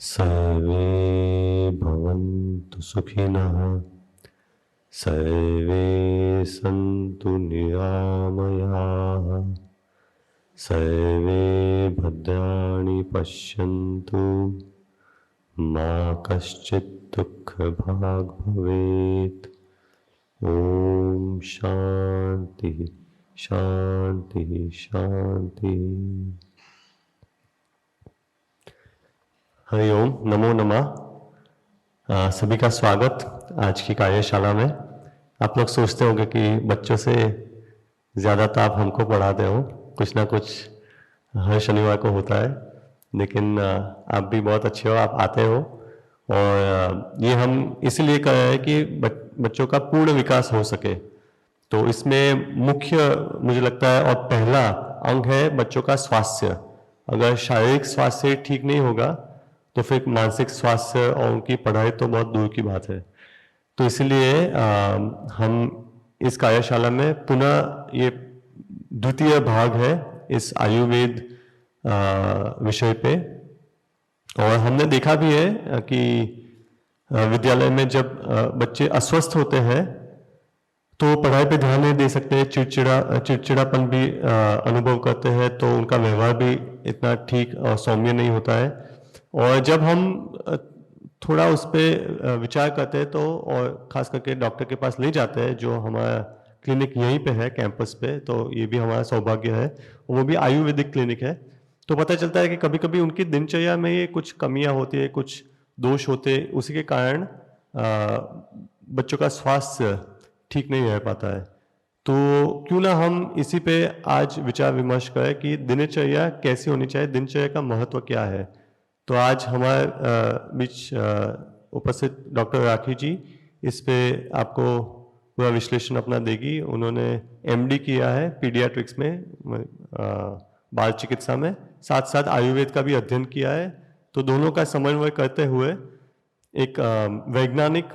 सर्वे भवन्तु सुखिनः, सर्वे सन्तु निरामयाः, सर्वे भद्राणि पश्यन्तु, मा कश्चित् दुःखभाग् भवेत्। ओम शांति शांति शांति। हरिओम, नमो नमः। सभी का स्वागत आज की कार्यशाला में। आप लोग सोचते होंगे कि बच्चों से ज़्यादा तो आप हमको पढ़ाते हो, कुछ ना कुछ हर शनिवार को होता है, लेकिन आप भी बहुत अच्छे हो, आप आते हो। और ये हम इसलिए कर रहे हैं कि बच्चों का पूर्ण विकास हो सके। तो इसमें मुख्य मुझे लगता है और पहला अंग है बच्चों का स्वास्थ्य। अगर शारीरिक स्वास्थ्य ठीक नहीं होगा तो फिर मानसिक स्वास्थ्य और उनकी पढ़ाई तो बहुत दूर की बात है। तो इसलिए हम इस कार्यशाला में पुनः ये द्वितीय भाग है इस आयुर्वेद विषय पे। और हमने देखा भी है कि विद्यालय में जब बच्चे अस्वस्थ होते हैं तो पढ़ाई पे ध्यान नहीं दे सकते, चिड़चिड़ापन भी अनुभव करते हैं, तो उनका व्यवहार भी इतना ठीक और सौम्य नहीं होता है। और जब हम थोड़ा उस पर विचार करते हैं तो, और खास करके डॉक्टर के पास ले जाते हैं, जो हमारा क्लिनिक यहीं पे है कैंपस पे, तो ये भी हमारा सौभाग्य है, वो भी आयुर्वेदिक क्लिनिक है। तो पता चलता है कि कभी कभी उनकी दिनचर्या में ये कुछ कमियां होती है, कुछ दोष होते, उसी के कारण बच्चों का स्वास्थ्य ठीक नहीं रह पाता है। तो क्यों ना हम इसी पे आज विचार विमर्श करें कि दिनचर्या कैसी होनी चाहिए, दिनचर्या का महत्व क्या है। तो आज हमारे बीच उपस्थित डॉक्टर राखी जी इस पे आपको पूरा विश्लेषण अपना देगी। उन्होंने एमडी किया है पीडियाट्रिक्स में, बाल चिकित्सा में, साथ साथ आयुर्वेद का भी अध्ययन किया है। तो दोनों का समन्वय करते हुए एक वैज्ञानिक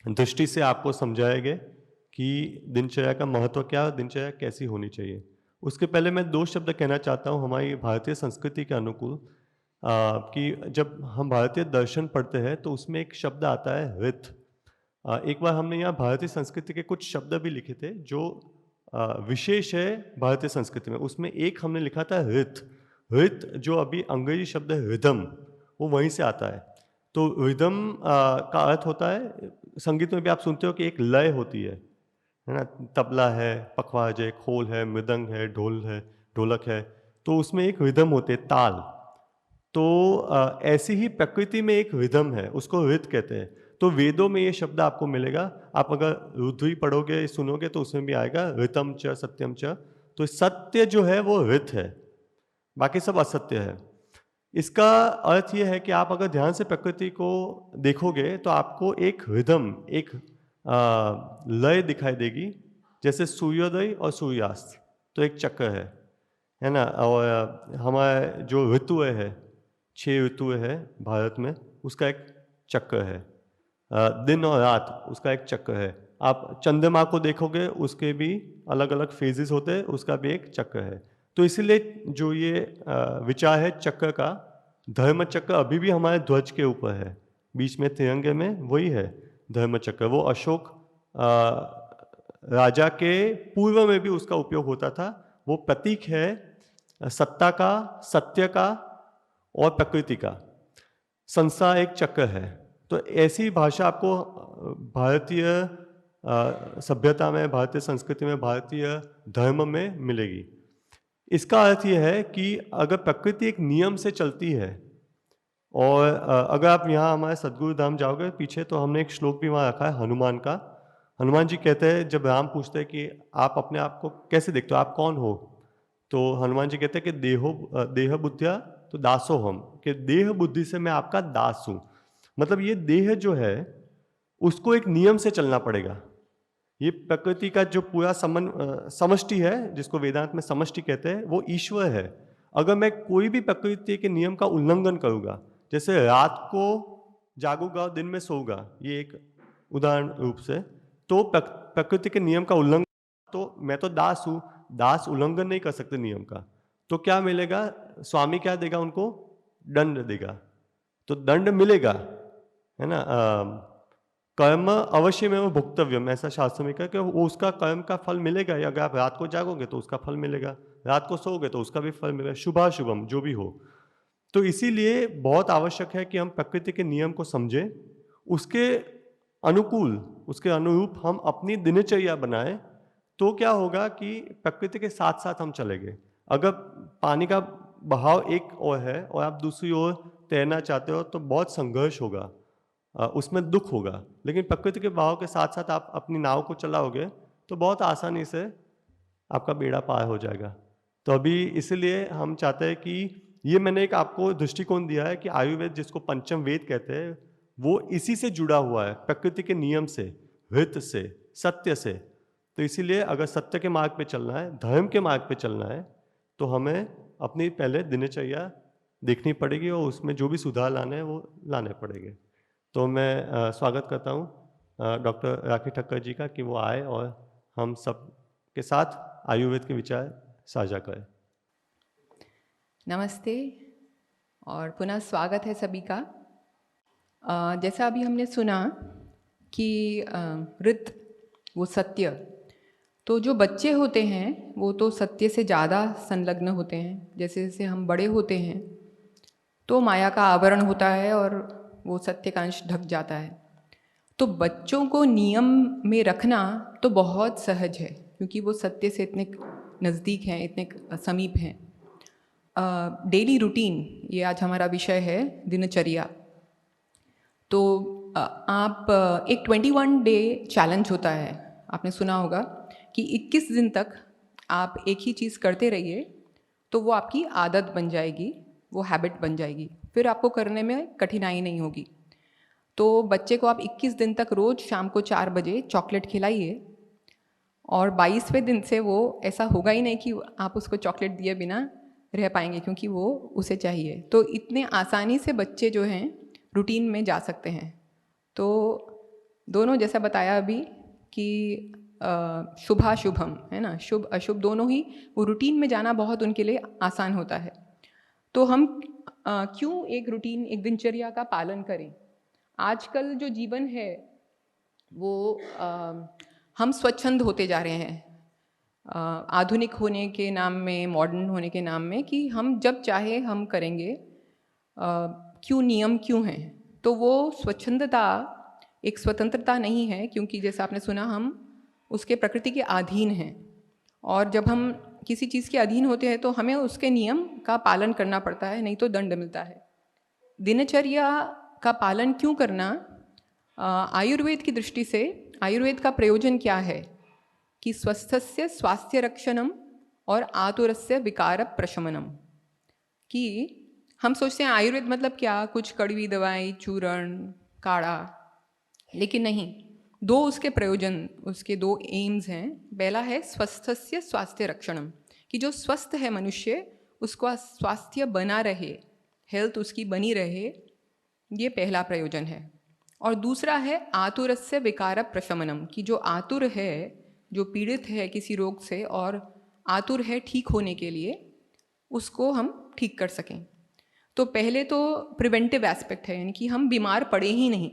दृष्टि से आपको समझाएंगे कि दिनचर्या का महत्व क्या है, दिनचर्या कैसी होनी चाहिए। उसके पहले मैं दो शब्द कहना चाहता हूँ हमारी भारतीय संस्कृति के अनुकूल, कि जब हम भारतीय दर्शन पढ़ते हैं तो उसमें एक शब्द आता है हृत। एक बार हमने यहाँ भारतीय संस्कृति के कुछ शब्द भी लिखे थे जो विशेष है भारतीय संस्कृति में। उसमें एक हमने लिखा था हृत। हृत जो अभी अंग्रेजी शब्द है रिदम, वो वहीं से आता है। तो रिदम का अर्थ होता है, संगीत में भी आप सुनते हो कि एक लय होती है ना, तबला है, पखवाज है, खोल है, मृदंग है, ढोल है, ढोलक है, तो उसमें एक रिदम होते है, ताल। तो ऐसी ही प्रकृति में एक रिदम है, उसको ऋत कहते हैं। तो वेदों में ये शब्द आपको मिलेगा, आप अगर रुद्री पढ़ोगे सुनोगे तो उसमें भी आएगा ऋतम च सत्यम च। तो सत्य जो है वो ऋत है, बाकी सब असत्य है। इसका अर्थ ये है कि आप अगर ध्यान से प्रकृति को देखोगे तो आपको एक रिदम, एक लय दिखाई देगी। जैसे सूर्योदय और सूर्यास्त तो एक चक्र है ना। और हमारे जो ऋतु है, 6 ऋतु है भारत में, उसका एक चक्र है। दिन और रात उसका एक चक्र है। आप चंद्रमा को देखोगे उसके भी अलग अलग फेजेस होते हैं, उसका भी एक चक्र है। तो इसीलिए जो ये विचार है चक्र का, धर्म चक्र अभी भी हमारे ध्वज के ऊपर है, बीच में तिरंगे में वही है धर्म चक्र। वो अशोक राजा के पूर्व में भी उसका उपयोग होता था। वो प्रतीक है सत्ता का, सत्य का और प्रकृति का। संसार एक चक्र है। तो ऐसी भाषा आपको भारतीय सभ्यता में, भारतीय संस्कृति में, भारतीय धर्म में मिलेगी। इसका अर्थ यह है कि अगर प्रकृति एक नियम से चलती है, और अगर आप यहाँ हमारे सदगुरु धाम जाओगे पीछे तो हमने एक श्लोक भी वहाँ रखा है हनुमान का। हनुमान जी कहते हैं, जब राम पूछते हैं कि आप अपने आप को कैसे देखते हो, आप कौन हो, तो हनुमान जी कहते हैं कि देह बुद्धिया तो दासो हम, कि देह बुद्धि से मैं आपका दास हूं। मतलब ये देह जो है उसको एक नियम से चलना पड़ेगा। ये प्रकृति का जो पूरा समष्टि है, जिसको वेदांत में समष्टि कहते हैं, वो ईश्वर है। अगर मैं कोई भी प्रकृति के नियम का उल्लंघन करूंगा, जैसे रात को जागूंगा दिन में सोऊंगा, ये एक उदाहरण रूप से, तो प्रकृति के नियम का उल्लंघन, तो मैं तो दास हूं, दास उल्लंघन नहीं कर सकते नियम का। तो क्या मिलेगा, स्वामी क्या देगा उनको, दंड देगा। तो दंड मिलेगा, है ना। कर्म अवश्य में वो भुक्तव्यम, ऐसा शास्त्र में कहा कि वो उसका कर्म का फल मिलेगा। या अगर आप रात को जागोगे तो उसका फल मिलेगा, रात को सोओगे तो उसका भी फल मिलेगा, शुभाशुभम जो भी हो। तो इसीलिए बहुत आवश्यक है कि हम प्रकृति के नियम को समझें, उसके अनुकूल, उसके अनुरूप हम अपनी दिनचर्या बनाएं। तो क्या होगा कि प्रकृति के साथ साथ हम चलेंगे। अगर पानी का बहाव एक ओर है और आप दूसरी ओर तैरना चाहते हो तो बहुत संघर्ष होगा, उसमें दुख होगा। लेकिन प्रकृति के बहाव के साथ साथ आप अपनी नाव को चलाओगे तो बहुत आसानी से आपका बेड़ा पार हो जाएगा। तो अभी इसलिए हम चाहते हैं कि ये मैंने एक आपको दृष्टिकोण दिया है कि आयुर्वेद, जिसको पंचम वेद कहते हैं, वो इसी से जुड़ा हुआ है, प्रकृति के नियम से, हित से, सत्य से। तो इसीलिए अगर सत्य के मार्ग पे चलना है, धर्म के मार्ग पे चलना है, तो हमें अपनी पहले दिनचर्या देखनी पड़ेगी और उसमें जो भी सुधार लाने हैं वो लाने पड़ेंगे। तो मैं स्वागत करता हूँ डॉक्टर राखी ठक्कर जी का कि वो आए और हम सब के साथ आयुर्वेद के विचार साझा करें। नमस्ते और पुनः स्वागत है सभी का। जैसा अभी हमने सुना कि ऋत वो सत्य, तो जो बच्चे होते हैं वो तो सत्य से ज़्यादा संलग्न होते हैं। जैसे जैसे हम बड़े होते हैं तो माया का आवरण होता है और वो सत्य का अंश ढक जाता है। तो बच्चों को नियम में रखना तो बहुत सहज है, क्योंकि वो सत्य से इतने नज़दीक हैं, इतने समीप हैं। डेली रूटीन, ये आज हमारा विषय है, दिनचर्या। तो आप एक 21 डे चैलेंज होता है, आपने सुना होगा कि 21 दिन तक आप एक ही चीज़ करते रहिए तो वो आपकी आदत बन जाएगी, वो हैबिट बन जाएगी, फिर आपको करने में कठिनाई नहीं होगी। तो बच्चे को आप 21 दिन तक रोज़ शाम को 4 बजे चॉकलेट खिलाइए और 22वें दिन से वो ऐसा होगा ही नहीं कि आप उसको चॉकलेट दिए बिना रह पाएंगे, क्योंकि वो उसे चाहिए। तो इतने आसानी से बच्चे जो हैं रूटीन में जा सकते हैं। तो दोनों जैसा बताया अभी कि शुभाशुभम है ना, शुभ अशुभ दोनों ही, वो रूटीन में जाना बहुत उनके लिए आसान होता है। तो हम क्यों एक रूटीन, एक दिनचर्या का पालन करें। आजकल जो जीवन है वो हम स्वच्छंद होते जा रहे हैं, आधुनिक होने के नाम में, मॉडर्न होने के नाम में, कि हम जब चाहे हम करेंगे। क्यों नियम क्यों हैं? तो वो स्वच्छंदता एक स्वतंत्रता नहीं है, क्योंकि जैसा आपने सुना हम उसके प्रकृति के अधीन हैं। और जब हम किसी चीज़ के अधीन होते हैं तो हमें उसके नियम का पालन करना पड़ता है, नहीं तो दंड मिलता है। दिनचर्या का पालन क्यों करना? आयुर्वेद की दृष्टि से आयुर्वेद का प्रयोजन क्या है कि स्वस्थस्य स्वास्थ्य रक्षणम और आतुरस्य विकार प्रशमनम। कि हम सोचते हैं आयुर्वेद मतलब क्या, कुछ कड़वी दवाई, चूर्ण, काढ़ा, लेकिन नहीं। दो उसके प्रयोजन, उसके दो एम्स हैं। पहला है स्वस्थस्य स्वास्थ्य रक्षणम, कि जो स्वस्थ है मनुष्य उसका स्वास्थ्य बना रहे, हेल्थ उसकी बनी रहे, ये पहला प्रयोजन है। और दूसरा है आतुरस्य विकार प्रशमनम, कि जो आतुर है, जो पीड़ित है किसी रोग से और आतुर है ठीक होने के लिए, उसको हम ठीक कर सकें। तो पहले तो प्रिवेंटिव एस्पेक्ट है, यानी कि हम बीमार पड़े ही नहीं।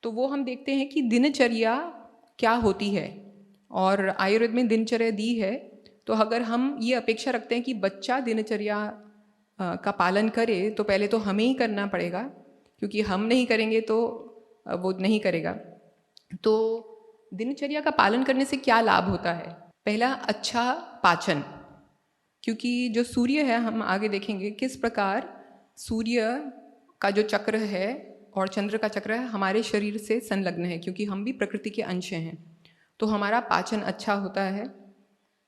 तो वो हम देखते हैं कि दिनचर्या क्या होती है, और आयुर्वेद में दिनचर्या दी है। तो अगर हम ये अपेक्षा रखते हैं कि बच्चा दिनचर्या का पालन करे, तो पहले तो हमें ही करना पड़ेगा, क्योंकि हम नहीं करेंगे तो वो नहीं करेगा। तो दिनचर्या का पालन करने से क्या लाभ होता है? पहला, अच्छा पाचन, क्योंकि जो सूर्य है, हम आगे देखेंगे किस प्रकार सूर्य का जो चक्र है और चंद्र का चक्र है हमारे शरीर से संलग्न है, क्योंकि हम भी प्रकृति के अंश हैं। तो हमारा पाचन अच्छा होता है,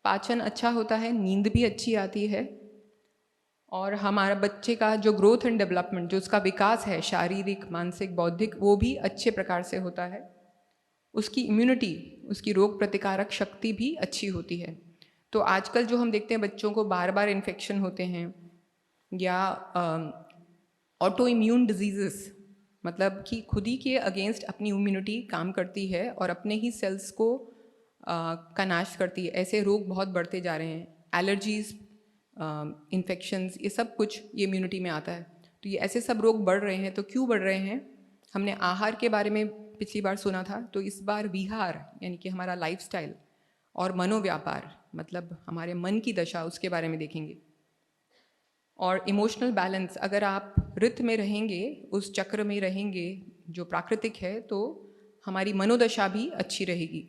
पाचन अच्छा होता है, नींद भी अच्छी आती है, और हमारा बच्चे का जो ग्रोथ एंड डेवलपमेंट, जो उसका विकास है शारीरिक, मानसिक, बौद्धिक, वो भी अच्छे प्रकार से होता है। उसकी इम्यूनिटी, उसकी रोग प्रतिकारक शक्ति भी अच्छी होती है। तो आजकल जो हम देखते हैं बच्चों को बार बार इन्फेक्शन होते हैं, या ऑटो इम्यून डिजीज़ेस, मतलब कि खुद ही के अगेंस्ट अपनी इम्यूनिटी काम करती है और अपने ही सेल्स को का नाश करती है। ऐसे रोग बहुत बढ़ते जा रहे हैं, एलर्जीज़, इन्फेक्शंस, ये सब कुछ ये इम्यूनिटी में आता है। तो ये ऐसे सब रोग बढ़ रहे हैं। तो क्यों बढ़ रहे हैं? हमने आहार के बारे में पिछली बार सुना था, तो इस बार विहार यानी कि हमारा लाइफस्टाइल और मनोव्यापार मतलब हमारे मन की दशा, उसके बारे में देखेंगे। और इमोशनल बैलेंस, अगर आप रित में रहेंगे, उस चक्र में रहेंगे जो प्राकृतिक है, तो हमारी मनोदशा भी अच्छी रहेगी।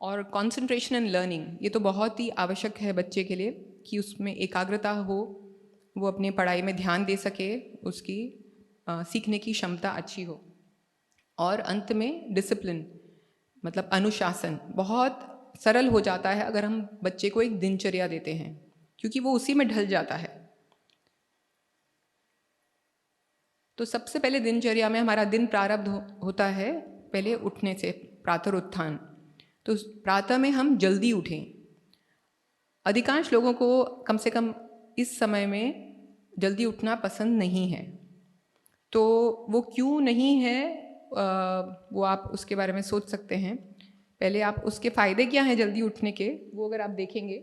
और कंसंट्रेशन एंड लर्निंग, ये तो बहुत ही आवश्यक है बच्चे के लिए कि उसमें एकाग्रता हो, वो अपने पढ़ाई में ध्यान दे सके, उसकी सीखने की क्षमता अच्छी हो। और अंत में डिसिप्लिन मतलब अनुशासन बहुत सरल हो जाता है अगर हम बच्चे को एक दिनचर्या देते हैं, क्योंकि वो उसी में ढल जाता है। तो सबसे पहले दिनचर्या में हमारा दिन प्रारंभ होता है पहले उठने से, प्रातरुत्थान। तो प्रातः में हम जल्दी उठें। अधिकांश लोगों को कम से कम इस समय में जल्दी उठना पसंद नहीं है। तो वो क्यों नहीं है, वो आप उसके बारे में सोच सकते हैं। पहले आप उसके फ़ायदे क्या हैं जल्दी उठने के, वो अगर आप देखेंगे।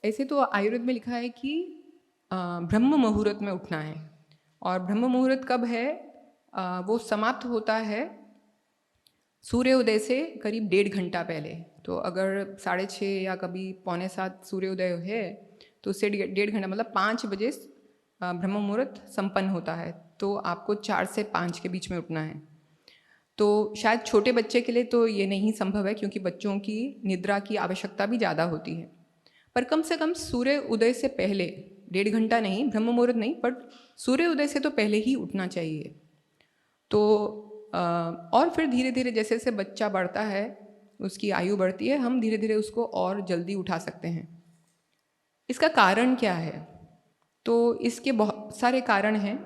ऐसे तो आयुर्वेद में लिखा है कि ब्रह्म मुहूर्त में उठना है। और ब्रह्म मुहूर्त कब है? वो समाप्त होता है सूर्योदय से करीब 1.5 घंटा पहले। तो अगर 6:30 या कभी 6:45 सूर्योदय है, तो उससे 1.5 घंटा मतलब 5 बजे ब्रह्म मुहूर्त संपन्न होता है। तो आपको 4 से 5 के बीच में उठना है। तो शायद छोटे बच्चे के लिए तो ये नहीं संभव है, क्योंकि बच्चों की निद्रा की आवश्यकता भी ज़्यादा होती है। पर कम से कम सूर्य उदय से पहले 1.5 घंटा नहीं, ब्रह्म मुहूर्त नहीं, बट सूर्य उदय से तो पहले ही उठना चाहिए। तो और फिर धीरे धीरे जैसे जैसे बच्चा बढ़ता है, उसकी आयु बढ़ती है, हम धीरे धीरे उसको और जल्दी उठा सकते हैं। इसका कारण क्या है? तो इसके बहुत सारे कारण हैं।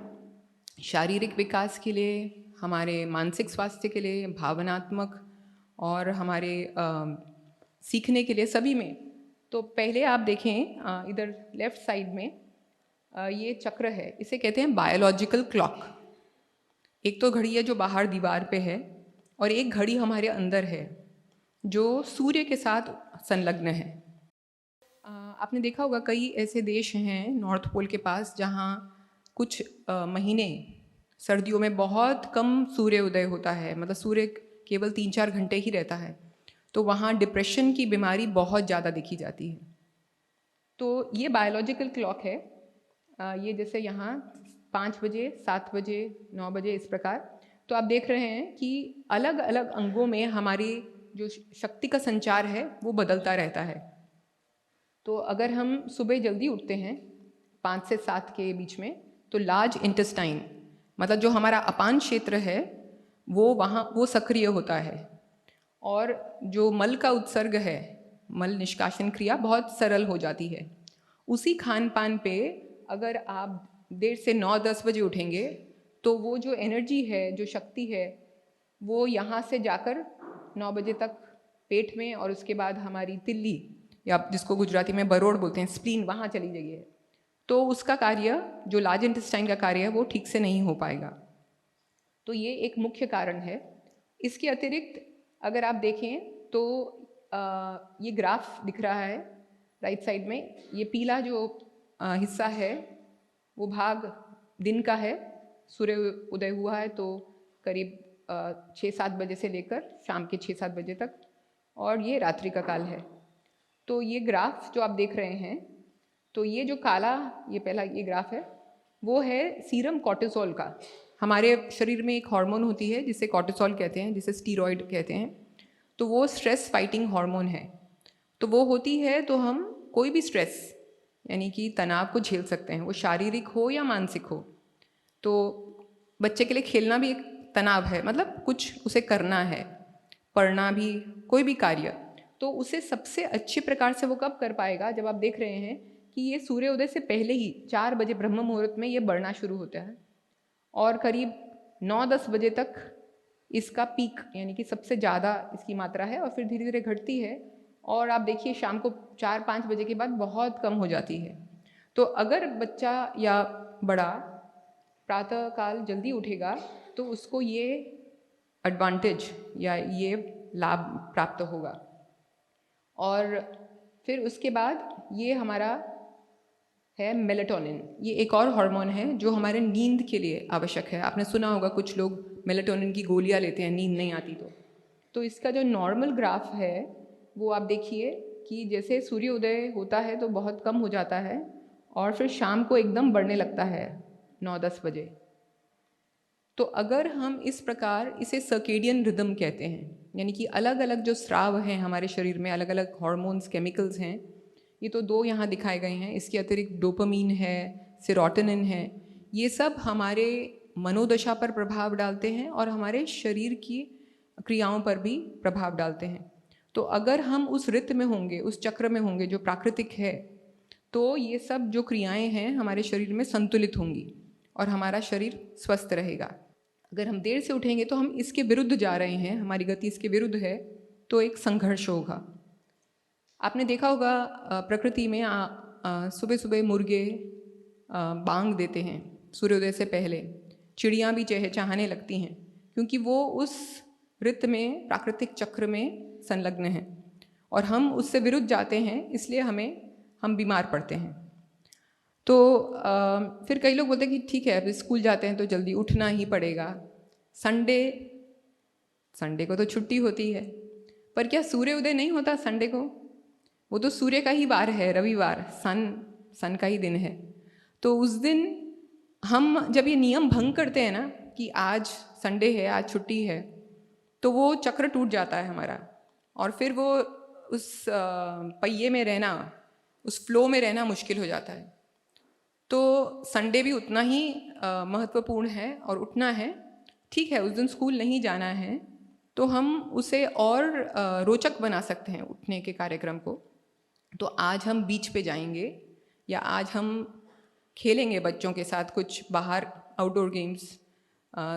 शारीरिक विकास के लिए, हमारे मानसिक स्वास्थ्य के लिए, भावनात्मक और हमारे सीखने के लिए, सभी में। तो पहले आप देखें इधर लेफ्ट साइड में ये चक्र है, इसे कहते हैं बायोलॉजिकल क्लॉक। एक तो घड़ी है जो बाहर दीवार पे है, और एक घड़ी हमारे अंदर है जो सूर्य के साथ संलग्न है। आपने देखा होगा कई ऐसे देश हैं नॉर्थ पोल के पास जहाँ कुछ महीने सर्दियों में बहुत कम सूर्य उदय होता है, मतलब सूर्य केवल 3-4 घंटे ही रहता है। तो वहाँ डिप्रेशन की बीमारी बहुत ज़्यादा देखी जाती है। तो ये बायोलॉजिकल क्लॉक है। ये जैसे यहाँ 5 बजे, 7 बजे, 9 बजे, इस प्रकार। तो आप देख रहे हैं कि अलग अलग अंगों में हमारी जो शक्ति का संचार है वो बदलता रहता है। तो अगर हम सुबह जल्दी उठते हैं 5 से 7 के बीच में, तो लार्ज इंटेस्टाइन मतलब जो हमारा अपान क्षेत्र है वो सक्रिय होता है, और जो मल का उत्सर्ग है, मल निष्कासन क्रिया बहुत सरल हो जाती है। उसी खान पान पे अगर आप 1:30 से 9-10 बजे उठेंगे, तो वो जो एनर्जी है, जो शक्ति है, वो यहाँ से जाकर 9 बजे तक पेट में, और उसके बाद हमारी तिल्ली, या जिसको गुजराती में बरोड़ बोलते हैं, स्प्लीन, वहाँ चली जाइए। तो उसका कार्य, जो लार्ज इंटेस्टाइन का कार्य है, वो ठीक से नहीं हो पाएगा। तो ये एक मुख्य कारण है। इसके अतिरिक्त अगर आप देखें तो ये ग्राफ दिख रहा है राइट साइड में। ये पीला जो हिस्सा है वो भाग दिन का है, सूर्य उदय हुआ है तो करीब 6-7 बजे से लेकर शाम के 6-7 बजे तक, और ये रात्रि का काल है। तो ये ग्राफ जो आप देख रहे हैं, तो ये जो काला, ये पहला ये ग्राफ है, वो है सीरम कॉर्टिसोल का। हमारे शरीर में एक हार्मोन होती है जिसे कॉर्टिसोल कहते हैं, जिसे स्टीरॉयड कहते हैं। तो वो स्ट्रेस फाइटिंग हार्मोन है। तो वो होती है तो हम कोई भी स्ट्रेस यानी कि तनाव को झेल सकते हैं, वो शारीरिक हो या मानसिक हो। तो बच्चे के लिए खेलना भी एक तनाव है, मतलब कुछ उसे करना है, पढ़ना भी, कोई भी कार्य। तो उसे सबसे अच्छे प्रकार से वो कब कर पाएगा? जब आप देख रहे हैं कि ये सूर्योदय से पहले ही 4 बजे ब्रह्म मुहूर्त में ये बढ़ना शुरू होता है, और करीब 9-10 बजे तक इसका पीक यानी कि सबसे ज़्यादा इसकी मात्रा है, और फिर धीरे धीरे घटती है, और आप देखिए शाम को 4-5 बजे के बाद बहुत कम हो जाती है। तो अगर बच्चा या बड़ा प्रातः काल जल्दी उठेगा तो उसको ये एडवांटेज या ये लाभ प्राप्त होगा। और फिर उसके बाद ये हमारा है मेलेटोनिन। ये एक और हार्मोन है जो हमारे नींद के लिए आवश्यक है। आपने सुना होगा कुछ लोग मेलेटोनिन की गोलियां लेते हैं नींद नहीं आती तो इसका जो नॉर्मल ग्राफ है वो आप देखिए कि जैसे सूर्योदय होता है तो बहुत कम हो जाता है और फिर शाम को एकदम बढ़ने लगता है 9-10 बजे। तो अगर हम इस प्रकार इसे सर्केडियन रिदम कहते हैं, यानी कि अलग अलग जो स्राव हैं हमारे शरीर में, अलग अलग हार्मोन्स केमिकल्स हैं, ये तो 2 यहाँ दिखाए गए हैं, इसके अतिरिक्त डोपामीन है, सेरोटोनिन है, ये सब हमारे मनोदशा पर प्रभाव डालते हैं और हमारे शरीर की क्रियाओं पर भी प्रभाव डालते हैं। तो अगर हम उस रित में होंगे, उस चक्र में होंगे जो प्राकृतिक है, तो ये सब जो क्रियाएं हैं हमारे शरीर में संतुलित होंगी और हमारा शरीर स्वस्थ रहेगा। अगर हम देर से उठेंगे तो हम इसके विरुद्ध जा रहे हैं, हमारी गति इसके विरुद्ध है, तो एक संघर्ष होगा। आपने देखा होगा प्रकृति में सुबह सुबह मुर्गे बांग देते हैं सूर्योदय से पहले, चिड़ियाँ भी चहचहाने लगती हैं क्योंकि वो उस ऋत में, प्राकृतिक चक्र में संलग्न हैं और हम उससे विरुद्ध जाते हैं, इसलिए हम बीमार पड़ते हैं। तो फिर कई लोग बोलते हैं कि ठीक है अब स्कूल जाते हैं तो जल्दी उठना ही पड़ेगा, संडे को तो छुट्टी होती है। पर क्या सूर्योदय नहीं होता संडे को? वो तो सूर्य का ही वार है, रविवार, सन का ही दिन है। तो उस दिन हम जब ये नियम भंग करते हैं ना कि आज संडे है, आज छुट्टी है, तो वो चक्र टूट जाता है हमारा और फिर वो उस पहिए में रहना, उस फ्लो में रहना मुश्किल हो जाता है। तो संडे भी उतना ही महत्वपूर्ण है और उठना है। ठीक है, उस दिन स्कूल नहीं जाना है तो हम उसे और रोचक बना सकते हैं उठने के कार्यक्रम को। तो आज हम बीच पे जाएंगे या आज हम खेलेंगे बच्चों के साथ कुछ बाहर आउटडोर गेम्स,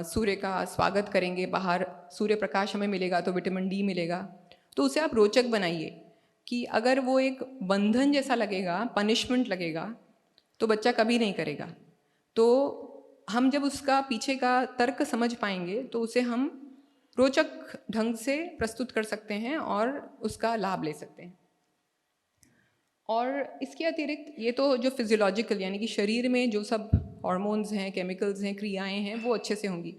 सूर्य का स्वागत करेंगे, बाहर सूर्य प्रकाश हमें मिलेगा तो विटामिन डी मिलेगा। तो उसे आप रोचक बनाइए कि अगर वो एक बंधन जैसा लगेगा, पनिशमेंट लगेगा, तो बच्चा कभी नहीं करेगा। तो हम जब उसका पीछे का तर्क समझ पाएंगे तो उसे हम रोचक ढंग से प्रस्तुत कर सकते हैं और उसका लाभ ले सकते हैं। और इसके अतिरिक्त ये तो जो फिजियोलॉजिकल यानी कि शरीर में जो सब हार्मोन्स हैं, केमिकल्स हैं, क्रियाएं हैं, वो अच्छे से होंगी।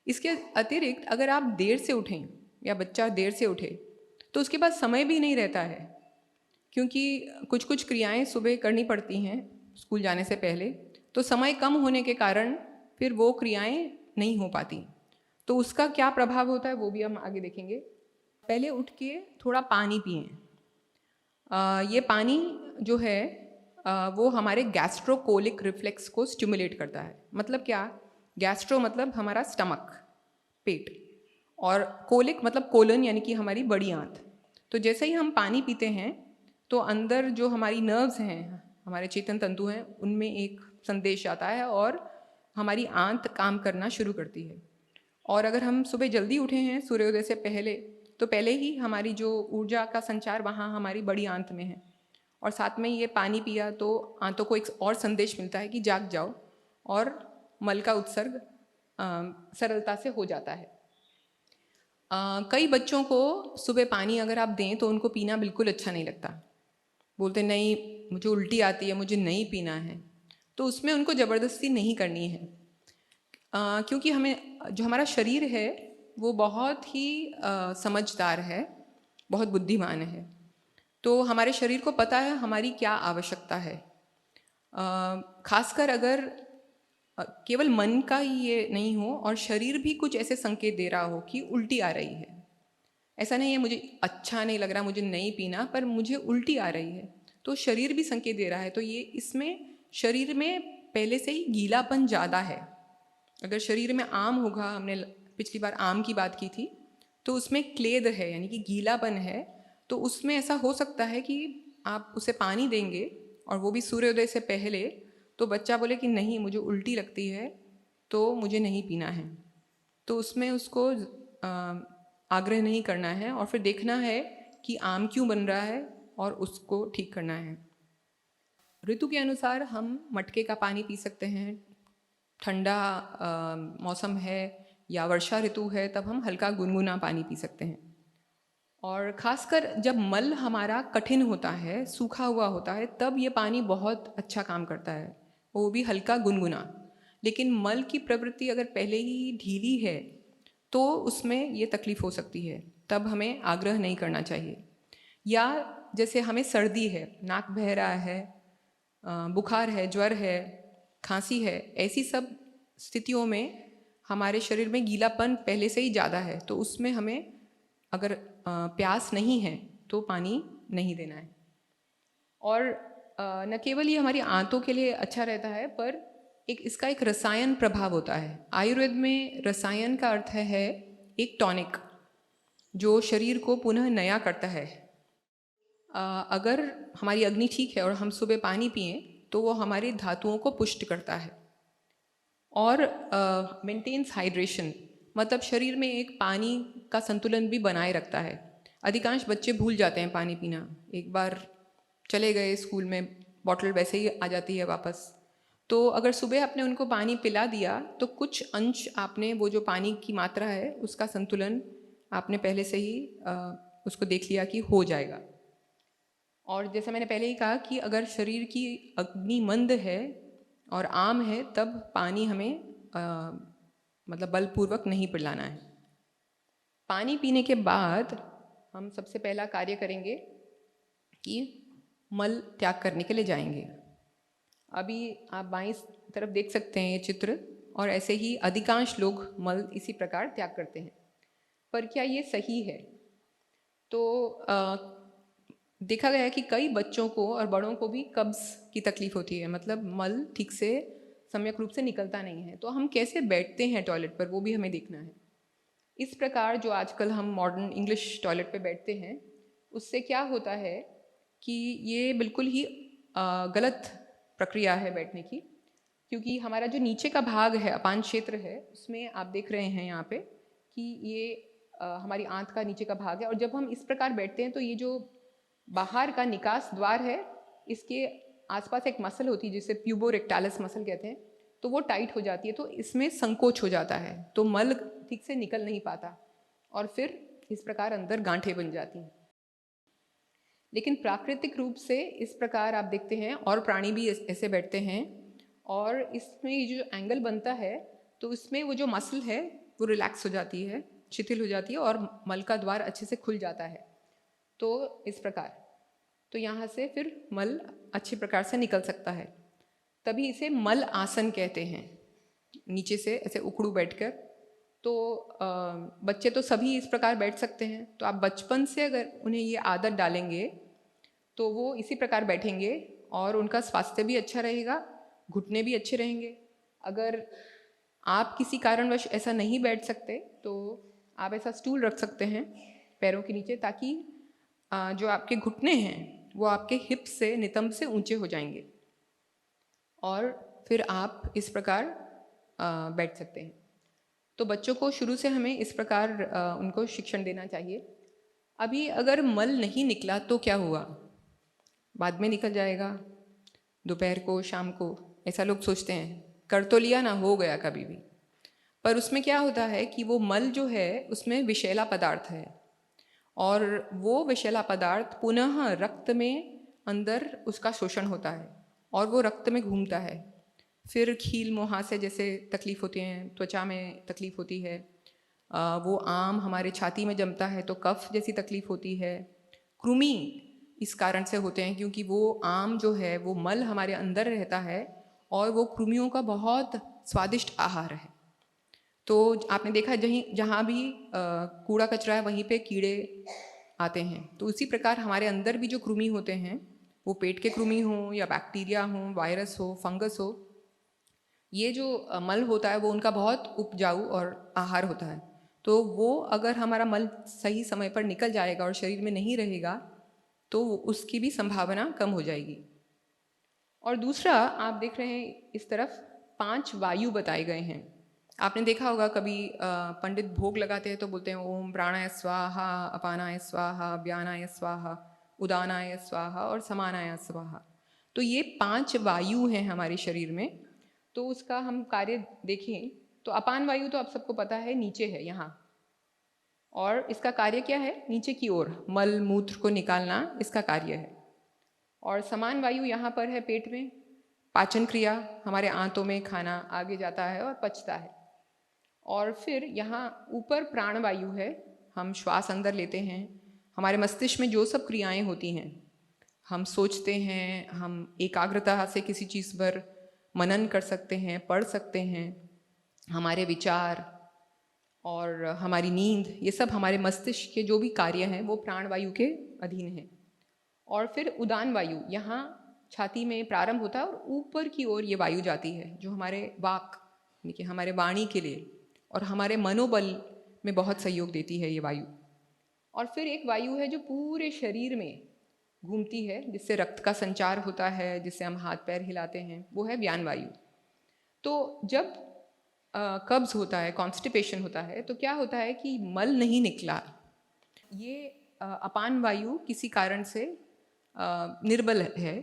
इसके अतिरिक्त अगर आप देर से उठें या बच्चा देर से उठे तो उसके पास समय भी नहीं रहता है, क्योंकि कुछ कुछ क्रियाएं सुबह करनी पड़ती हैं स्कूल जाने से पहले, तो समय कम होने के कारण फिर वो क्रियाएं नहीं हो पाती। तो उसका क्या प्रभाव होता है वो भी हम आगे देखेंगे। पहले उठ के थोड़ा पानी पिएं। ये पानी जो है वो हमारे गैस्ट्रोकोलिक रिफ्लेक्स को स्टिमुलेट करता है। मतलब क्या? गैस्ट्रो मतलब हमारा स्टमक, पेट, और कोलिक मतलब कोलन यानी कि हमारी बड़ी आंत। तो जैसे ही हम पानी पीते हैं तो अंदर जो हमारी नर्व्स हैं, हमारे चेतन तंतु हैं, उनमें एक संदेश आता है और हमारी आंत काम करना शुरू करती है। और अगर हम सुबह जल्दी उठे हैं सूर्योदय से पहले, तो पहले ही हमारी जो ऊर्जा का संचार वहाँ हमारी बड़ी आंत में है, और साथ में ये पानी पिया तो आंतों को एक और संदेश मिलता है कि जाग जाओ, और मल का उत्सर्ग सरलता से हो जाता है। कई बच्चों को सुबह पानी अगर आप दें तो उनको पीना बिल्कुल अच्छा नहीं लगता, बोलते नहीं मुझे उल्टी आती है, मुझे नहीं पीना है। तो उसमें उनको ज़बरदस्ती नहीं करनी है, क्योंकि हमें जो हमारा शरीर है वो बहुत ही समझदार है, बहुत बुद्धिमान है। तो हमारे शरीर को पता है हमारी क्या आवश्यकता है। खासकर अगर केवल मन का ही ये नहीं हो और शरीर भी कुछ ऐसे संकेत दे रहा हो कि उल्टी आ रही है, ऐसा नहीं है मुझे अच्छा नहीं लग रहा, मुझे नहीं पीना, पर मुझे उल्टी आ रही है, तो शरीर भी संकेत दे रहा है। तो ये इसमें शरीर में पहले से ही गीलापन ज़्यादा है। अगर शरीर में आम होगा, हमने पिछली बार आम की बात की थी, तो उसमें क्लेद है यानी कि गीलापन है, तो उसमें ऐसा हो सकता है कि आप उसे पानी देंगे और वो भी सूर्योदय से पहले, तो बच्चा बोले कि नहीं मुझे उल्टी लगती है तो मुझे नहीं पीना है। तो उसमें उसको आग्रह नहीं करना है और फिर देखना है कि आम क्यों बन रहा है और उसको ठीक करना है। ऋतु के अनुसार हम मटके का पानी पी सकते हैं। ठंडा मौसम है या वर्षा ऋतु है तब हम हल्का गुनगुना पानी पी सकते हैं। और खासकर जब मल हमारा कठिन होता है, सूखा हुआ होता है, तब ये पानी बहुत अच्छा काम करता है, वो भी हल्का गुनगुना। लेकिन मल की प्रवृत्ति अगर पहले ही ढीली है तो उसमें ये तकलीफ़ हो सकती है, तब हमें आग्रह नहीं करना चाहिए। या जैसे हमें सर्दी है, नाक बह रहा है, बुखार है, ज्वर है, खांसी है, ऐसी सब स्थितियों में हमारे शरीर में गीलापन पहले से ही ज़्यादा है, तो उसमें हमें अगर प्यास नहीं है तो पानी नहीं देना है। और न केवल ये हमारी आंतों के लिए अच्छा रहता है, पर इसका एक रसायन प्रभाव होता है। आयुर्वेद में रसायन का अर्थ है एक टॉनिक, जो शरीर को पुनः नया करता है। अगर हमारी अग्नि ठीक है और हम सुबह पानी पिएं तो वो हमारी धातुओं को पुष्ट करता है और मेंटेन्स हाइड्रेशन, मतलब शरीर में एक पानी का संतुलन भी बनाए रखता है। अधिकांश बच्चे भूल जाते हैं पानी पीना, एक बार चले गए स्कूल में, बॉटल वैसे ही आ जाती है वापस। तो अगर सुबह आपने उनको पानी पिला दिया तो कुछ अंश आपने वो जो पानी की मात्रा है उसका संतुलन आपने पहले से ही उसको देख लिया कि हो जाएगा। और जैसे मैंने पहले ही कहा कि अगर शरीर की अग्नि मंद है और आम है, तब पानी हमें मतलब बलपूर्वक नहीं पिलाना है। पानी पीने के बाद हम सबसे पहला कार्य करेंगे कि मल त्याग करने के लिए जाएंगे। अभी आप बाईं तरफ देख सकते हैं ये चित्र, और ऐसे ही अधिकांश लोग मल इसी प्रकार त्याग करते हैं। पर क्या ये सही है? तो देखा गया है कि कई बच्चों को और बड़ों को भी कब्ज़ की तकलीफ होती है, मतलब मल ठीक से सम्यक रूप से निकलता नहीं है। तो हम कैसे बैठते हैं टॉयलेट पर, वो भी हमें देखना है। इस प्रकार जो आजकल हम मॉडर्न इंग्लिश टॉयलेट पे बैठते हैं, उससे क्या होता है कि ये बिल्कुल ही गलत प्रक्रिया है बैठने की, क्योंकि हमारा जो नीचे का भाग है, अपान क्षेत्र है, उसमें आप देख रहे हैं यहाँ पे कि ये हमारी आंत का नीचे का भाग है। और जब हम इस प्रकार बैठते हैं तो ये जो बाहर का निकास द्वार है, इसके आसपास एक मसल होती है जिसे प्यूबोरेक्टालिस मसल कहते हैं, तो वो टाइट हो जाती है, तो इसमें संकोच हो जाता है, तो मल ठीक से निकल नहीं पाता और फिर इस प्रकार अंदर गांठें बन जाती हैं। लेकिन प्राकृतिक रूप से इस प्रकार आप देखते हैं और प्राणी भी ऐसे बैठते हैं, और इसमें ये जो एंगल बनता है तो इसमें वो जो मसल है वो रिलैक्स हो जाती है, शिथिल हो जाती है, और मल का द्वार अच्छे से खुल जाता है। तो इस प्रकार, तो यहाँ से फिर मल अच्छे प्रकार से निकल सकता है। तभी इसे मल आसन कहते हैं, नीचे से ऐसे उखड़ू बैठकर। तो बच्चे तो सभी इस प्रकार बैठ सकते हैं, तो आप बचपन से अगर उन्हें ये आदत डालेंगे तो वो इसी प्रकार बैठेंगे और उनका स्वास्थ्य भी अच्छा रहेगा, घुटने भी अच्छे रहेंगे। अगर आप किसी कारणवश ऐसा नहीं बैठ सकते तो आप ऐसा स्टूल रख सकते हैं पैरों के नीचे, ताकि जो आपके घुटने हैं वो आपके हिप से, नितंब से ऊंचे हो जाएंगे, और फिर आप इस प्रकार बैठ सकते हैं। तो बच्चों को शुरू से हमें इस प्रकार उनको शिक्षण देना चाहिए। अभी अगर मल नहीं निकला तो क्या हुआ, बाद में निकल जाएगा, दोपहर को, शाम को, ऐसा लोग सोचते हैं। कर तो लिया ना, हो गया कभी भी। पर उसमें क्या होता है कि वो मल जो है उसमें विषैला पदार्थ है, और वो विषैला पदार्थ पुनः रक्त में अंदर उसका शोषण होता है और वो रक्त में घूमता है। फिर खील मुहासे जैसे तकलीफ होती हैं, त्वचा में तकलीफ होती है, वो आम हमारे छाती में जमता है तो कफ जैसी तकलीफ होती है। कृमि इस कारण से होते हैं क्योंकि वो आम जो है वो मल हमारे अंदर रहता है और वो कृमियों का बहुत स्वादिष्ट आहार है। तो आपने देखा जहाँ भी कूड़ा कचरा है वहीं पे कीड़े आते हैं। तो उसी प्रकार हमारे अंदर भी जो कृमि होते हैं, वो पेट के कृमि हों या बैक्टीरिया हों, वायरस हो, फंगस हो, ये जो मल होता है वो उनका बहुत उपजाऊ और आहार होता है। तो वो अगर हमारा मल सही समय पर निकल जाएगा और शरीर में नहीं रहेगा तो उसकी भी संभावना कम हो जाएगी। और दूसरा, आप देख रहे हैं इस तरफ 5 वायु बताए गए हैं। आपने देखा होगा कभी पंडित भोग लगाते हैं तो बोलते हैं ओम प्राणाय स्वाहा, अपानाय स्वाहा, व्यानाय स्वाहा, उदानाय स्वाहा और समानाय स्वाहा। तो ये 5 वायु हैं हमारे शरीर में। तो उसका हम कार्य देखें तो अपान वायु तो आप सबको पता है नीचे है यहाँ, और इसका कार्य क्या है? नीचे की ओर मल मूत्र को निकालना इसका कार्य है। और समान वायु यहाँ पर है पेट में, पाचन क्रिया, हमारे आंतों में खाना आगे जाता है और पचता है। और फिर यहाँ ऊपर प्राण वायु है, हम श्वास अंदर लेते हैं। हमारे मस्तिष्क में जो सब क्रियाएं होती हैं, हम सोचते हैं, हम एकाग्रता से किसी चीज़ पर मनन कर सकते हैं, पढ़ सकते हैं, हमारे विचार और हमारी नींद, ये सब हमारे मस्तिष्क के जो भी कार्य हैं वो प्राणवायु के अधीन हैं। और फिर उदान वायु यहाँ छाती में प्रारंभ होता है और ऊपर की ओर ये वायु जाती है, जो हमारे वाक यानी कि हमारे वाणी के लिए और हमारे मनोबल में बहुत सहयोग देती है ये वायु। और फिर एक वायु है जो पूरे शरीर में घूमती है, जिससे रक्त का संचार होता है, जिससे हम हाथ पैर हिलाते हैं, वो है व्यान वायु। तो जब कब्ज होता है, कॉन्स्टिपेशन होता है, तो क्या होता है कि मल नहीं निकला, ये अपान वायु किसी कारण से निर्बल है,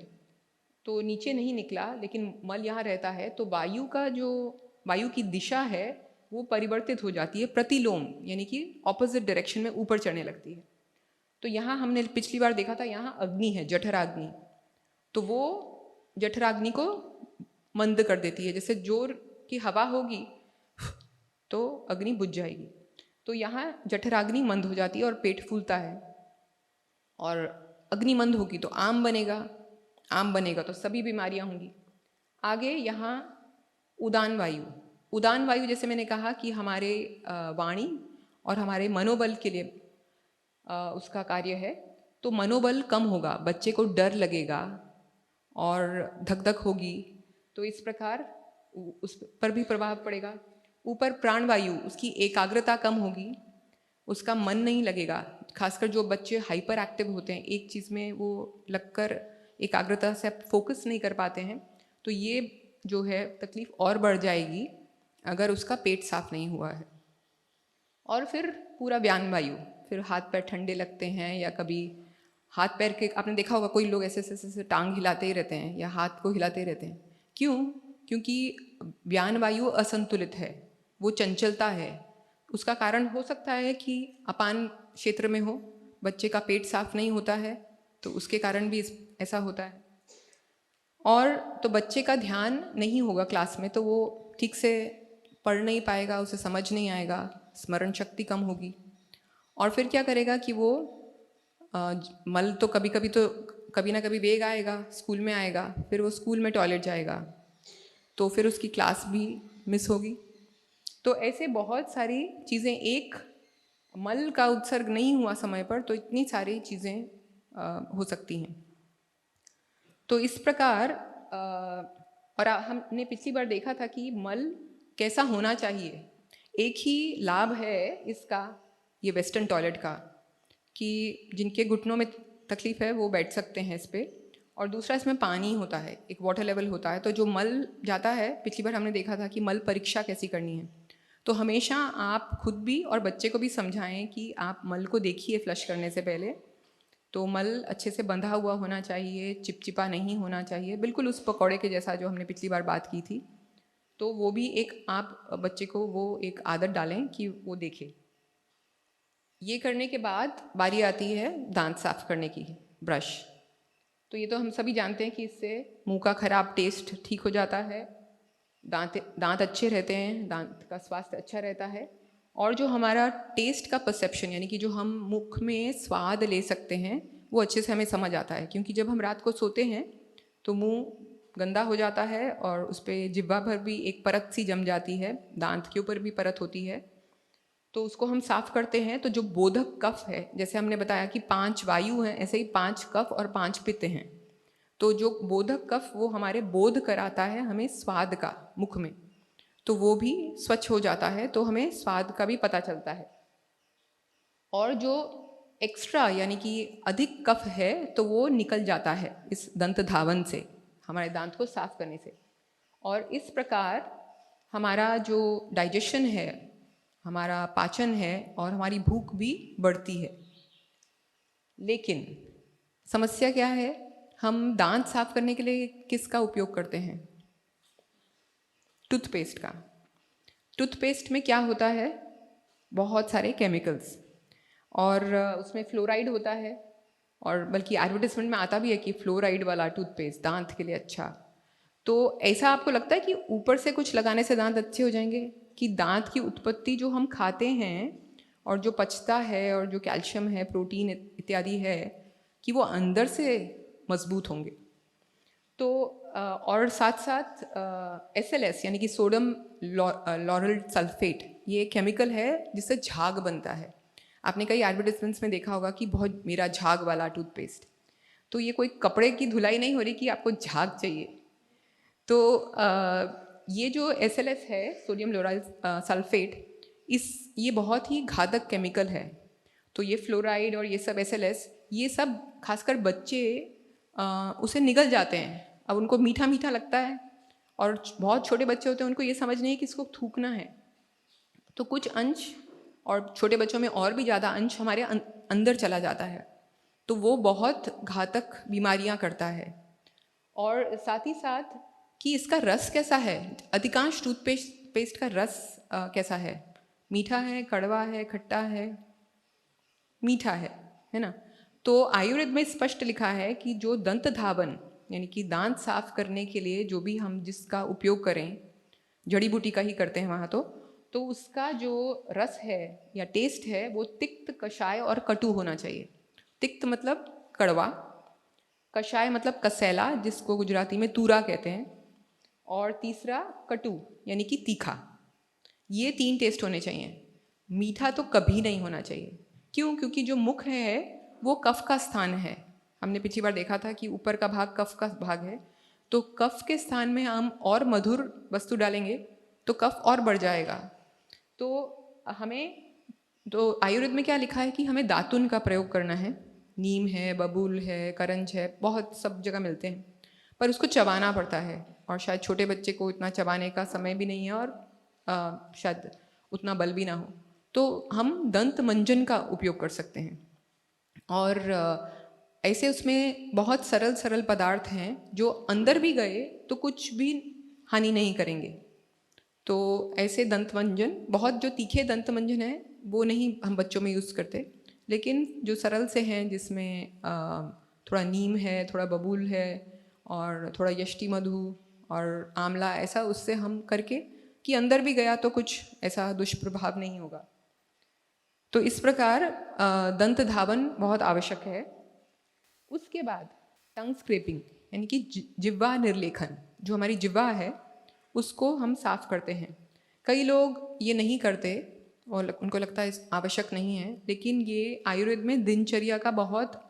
तो नीचे नहीं निकला, लेकिन मल यहाँ रहता है, तो वायु का जो वायु की दिशा है वो परिवर्तित हो जाती है, प्रतिलोम यानी कि ऑपोजिट डायरेक्शन में ऊपर चढ़ने लगती है। तो यहाँ हमने पिछली बार देखा था, यहाँ अग्नि है, जठराग्नि, तो वो जठराग्नि को मंद कर देती है। जैसे जोर की हवा होगी तो अग्नि बुझ जाएगी, तो यहाँ जठराग्नि मंद हो जाती है और पेट फूलता है। और अग्नि मंद होगी तो आम बनेगा तो सभी बीमारियां होंगी। आगे यहाँ उदान वायु, जैसे मैंने कहा कि हमारे वाणी और हमारे मनोबल के लिए उसका कार्य है। तो मनोबल कम होगा, बच्चे को डर लगेगा और धक धक होगी, तो इस प्रकार उस पर भी प्रभाव पड़ेगा। ऊपर प्राणवायु, उसकी एकाग्रता कम होगी, उसका मन नहीं लगेगा, खासकर जो बच्चे हाइपर एक्टिव होते हैं, एक चीज़ में वो लगकर एकाग्रता से फोकस नहीं कर पाते हैं, तो ये जो है तकलीफ और बढ़ जाएगी अगर उसका पेट साफ नहीं हुआ है। और फिर पूरा व्यान वायु, फिर हाथ पैर ठंडे लगते हैं, या कभी हाथ पैर के, आपने देखा होगा कोई लोग ऐसे ऐसे टांग हिलाते ही रहते हैं या हाथ को हिलाते ही रहते हैं। क्यों? क्योंकि व्यान वायु असंतुलित है, वो चंचलता है। उसका कारण हो सकता है कि अपान क्षेत्र में हो, बच्चे का पेट साफ नहीं होता है, तो उसके कारण भी ऐसा होता है। और तो बच्चे का ध्यान नहीं होगा क्लास में, तो वो ठीक से पढ़ नहीं पाएगा, उसे समझ नहीं आएगा, स्मरण शक्ति कम होगी। और फिर क्या करेगा कि वो मल तो कभी ना कभी वेग आएगा, स्कूल में आएगा, फिर वो स्कूल में टॉयलेट जाएगा, तो फिर उसकी क्लास भी मिस होगी। तो ऐसे बहुत सारी चीज़ें, एक मल का उत्सर्ग नहीं हुआ समय पर, तो इतनी सारी चीज़ें हो सकती हैं। तो इस प्रकार और हमने पिछली बार देखा था कि मल कैसा होना चाहिए। एक ही लाभ है इसका, ये वेस्टर्न टॉयलेट का, कि जिनके घुटनों में तकलीफ है वो बैठ सकते हैं इस पर। और दूसरा, इसमें पानी होता है, एक वाटर लेवल होता है, तो जो मल जाता है, पिछली बार हमने देखा था कि मल परीक्षा कैसी करनी है। तो हमेशा आप खुद भी और बच्चे को भी समझाएं कि आप मल को देखिए फ्लश करने से पहले, तो मल अच्छे से बंधा हुआ होना चाहिए, चिपचिपा नहीं होना चाहिए, बिल्कुल उस पकौड़े के जैसा जो हमने पिछली बार बात की थी। तो वो भी एक, आप बच्चे को वो एक आदत डालें कि वो देखे। ये करने के बाद बारी आती है दांत साफ करने की, ब्रश। तो ये तो हम सभी जानते हैं कि इससे मुंह का खराब टेस्ट ठीक हो जाता है, दांत अच्छे रहते हैं, दांत का स्वास्थ्य अच्छा रहता है। और जो हमारा टेस्ट का परसेप्शन, यानी कि जो हम मुख में स्वाद ले सकते हैं, वो अच्छे से हमें समझ आता है। क्योंकि जब हम रात को सोते हैं तो मुंह गंदा हो जाता है और उस पर जिह्वा पर भी एक परत सी जम जाती है, दांत के ऊपर भी परत होती है, तो उसको हम साफ करते हैं। तो जो बोधक कफ है, जैसे हमने बताया कि 5 वायु हैं, ऐसे ही 5 कफ और 5 पित्त हैं। तो जो बोधक कफ वो हमारे बोध कराता है हमें स्वाद का मुख में, तो वो भी स्वच्छ हो जाता है, तो हमें स्वाद का भी पता चलता है। और जो एक्स्ट्रा यानी कि अधिक कफ है, तो वो निकल जाता है इस दंत धावन से, हमारे दांत को साफ करने से। और इस प्रकार हमारा जो डाइजेशन है, हमारा पाचन है और हमारी भूख भी बढ़ती है। लेकिन समस्या क्या है? हम दांत साफ करने के लिए किसका उपयोग करते हैं? टूथपेस्ट का। टूथपेस्ट में क्या होता है? बहुत सारे केमिकल्स। और उसमें फ्लोराइड होता है, और बल्कि एडवर्टाइजमेंट में आता भी है कि फ्लोराइड वाला टूथपेस्ट दांत के लिए अच्छा। तो ऐसा आपको लगता है कि ऊपर से कुछ लगाने से दांत अच्छे हो जाएंगे, कि दांत की उत्पत्ति जो हम खाते हैं और जो पचता है और जो कैल्शियम है, प्रोटीन इत्यादि है, कि वो अंदर से मजबूत होंगे? तो और साथ साथ SLS यानी कि सोडियम लॉरेल सल्फेट, ये केमिकल है जिससे झाग बनता है। आपने कई एडवर्टाइजमेंट्स में देखा होगा कि बहुत मेरा झाग वाला टूथपेस्ट, तो ये कोई कपड़े की धुलाई नहीं हो रही कि आपको झाग चाहिए। तो ये जो SLS है, सोडियम लोराइल सल्फेट, ये बहुत ही घातक केमिकल है। तो ये फ्लोराइड और ये सब SLS, ये सब खासकर बच्चे उसे निगल जाते हैं। अब उनको मीठा मीठा लगता है, और बहुत छोटे बच्चे होते हैं, उनको ये समझ नहीं है कि इसको थूकना है। तो कुछ अंश, और छोटे बच्चों में और भी ज़्यादा अंश हमारे अंदर चला जाता है, तो वो बहुत घातक बीमारियां करता है। और साथ ही साथ कि इसका रस कैसा है, अधिकांश टूथपेस्ट का रस कैसा है, मीठा है, कड़वा है, खट्टा है, मीठा है ना। तो आयुर्वेद में स्पष्ट लिखा है कि जो दंत धावन यानी कि दांत साफ करने के लिए जो भी हम जिसका उपयोग करें, जड़ी बूटी का ही करते हैं वहाँ, तो उसका जो रस है या टेस्ट है वो तिक्त, कषाय और कटु होना चाहिए। तिक्त मतलब कड़वा, कषाय मतलब कसैला जिसको गुजराती में तूरा कहते हैं, और तीसरा कटु यानी कि तीखा। ये 3 टेस्ट होने चाहिए। मीठा तो कभी नहीं होना चाहिए। क्यों? क्योंकि जो मुख है वो कफ का स्थान है। हमने पिछली बार देखा था कि ऊपर का भाग कफ का भाग है, तो कफ के स्थान में हम और मधुर वस्तु डालेंगे तो कफ और बढ़ जाएगा। तो आयुर्वेद में क्या लिखा है कि हमें दातुन का प्रयोग करना है। नीम है, बबूल है, करंज है, बहुत सब जगह मिलते हैं, पर उसको चबाना पड़ता है, और शायद छोटे बच्चे को इतना चबाने का समय भी नहीं है, और शायद उतना बल भी ना हो। तो हम दंत मंजन का उपयोग कर सकते हैं, और ऐसे उसमें बहुत सरल सरल पदार्थ हैं जो अंदर भी गए तो कुछ भी हानि नहीं करेंगे। तो ऐसे दंत मंजन, बहुत जो तीखे दंत मंजन हैं वो नहीं हम बच्चों में यूज़ करते, लेकिन जो सरल से हैं जिसमें थोड़ा नीम है, थोड़ा बबूल है, और थोड़ा यष्टि मधु और आंवला, ऐसा उससे हम करके कि अंदर भी गया तो कुछ ऐसा दुष्प्रभाव नहीं होगा। तो इस प्रकार दंत धावन बहुत आवश्यक है। उसके बाद टंग स्क्रैपिंग यानी कि जिह्वा निर्लेखन, जो हमारी जिह्वा है उसको हम साफ करते हैं। कई लोग ये नहीं करते और उनको लगता है आवश्यक नहीं है, लेकिन ये आयुर्वेद में दिनचर्या का बहुत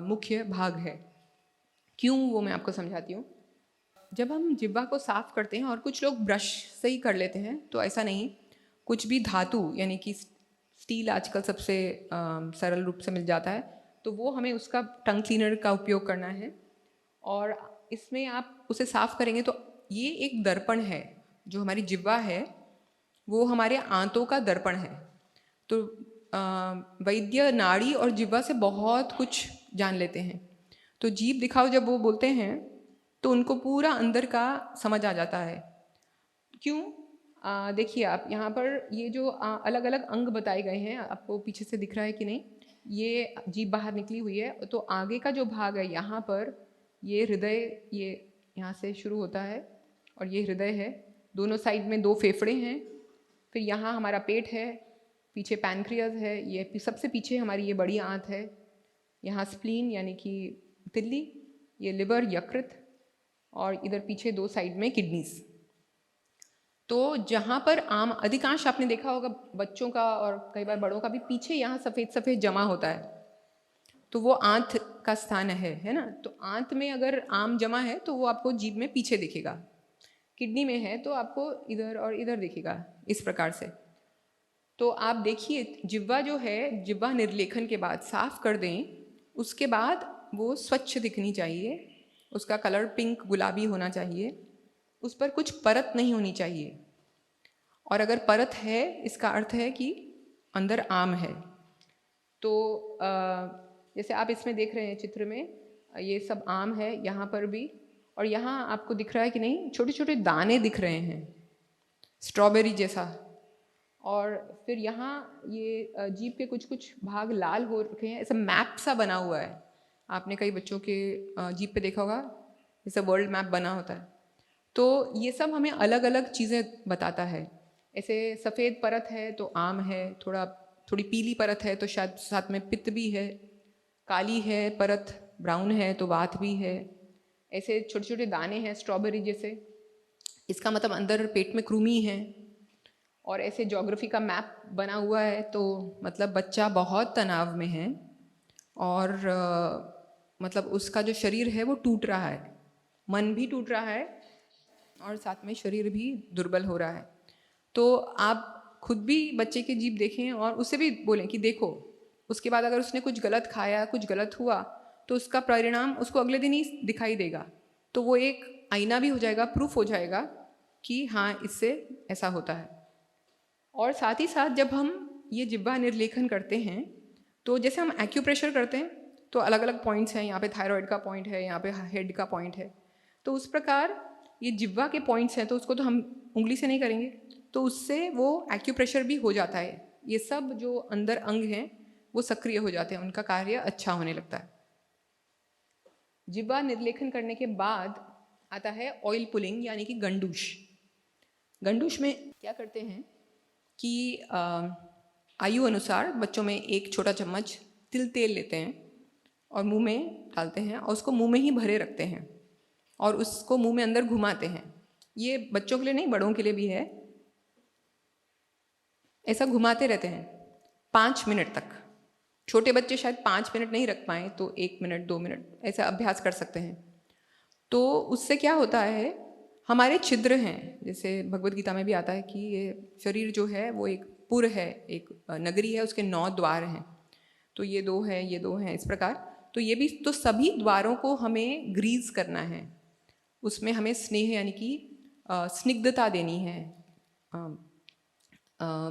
मुख्य भाग है। क्यों, वो मैं आपको समझाती हूँ। जब हम जिह्वा को साफ करते हैं, और कुछ लोग ब्रश से ही कर लेते हैं, तो ऐसा नहीं, कुछ भी धातु यानी कि स्टील आजकल सबसे सरल रूप से मिल जाता है, तो वो हमें उसका टंग क्लीनर का उपयोग करना है। और इसमें आप उसे साफ करेंगे तो ये एक दर्पण है, जो हमारी जिह्वा है वो हमारे आंतों का दर्पण है। तो वैद्य नाड़ी और जिह्वा से बहुत कुछ जान लेते हैं। तो जीभ दिखाओ जब वो बोलते हैं तो उनको पूरा अंदर का समझ आ जाता है। क्यों? देखिए आप यहाँ पर ये जो अलग अलग अंग बताए गए हैं, आपको पीछे से दिख रहा है कि नहीं, ये जीभ बाहर निकली हुई है, तो आगे का जो भाग है यहाँ पर, ये हृदय, ये यहाँ से शुरू होता है और ये हृदय है। दोनों साइड में 2 फेफड़े हैं, फिर यहाँ हमारा पेट है, पीछे पैनक्रियाज है, ये सबसे पीछे हमारी ये बड़ी आंत है, यहाँ स्प्लीन यानी कि तिल्ली, ये लिवर, यकृत, और इधर पीछे 2 साइड में किडनीज। तो जहाँ पर अधिकांश आपने देखा होगा बच्चों का और कई बार बड़ों का भी, पीछे यहाँ सफ़ेद सफ़ेद जमा होता है, तो वो आंत का स्थान है ना। तो आंत में अगर आम जमा है तो वो आपको जीभ में पीछे दिखेगा, किडनी में है तो आपको इधर और इधर दिखेगा, इस प्रकार से। तो आप देखिए जिह्वा जो है, जिह्वा निर्लेखन के बाद साफ कर दें, उसके बाद वो स्वच्छ दिखनी चाहिए, उसका कलर पिंक गुलाबी होना चाहिए, उस पर कुछ परत नहीं होनी चाहिए, और अगर परत है इसका अर्थ है कि अंदर आम है। तो जैसे आप इसमें देख रहे हैं चित्र में, ये सब आम है यहाँ पर भी, और यहाँ आपको दिख रहा है कि नहीं, छोटे छोटे दाने दिख रहे हैं स्ट्रॉबेरी जैसा, और फिर यहाँ ये जीभ के कुछ कुछ भाग लाल हो रखे हैं, ऐसा मैप सा बना हुआ है। आपने कई बच्चों के जीभ पे देखा होगा, जैसे वर्ल्ड मैप बना होता है। तो ये सब हमें अलग अलग चीज़ें बताता है। ऐसे सफ़ेद परत है तो आम है, थोड़ी पीली परत है तो शायद साथ में पित्त भी है, काली है परत, ब्राउन है तो वात भी है। ऐसे छोटे छोटे दाने हैं स्ट्रॉबेरी जैसे, इसका मतलब अंदर पेट में कृमि है। और ऐसे ज्योग्राफी का मैप बना हुआ है तो मतलब बच्चा बहुत तनाव में है और मतलब उसका जो शरीर है वो टूट रहा है, मन भी टूट रहा है और साथ में शरीर भी दुर्बल हो रहा है। तो आप खुद भी बच्चे की जीभ देखें और उसे भी बोलें कि देखो, उसके बाद अगर उसने कुछ गलत खाया, कुछ गलत हुआ तो उसका परिणाम उसको अगले दिन ही दिखाई देगा। तो वो एक आईना भी हो जाएगा, प्रूफ हो जाएगा कि हाँ इससे ऐसा होता है। और साथ ही साथ जब हम ये जिह्वा निर्लेखन करते हैं तो जैसे हम एक्यूप्रेशर करते हैं तो अलग अलग पॉइंट्स हैं, यहाँ पे थायराइड का पॉइंट है, यहाँ पे हेड का पॉइंट है, तो उस प्रकार ये जिह्वा के पॉइंट्स हैं तो उसको तो हम उंगली से नहीं करेंगे, तो उससे वो एक्यूप्रेशर भी हो जाता है। ये सब जो अंदर अंग हैं वो सक्रिय हो जाते हैं, उनका कार्य अच्छा होने लगता है। जिह्वा निर्लेखन करने के बाद आता है ऑयल पुलिंग यानी कि गंडूश। गंडूश में क्या करते हैं कि आयु अनुसार बच्चों में एक छोटा चम्मच तिल तेल लेते हैं और मुंह में डालते हैं और उसको मुंह में ही भरे रखते हैं और उसको मुंह में अंदर घुमाते हैं। ये बच्चों के लिए नहीं, बड़ों के लिए भी है। ऐसा घुमाते रहते हैं 5 मिनट तक। छोटे बच्चे शायद 5 मिनट नहीं रख पाएँ तो 1 मिनट 2 मिनट ऐसा अभ्यास कर सकते हैं। तो उससे क्या होता है, हमारे छिद्र हैं, जैसे भगवत गीता में भी आता है कि ये शरीर जो है वो एक पुर है, एक नगरी है, उसके 9 द्वार हैं। तो ये 2 हैं, ये 2 हैं, इस प्रकार। तो ये भी, तो सभी द्वारों को हमें ग्रीस करना है, उसमें हमें स्नेह यानी कि स्निग्धता देनी है,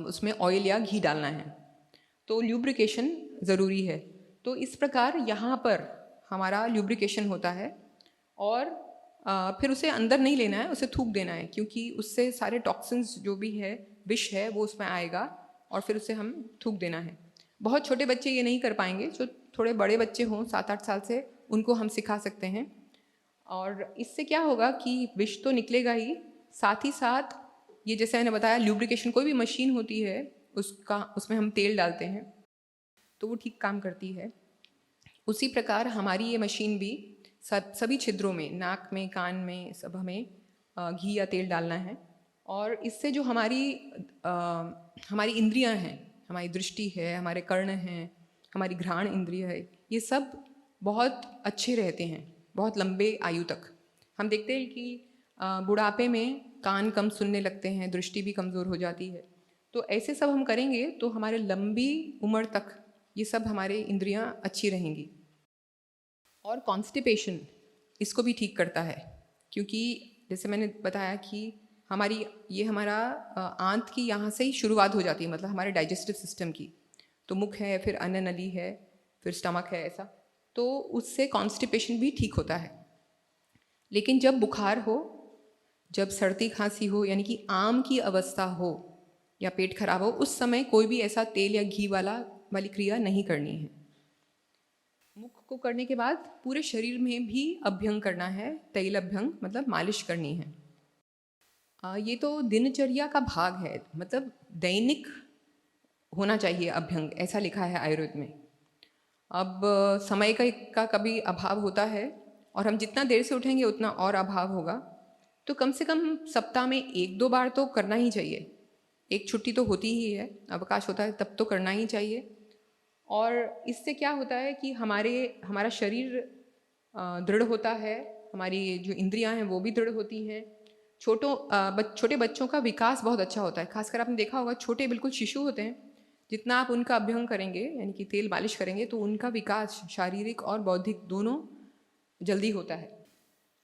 उसमें ऑयल या घी डालना है, तो ल्यूब्रिकेशन ज़रूरी है। तो इस प्रकार यहाँ पर हमारा ल्यूब्रिकेशन होता है और फिर उसे अंदर नहीं लेना है, उसे थूक देना है, क्योंकि उससे सारे टॉक्सिन्स जो भी है, विष है, वो उसमें आएगा और फिर उसे हम थूक देना है। बहुत छोटे बच्चे ये नहीं कर पाएंगे, जो थोड़े बड़े बच्चे हों 7-8 साल से, उनको हम सिखा सकते हैं। और इससे क्या होगा कि विष तो निकलेगा ही, साथ ही साथ ये जैसे मैंने बताया ल्यूब्रिकेशन, कोई भी मशीन होती है उसमें हम तेल डालते हैं तो वो ठीक काम करती है। उसी प्रकार हमारी ये मशीन भी सभी छिद्रों में, नाक में, कान में, सब हमें घी या तेल डालना है। और इससे जो हमारी इंद्रियां हैं, हमारी दृष्टि है, हमारे कर्ण हैं, हमारी घ्राण इंद्रिय है, ये सब बहुत अच्छे रहते हैं बहुत लंबे आयु तक। हम देखते हैं कि बुढ़ापे में कान कम सुनने लगते हैं, दृष्टि भी कमज़ोर हो जाती है। तो ऐसे सब हम करेंगे तो हमारे लंबी उम्र तक ये सब हमारे इंद्रियां अच्छी रहेंगी। और कॉन्स्टिपेशन इसको भी ठीक करता है, क्योंकि जैसे मैंने बताया कि हमारा आंत की यहाँ से ही शुरुआत हो जाती है, मतलब हमारे डाइजेस्टिव सिस्टम की। तो मुख है, फिर अन्न नली है, फिर स्टमक है, ऐसा। तो उससे कॉन्स्टिपेशन भी ठीक होता है। लेकिन जब बुखार हो, जब सर्दी खांसी हो, यानी कि आम की अवस्था हो या पेट खराब हो, उस समय कोई भी ऐसा तेल या घी वाली क्रिया नहीं करनी है। मुख को करने के बाद पूरे शरीर में भी अभ्यंग करना है, तैल अभ्यंग मतलब मालिश करनी है। ये तो दिनचर्या का भाग है, मतलब दैनिक होना चाहिए अभ्यंग, ऐसा लिखा है आयुर्वेद में। अब समय का कभी अभाव होता है और हम जितना देर से उठेंगे उतना और अभाव होगा, तो कम से कम सप्ताह में 1-2 बार तो करना ही चाहिए। एक छुट्टी तो होती ही है, अवकाश होता है, तब तो करना ही चाहिए। और इससे क्या होता है कि हमारा शरीर दृढ़ होता है, हमारी जो इंद्रियां हैं वो भी दृढ़ होती हैं। छोटे बच्चों का विकास बहुत अच्छा होता है, खासकर आपने देखा होगा छोटे बिल्कुल शिशु होते हैं, जितना आप उनका अभ्यंग करेंगे यानी कि तेल मालिश करेंगे तो उनका विकास शारीरिक और बौद्धिक दोनों जल्दी होता है।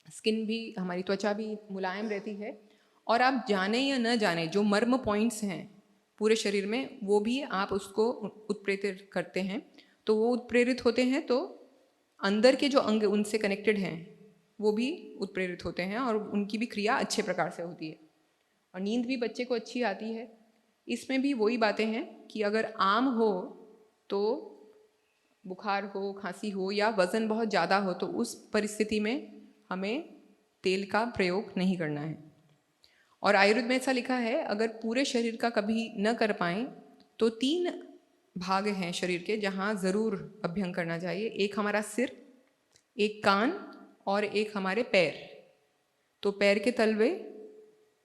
स्किन भी, हमारी त्वचा भी मुलायम रहती है। और आप जाने या न जाने जो मर्म पॉइंट्स हैं पूरे शरीर में, वो भी आप उसको उत्प्रेरित करते हैं, तो वो उत्प्रेरित होते हैं तो अंदर के जो अंग उनसे कनेक्टेड हैं वो भी उत्प्रेरित होते हैं और उनकी भी क्रिया अच्छे प्रकार से होती है। और नींद भी बच्चे को अच्छी आती है। इसमें भी वही बातें हैं कि अगर आम हो तो बुखार हो, खांसी हो या वज़न बहुत ज़्यादा हो तो उस परिस्थिति में हमें तेल का प्रयोग नहीं करना है। और आयुर्वेद में ऐसा लिखा है, अगर पूरे शरीर का कभी न कर पाएँ तो 3 भाग हैं शरीर के जहाँ ज़रूर अभ्यंग करना चाहिए। एक हमारा सिर, एक कान और एक हमारे पैर। तो पैर के तलवे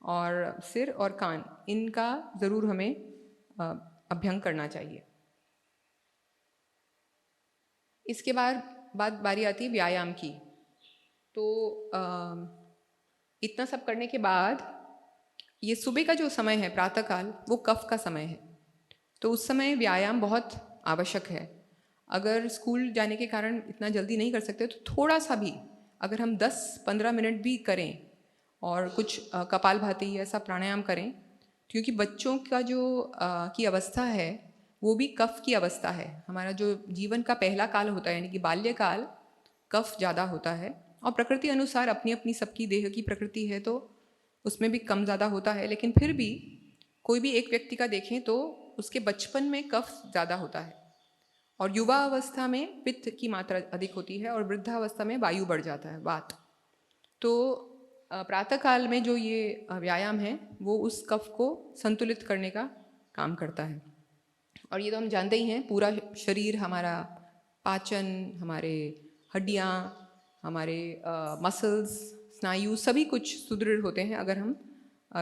और सिर और कान, इनका ज़रूर हमें अभ्यंग करना चाहिए। इसके बाद बारी आती है व्यायाम की। तो इतना सब करने के बाद ये सुबह का जो समय है प्रातःकाल, वो कफ का समय है, तो उस समय व्यायाम बहुत आवश्यक है। अगर स्कूल जाने के कारण इतना जल्दी नहीं कर सकते तो थोड़ा सा भी अगर हम 10-15 मिनट भी करें और कुछ कपालभाति ऐसा प्राणायाम करें, क्योंकि बच्चों का जो की अवस्था है वो भी कफ की अवस्था है। हमारा जो जीवन का पहला काल होता है यानी कि बाल्यकाल, कफ ज़्यादा होता है और प्रकृति अनुसार अपनी अपनी सबकी देह की प्रकृति है तो उसमें भी कम ज़्यादा होता है, लेकिन फिर भी कोई भी एक व्यक्ति का देखें तो उसके बचपन में कफ ज़्यादा होता है और युवा अवस्था में पित्त की मात्रा अधिक होती है और वृद्धावस्था में वायु बढ़ जाता है, वात। तो प्रातःकाल में जो ये व्यायाम है वो उस कफ को संतुलित करने का काम करता है। और ये तो हम जानते ही हैं, पूरा शरीर हमारा, पाचन, हमारे हड्डियाँ, हमारे मसल्स, स्नायु सभी कुछ सुदृढ़ होते हैं अगर हम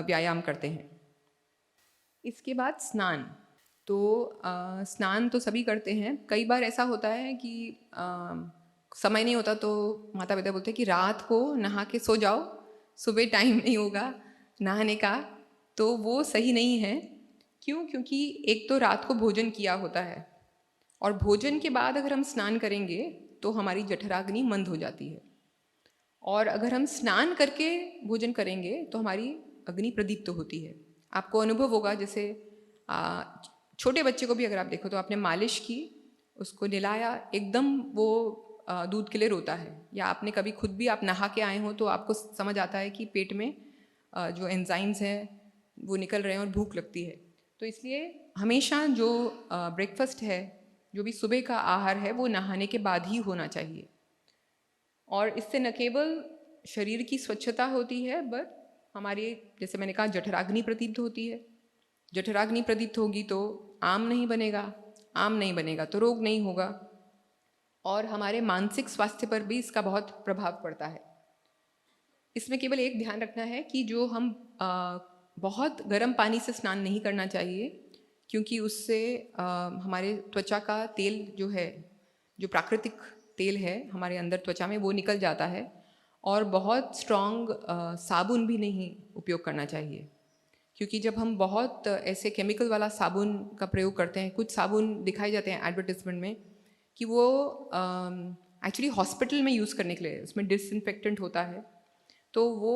व्यायाम करते हैं। इसके बाद स्नान। तो स्नान तो सभी करते हैं। कई बार ऐसा होता है कि समय नहीं होता तो माता पिता बोलते हैं कि रात को नहा के सो जाओ, सुबह टाइम नहीं होगा नहाने का। तो वो सही नहीं है। क्यों? क्योंकि एक तो रात को भोजन किया होता है और भोजन के बाद अगर हम स्नान करेंगे तो हमारी जठराग्नि मंद हो जाती है, और अगर हम स्नान करके भोजन करेंगे तो हमारी अग्नि प्रदीप्त होती है। आपको अनुभव होगा, जैसे छोटे बच्चे को भी अगर आप देखो तो आपने मालिश की, उसको नहलाया, एकदम वो दूध के लिए रोता है। या आपने कभी खुद भी आप नहा के आए हो तो आपको समझ आता है कि पेट में जो एंजाइम्स हैं वो निकल रहे हैं और भूख लगती है। तो इसलिए हमेशा जो ब्रेकफास्ट है, जो भी सुबह का आहार है, वो नहाने के बाद ही होना चाहिए। और इससे न केवल शरीर की स्वच्छता होती है, बट हमारी, जैसे मैंने कहा, जठराग्नि प्रदीप्त होती है। जठराग्नि प्रदीप्त होगी तो आम नहीं बनेगा, आम नहीं बनेगा तो रोग नहीं होगा, और हमारे मानसिक स्वास्थ्य पर भी इसका बहुत प्रभाव पड़ता है। इसमें केवल एक ध्यान रखना है कि जो हम बहुत गर्म पानी से स्नान नहीं करना चाहिए, क्योंकि उससे हमारे त्वचा का तेल जो है, जो प्राकृतिक तेल है हमारे अंदर त्वचा में, वो निकल जाता है। और बहुत स्ट्रॉन्ग साबुन भी नहीं उपयोग करना चाहिए, क्योंकि जब हम बहुत ऐसे केमिकल वाला साबुन का प्रयोग करते हैं, कुछ साबुन दिखाए जाते हैं एडवर्टिजमेंट में कि वो एक्चुअली हॉस्पिटल में यूज़ करने के लिए, उसमें डिसइंफेक्टेंट होता है, तो वो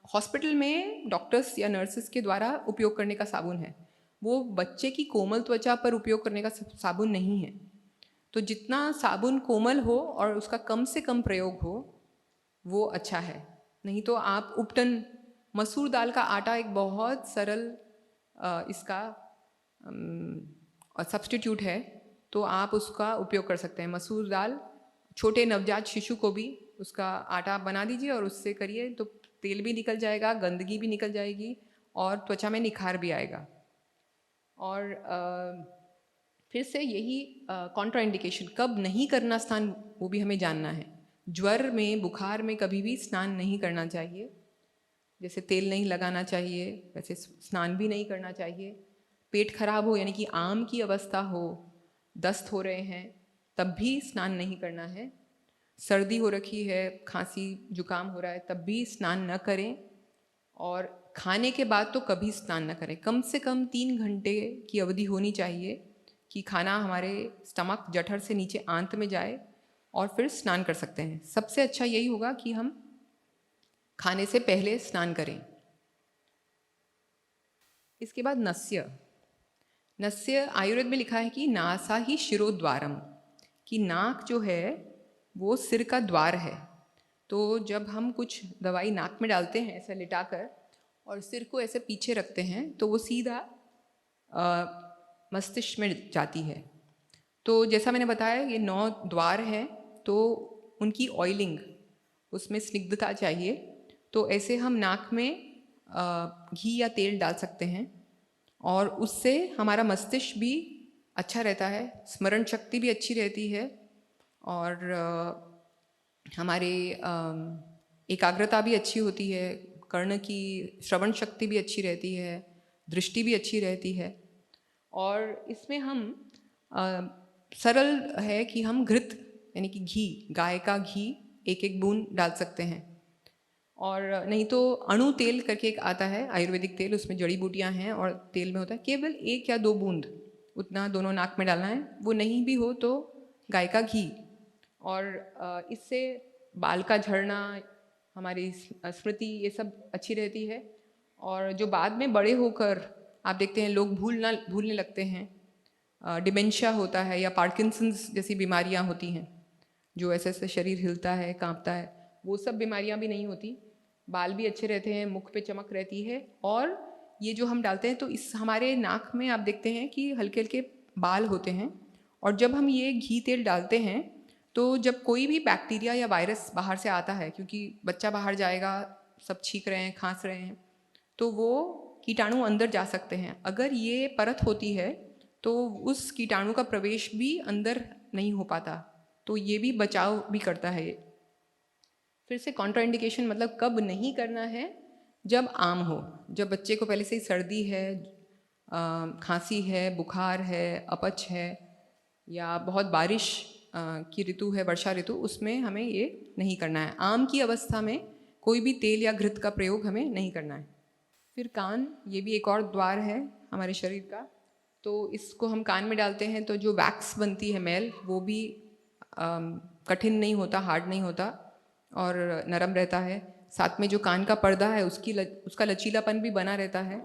हॉस्पिटल में डॉक्टर्स या नर्सेस के द्वारा उपयोग करने का साबुन है। वो बच्चे की कोमल त्वचा पर उपयोग करने का साबुन नहीं है। तो जितना साबुन कोमल हो और उसका कम से कम प्रयोग हो वो अच्छा है। नहीं तो आप उपटन, मसूर दाल का आटा एक बहुत सरल इसका सब्स्टिट्यूट है, तो आप उसका उपयोग कर सकते हैं। मसूर दाल, छोटे नवजात शिशु को भी उसका आटा बना दीजिए और उससे करिए, तो तेल भी निकल जाएगा, गंदगी भी निकल जाएगी और त्वचा में निखार भी आएगा। और फिर से यही कॉन्ट्रा इंडिकेशन, कब नहीं करना स्नान, वो भी हमें जानना है। ज्वर में, बुखार में कभी भी स्नान नहीं करना चाहिए। जैसे तेल नहीं लगाना चाहिए, वैसे स्नान भी नहीं करना चाहिए। पेट खराब हो, यानी कि आम की अवस्था हो, दस्त हो रहे हैं, तब भी स्नान नहीं करना है। सर्दी हो रखी है, खांसी जुकाम हो रहा है, तब भी स्नान न करें। और खाने के बाद तो कभी स्नान न करें। कम से कम 3 घंटे की अवधि होनी चाहिए कि खाना हमारे स्टमक, जठर से नीचे आंत में जाए और फिर स्नान कर सकते हैं। सबसे अच्छा यही होगा कि हम खाने से पहले स्नान करें। इसके बाद नस्य। नस्य आयुर्वेद में लिखा है कि नासा ही शिरोद्वारम, कि नाक जो है वो सिर का द्वार है। तो जब हम कुछ दवाई नाक में डालते हैं ऐसे लिटाकर और सिर को ऐसे पीछे रखते हैं, तो वो सीधा मस्तिष्क में जाती है। तो जैसा मैंने बताया ये 9 द्वार हैं, तो उनकी ऑयलिंग, उसमें स्निग्धता चाहिए। तो ऐसे हम नाक में घी या तेल डाल सकते हैं और उससे हमारा मस्तिष्क भी अच्छा रहता है, स्मरण शक्ति भी अच्छी रहती है और हमारे एकाग्रता भी अच्छी होती है, कर्ण की श्रवण शक्ति भी अच्छी रहती है, दृष्टि भी अच्छी रहती है। और इसमें हम सरल है कि हम घृत यानी कि घी, गाय का घी 1-1 बूंद डाल सकते हैं। और नहीं तो अणु तेल करके एक आता है आयुर्वेदिक तेल, उसमें जड़ी बूटियां हैं और तेल में होता है, केवल 1 या 2 बूंद उतना दोनों नाक में डालना है। वो नहीं भी हो तो गाय का घी। और इससे बाल का झड़ना, हमारी स्मृति, ये सब अच्छी रहती है। और जो बाद में बड़े होकर आप देखते हैं लोग भूलने लगते हैं, डिमेंशिया होता है या पार्किंसंस जैसी बीमारियां होती हैं, जो ऐसे ऐसे शरीर हिलता है, कांपता है, वो सब बीमारियां भी नहीं होती। बाल भी अच्छे रहते हैं, मुख पे चमक रहती है। और ये जो हम डालते हैं तो इस हमारे नाक में आप देखते हैं कि हल्के हल्के बाल होते हैं। और जब हम ये घी तेल डालते हैं तो जब कोई भी बैक्टीरिया या वायरस बाहर से आता है, क्योंकि बच्चा बाहर जाएगा, सब छींक रहे हैं, खांस रहे हैं, तो वो कीटाणु अंदर जा सकते हैं। अगर ये परत होती है तो उस कीटाणु का प्रवेश भी अंदर नहीं हो पाता, तो ये भी बचाव भी करता है। फिर से कॉन्ट्राइंडिकेशन मतलब कब नहीं करना है, जब आम हो, जब बच्चे को पहले से ही सर्दी है, खांसी है, बुखार है, अपच है, या बहुत बारिश की ऋतु है, वर्षा ऋतु, उसमें हमें ये नहीं करना है। आम की अवस्था में कोई भी तेल या घृत का प्रयोग हमें नहीं करना है। फिर कान, ये भी एक और द्वार है हमारे शरीर का, तो इसको हम कान में डालते हैं तो जो वैक्स बनती है, मैल, वो भी कठिन नहीं होता, हार्ड नहीं होता और नरम रहता है। साथ में जो कान का पर्दा है उसका लचीलापन भी बना रहता है।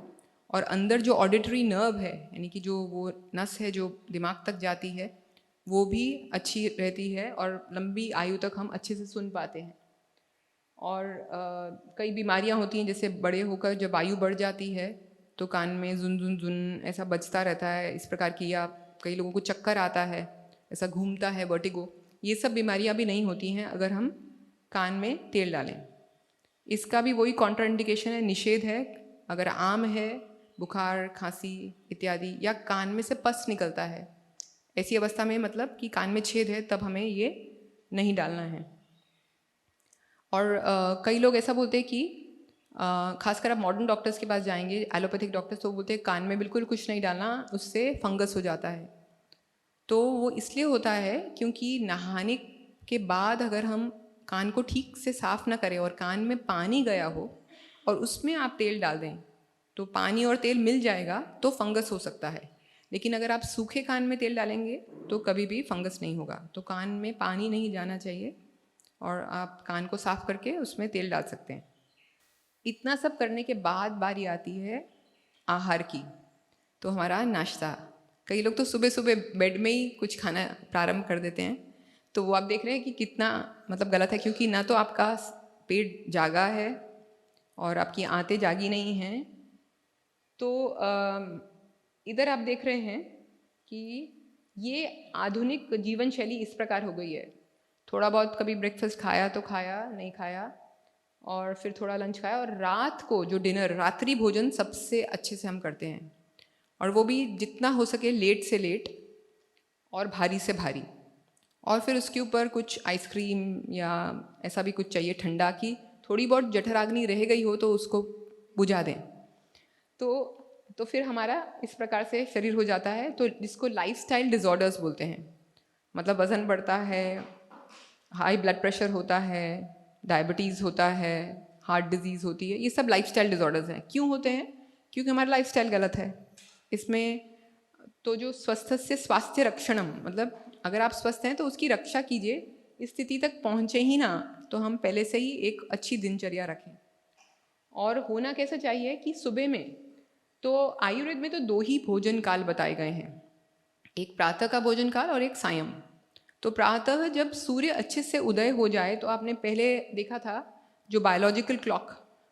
और अंदर जो ऑडिटरी नर्व है, यानी कि जो वो नस है जो दिमाग तक जाती है, वो भी अच्छी रहती है और लंबी आयु तक हम अच्छे से सुन पाते हैं। और कई बीमारियां होती हैं, जैसे बड़े होकर जब आयु बढ़ जाती है तो कान में जुन जुन जुन ऐसा बजता रहता है, इस प्रकार की, या कई लोगों को चक्कर आता है, ऐसा घूमता है, वर्टिगो, ये सब बीमारियां भी नहीं होती हैं अगर हम कान में तेल डालें। इसका भी वही कॉन्ट्राइंडिकेशन है, निषेध है। अगर आम है, बुखार, खांसी इत्यादि, या कान में से पस निकलता है, ऐसी अवस्था में मतलब कि कान में छेद है, तब हमें ये नहीं डालना है। और कई लोग ऐसा बोलते हैं कि खासकर आप मॉडर्न डॉक्टर्स के पास जाएंगे, एलोपैथिक डॉक्टर्स, तो बोलते हैं कान में बिल्कुल कुछ नहीं डालना, उससे फंगस हो जाता है। तो वो इसलिए होता है क्योंकि नहाने के बाद अगर हम कान को ठीक से साफ ना करें और कान में पानी गया हो और उसमें आप तेल डाल दें, तो पानी और तेल मिल जाएगा तो फंगस हो सकता है। लेकिन अगर आप सूखे कान में तेल डालेंगे तो कभी भी फंगस नहीं होगा। तो कान में पानी नहीं जाना चाहिए और आप कान को साफ करके उसमें तेल डाल सकते हैं। इतना सब करने के बाद बारी आती है आहार की, तो हमारा नाश्ता। कई लोग तो सुबह सुबह बेड में ही कुछ खाना प्रारंभ कर देते हैं, तो वो आप देख रहे हैं कि कितना मतलब गलत है, क्योंकि ना तो आपका पेट जागा है और आपकी आंतें जागी नहीं हैं। तो इधर आप देख रहे हैं कि ये आधुनिक जीवन शैली इस प्रकार हो गई है। थोड़ा बहुत कभी ब्रेकफास्ट खाया तो खाया, नहीं खाया, और फिर थोड़ा लंच खाया, और रात को जो डिनर, रात्रि भोजन सबसे अच्छे से हम करते हैं, और वो भी जितना हो सके लेट से लेट और भारी से भारी। और फिर उसके ऊपर कुछ आइसक्रीम या ऐसा भी कुछ चाहिए ठंडा, की थोड़ी बहुत जठराग्नि रह गई हो तो उसको बुझा दें। तो फिर हमारा इस प्रकार से शरीर हो जाता है, तो जिसको लाइफस्टाइल डिसऑर्डर्स बोलते हैं। मतलब वज़न बढ़ता है, हाई ब्लड प्रेशर होता है, डायबिटीज़ होता है, हार्ट डिजीज़ होती है, ये सब लाइफस्टाइल डिसऑर्डर्स हैं। क्यों होते हैं? क्योंकि हमारा लाइफस्टाइल गलत है। इसमें तो जो स्वस्थ से स्वास्थ्य रक्षणम, मतलब अगर आप स्वस्थ हैं तो उसकी रक्षा कीजिए, इस स्थिति तक पहुँचे ही ना तो हम पहले से ही एक अच्छी दिनचर्या रखें। और होना कैसा चाहिए कि सुबह में, तो आयुर्वेद में तो 2 ही भोजन काल बताए गए हैं, एक प्रातः का भोजन काल और एक सायं। तो प्रातः जब सूर्य अच्छे से उदय हो जाए, तो आपने पहले देखा था जो बायोलॉजिकल क्लॉक,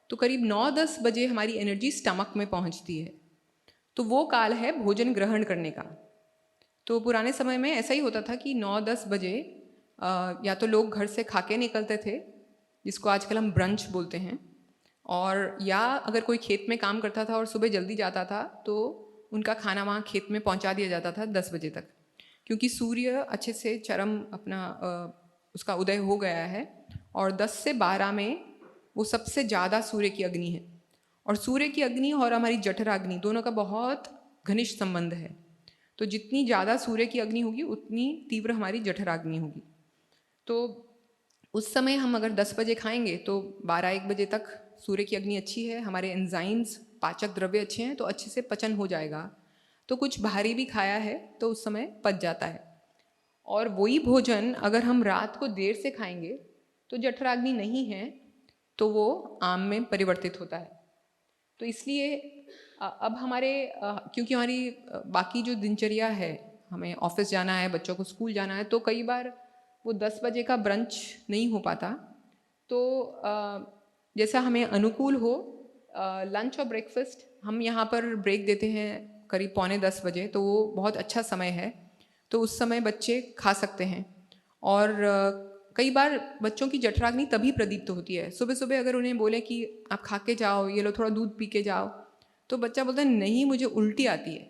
तो करीब 9-10 बजे हमारी एनर्जी स्टमक में पहुंचती है। तो वो काल है भोजन ग्रहण करने का। तो पुराने समय में ऐसा ही होता था कि 9-10 बजे या तो लोग घर से खा के निकलते थे, जिसको आजकल हम ब्रंच बोलते हैं, और या अगर कोई खेत में काम करता था और सुबह जल्दी जाता था तो उनका खाना वहाँ खेत में पहुँचा दिया जाता था 10 बजे तक, क्योंकि सूर्य अच्छे से चरम अपना उसका उदय हो गया है, और 10 से 12 में वो सबसे ज़्यादा सूर्य की अग्नि है। और सूर्य की अग्नि और हमारी जठराग्नि दोनों का बहुत घनिष्ठ संबंध है। तो जितनी ज़्यादा सूर्य की अग्नि होगी उतनी तीव्र हमारी जठराग्नि होगी। तो उस समय हम अगर 10 बजे खाएंगे तो 12-1 बजे तक सूर्य की अग्नि अच्छी है, हमारे एंजाइम्स पाचक द्रव्य अच्छे हैं, तो अच्छे से पचन हो जाएगा। तो कुछ भारी भी खाया है तो उस समय पच जाता है। और वही भोजन अगर हम रात को देर से खाएंगे तो जठराग्नि नहीं है तो वो आम में परिवर्तित होता है। तो इसलिए अब हमारे क्योंकि हमारी बाकी जो दिनचर्या है, हमें ऑफिस जाना है, बच्चों को स्कूल जाना है, तो कई बार वो 10 बजे का ब्रंच नहीं हो पाता। तो जैसा हमें अनुकूल हो, लंच और ब्रेकफास्ट हम यहाँ पर ब्रेक देते हैं करीब 9:45 बजे, तो वो बहुत अच्छा समय है। तो उस समय बच्चे खा सकते हैं। और कई बार बच्चों की जठराग्नि तभी प्रदीप्त होती है, सुबह सुबह अगर उन्हें बोले कि आप खा के जाओ, ये लो थोड़ा दूध पी के जाओ, तो बच्चा बोलता है नहीं मुझे उल्टी आती है।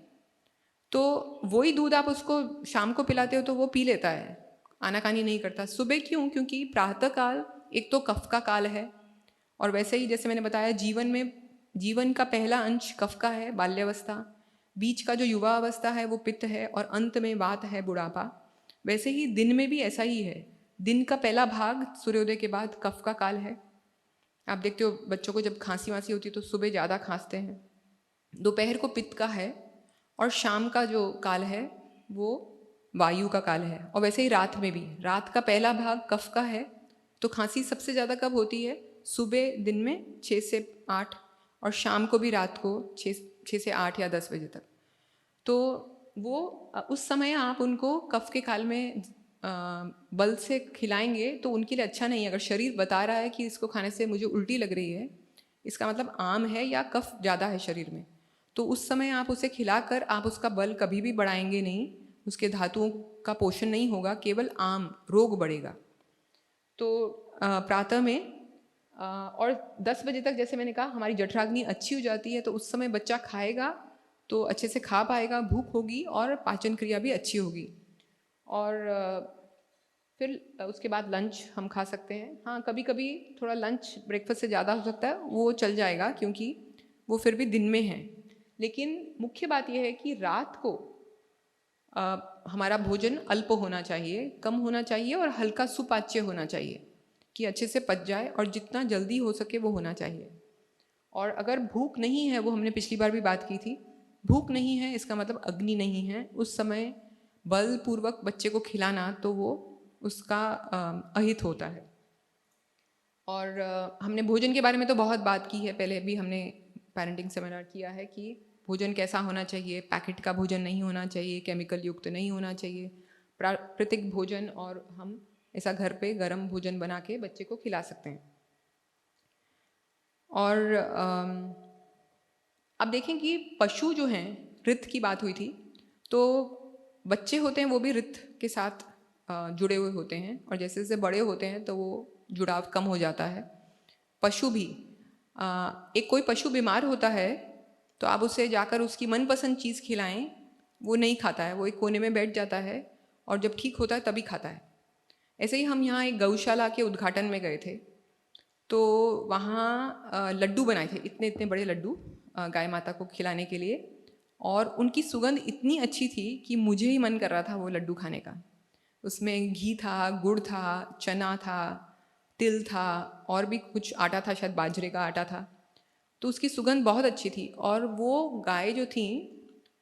तो वही दूध आप उसको शाम को पिलाते हो तो वो पी लेता है, आनाकानी नहीं करता। सुबह क्यों? क्योंकि प्रातः काल एक तो कफ का काल है, और वैसे ही जैसे मैंने बताया जीवन का पहला अंश कफ का है, बाल्यावस्था, बीच का जो युवा अवस्था है वो पित्त है, और अंत में वात है, बुढ़ापा। वैसे ही दिन में भी ऐसा ही है, दिन का पहला भाग सूर्योदय के बाद कफ का काल है। आप देखते हो बच्चों को जब खांसी वांसी होती है तो सुबह ज़्यादा खांसते हैं। दोपहर को पित्त का है, और शाम का जो काल है वो वायु का काल है। और वैसे ही रात में भी, रात का पहला भाग कफ का है, तो खांसी सबसे ज़्यादा कब होती है? सुबह दिन में 6 से 8, और शाम को भी रात को 6 से 8 या 10 बजे तक। तो वो उस समय आप उनको कफ के काल में बल से खिलाएंगे तो उनके लिए अच्छा नहीं है। अगर शरीर बता रहा है कि इसको खाने से मुझे उल्टी लग रही है, इसका मतलब आम है या कफ ज़्यादा है शरीर में, तो उस समय आप उसे खिलाकर आप उसका बल कभी भी बढ़ाएंगे नहीं, उसके धातुओं का पोषण नहीं होगा, केवल आम रोग बढ़ेगा। तो प्रातः में और 10 बजे तक जैसे मैंने कहा हमारी जठराग्नि अच्छी हो जाती है, तो उस समय बच्चा खाएगा तो अच्छे से खा पाएगा, भूख होगी और पाचन क्रिया भी अच्छी होगी। और फिर उसके बाद लंच हम खा सकते हैं। हाँ, कभी कभी थोड़ा लंच ब्रेकफास्ट से ज़्यादा हो सकता है, वो चल जाएगा क्योंकि वो फिर भी दिन में है। लेकिन मुख्य बात यह है कि रात को हमारा भोजन अल्प होना चाहिए, कम होना चाहिए, और हल्का सुपाच्य होना चाहिए कि अच्छे से पच जाए, और जितना जल्दी हो सके वो होना चाहिए। और अगर भूख नहीं है, वो हमने पिछली बार भी बात की थी, भूख नहीं है इसका मतलब अग्नि नहीं है, उस समय बलपूर्वक बच्चे को खिलाना तो वो उसका अहित होता है। और हमने भोजन के बारे में तो बहुत बात की है, पहले भी हमने पेरेंटिंग सेमिनार किया है कि भोजन कैसा होना चाहिए, पैकेट का भोजन नहीं होना चाहिए, केमिकल युक्त नहीं होना चाहिए, प्राकृतिक भोजन, और हम ऐसा घर पे गर्म भोजन बना के बच्चे को खिला सकते हैं। और अब देखें कि पशु जो हैं, ऋत की बात हुई थी, तो बच्चे होते हैं वो भी ऋत के साथ जुड़े हुए होते हैं, और जैसे जैसे बड़े होते हैं तो वो जुड़ाव कम हो जाता है। पशु भी, एक कोई पशु बीमार होता है तो आप उसे जाकर उसकी मनपसंद चीज़ खिलाएं, वो नहीं खाता है, वो एक कोने में बैठ जाता है, और जब ठीक होता है तभी खाता है। ऐसे ही हम यहाँ एक गौशाला के उद्घाटन में गए थे, तो वहाँ लड्डू बनाए थे, इतने इतने बड़े लड्डू गाय माता को खिलाने के लिए, और उनकी सुगंध इतनी अच्छी थी कि मुझे ही मन कर रहा था वो लड्डू खाने का। उसमें घी था, गुड़ था, चना था, तिल था, और भी कुछ आटा था, शायद बाजरे का आटा था। तो उसकी सुगंध बहुत अच्छी थी, और वो गाय जो थी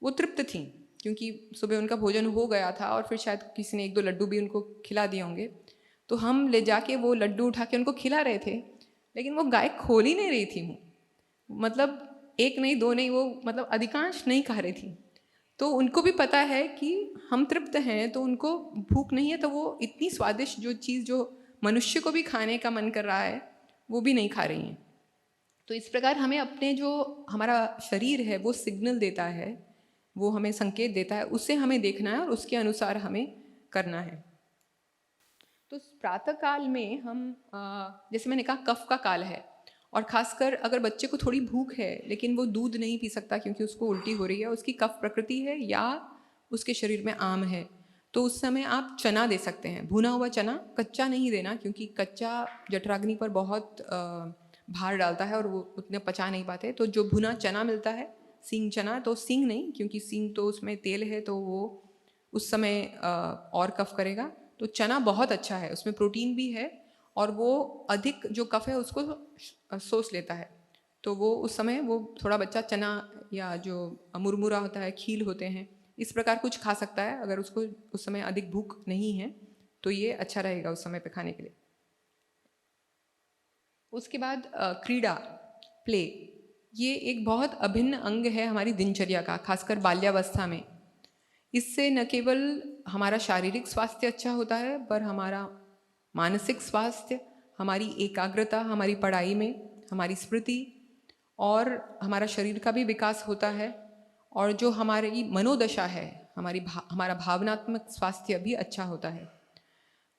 वो तृप्त थी क्योंकि सुबह उनका भोजन हो गया था, और फिर शायद किसी ने 1-2 लड्डू भी उनको खिला दिए होंगे। तो हम ले जाके वो लड्डू उठा के उनको खिला रहे थे, लेकिन वो गाय खोल ही नहीं रही थी मुँह, मतलब 1 नहीं 2 नहीं, वो मतलब अधिकांश नहीं खा रही थी। तो उनको भी पता है कि हम तृप्त हैं, तो उनको भूख नहीं है, तो वो इतनी स्वादिष्ट जो चीज़ जो मनुष्य को भी खाने का मन कर रहा है वो भी नहीं खा रही हैं। तो इस प्रकार हमें अपने जो हमारा शरीर है वो सिग्नल देता है, वो हमें संकेत देता है, उससे हमें देखना है और उसके अनुसार हमें करना है। तो प्रातः काल में हम जैसे मैंने कहा कफ का काल है, और खासकर अगर बच्चे को थोड़ी भूख है लेकिन वो दूध नहीं पी सकता क्योंकि उसको उल्टी हो रही है, उसकी कफ प्रकृति है या उसके शरीर में आम है, तो उस समय आप चना दे सकते हैं, भुना हुआ चना। कच्चा नहीं देना क्योंकि कच्चा जठराग्नि पर बहुत भार डालता है और वो उतने पचा नहीं पाते। तो जो भुना चना मिलता है, सींग चना, तो सींग नहीं क्योंकि सींग तो उसमें तेल है तो वो उस समय और कफ करेगा। तो चना बहुत अच्छा है, उसमें प्रोटीन भी है और वो अधिक जो कफ है उसको सोच लेता है। तो वो उस समय वो थोड़ा बच्चा चना या जो मुरमुरा होता है, खील होते हैं, इस प्रकार कुछ खा सकता है अगर उसको उस समय अधिक भूख नहीं है, तो ये अच्छा रहेगा उस समय पे खाने के लिए। उसके बाद क्रीड़ा, प्ले, ये एक बहुत अभिन्न अंग है हमारी दिनचर्या का, खासकर बाल्यावस्था में। इससे न केवल हमारा शारीरिक स्वास्थ्य अच्छा होता है पर हमारा मानसिक स्वास्थ्य, हमारी एकाग्रता, हमारी पढ़ाई में, हमारी स्मृति और हमारा शरीर का भी विकास होता है। और जो हमारी मनोदशा है, हमारा भावनात्मक स्वास्थ्य भी अच्छा होता है।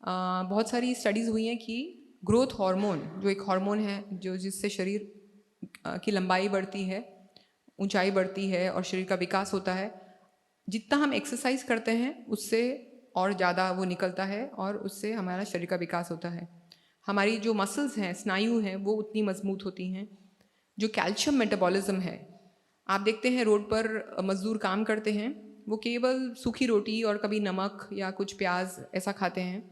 बहुत सारी स्टडीज़ हुई हैं कि ग्रोथ हार्मोन, जो एक हार्मोन है जो जिससे शरीर की लंबाई बढ़ती है, ऊंचाई बढ़ती है और शरीर का विकास होता है, जितना हम एक्सरसाइज करते हैं उससे और ज़्यादा वो निकलता है और उससे हमारा शरीर का विकास होता है। हमारी जो मसल्स हैं, स्नायु हैं, वो उतनी मजबूत होती हैं। जो कैल्शियम मेटाबॉलिज्म है, आप देखते हैं रोड पर मजदूर काम करते हैं, वो केवल सूखी रोटी और कभी नमक या कुछ प्याज ऐसा खाते हैं,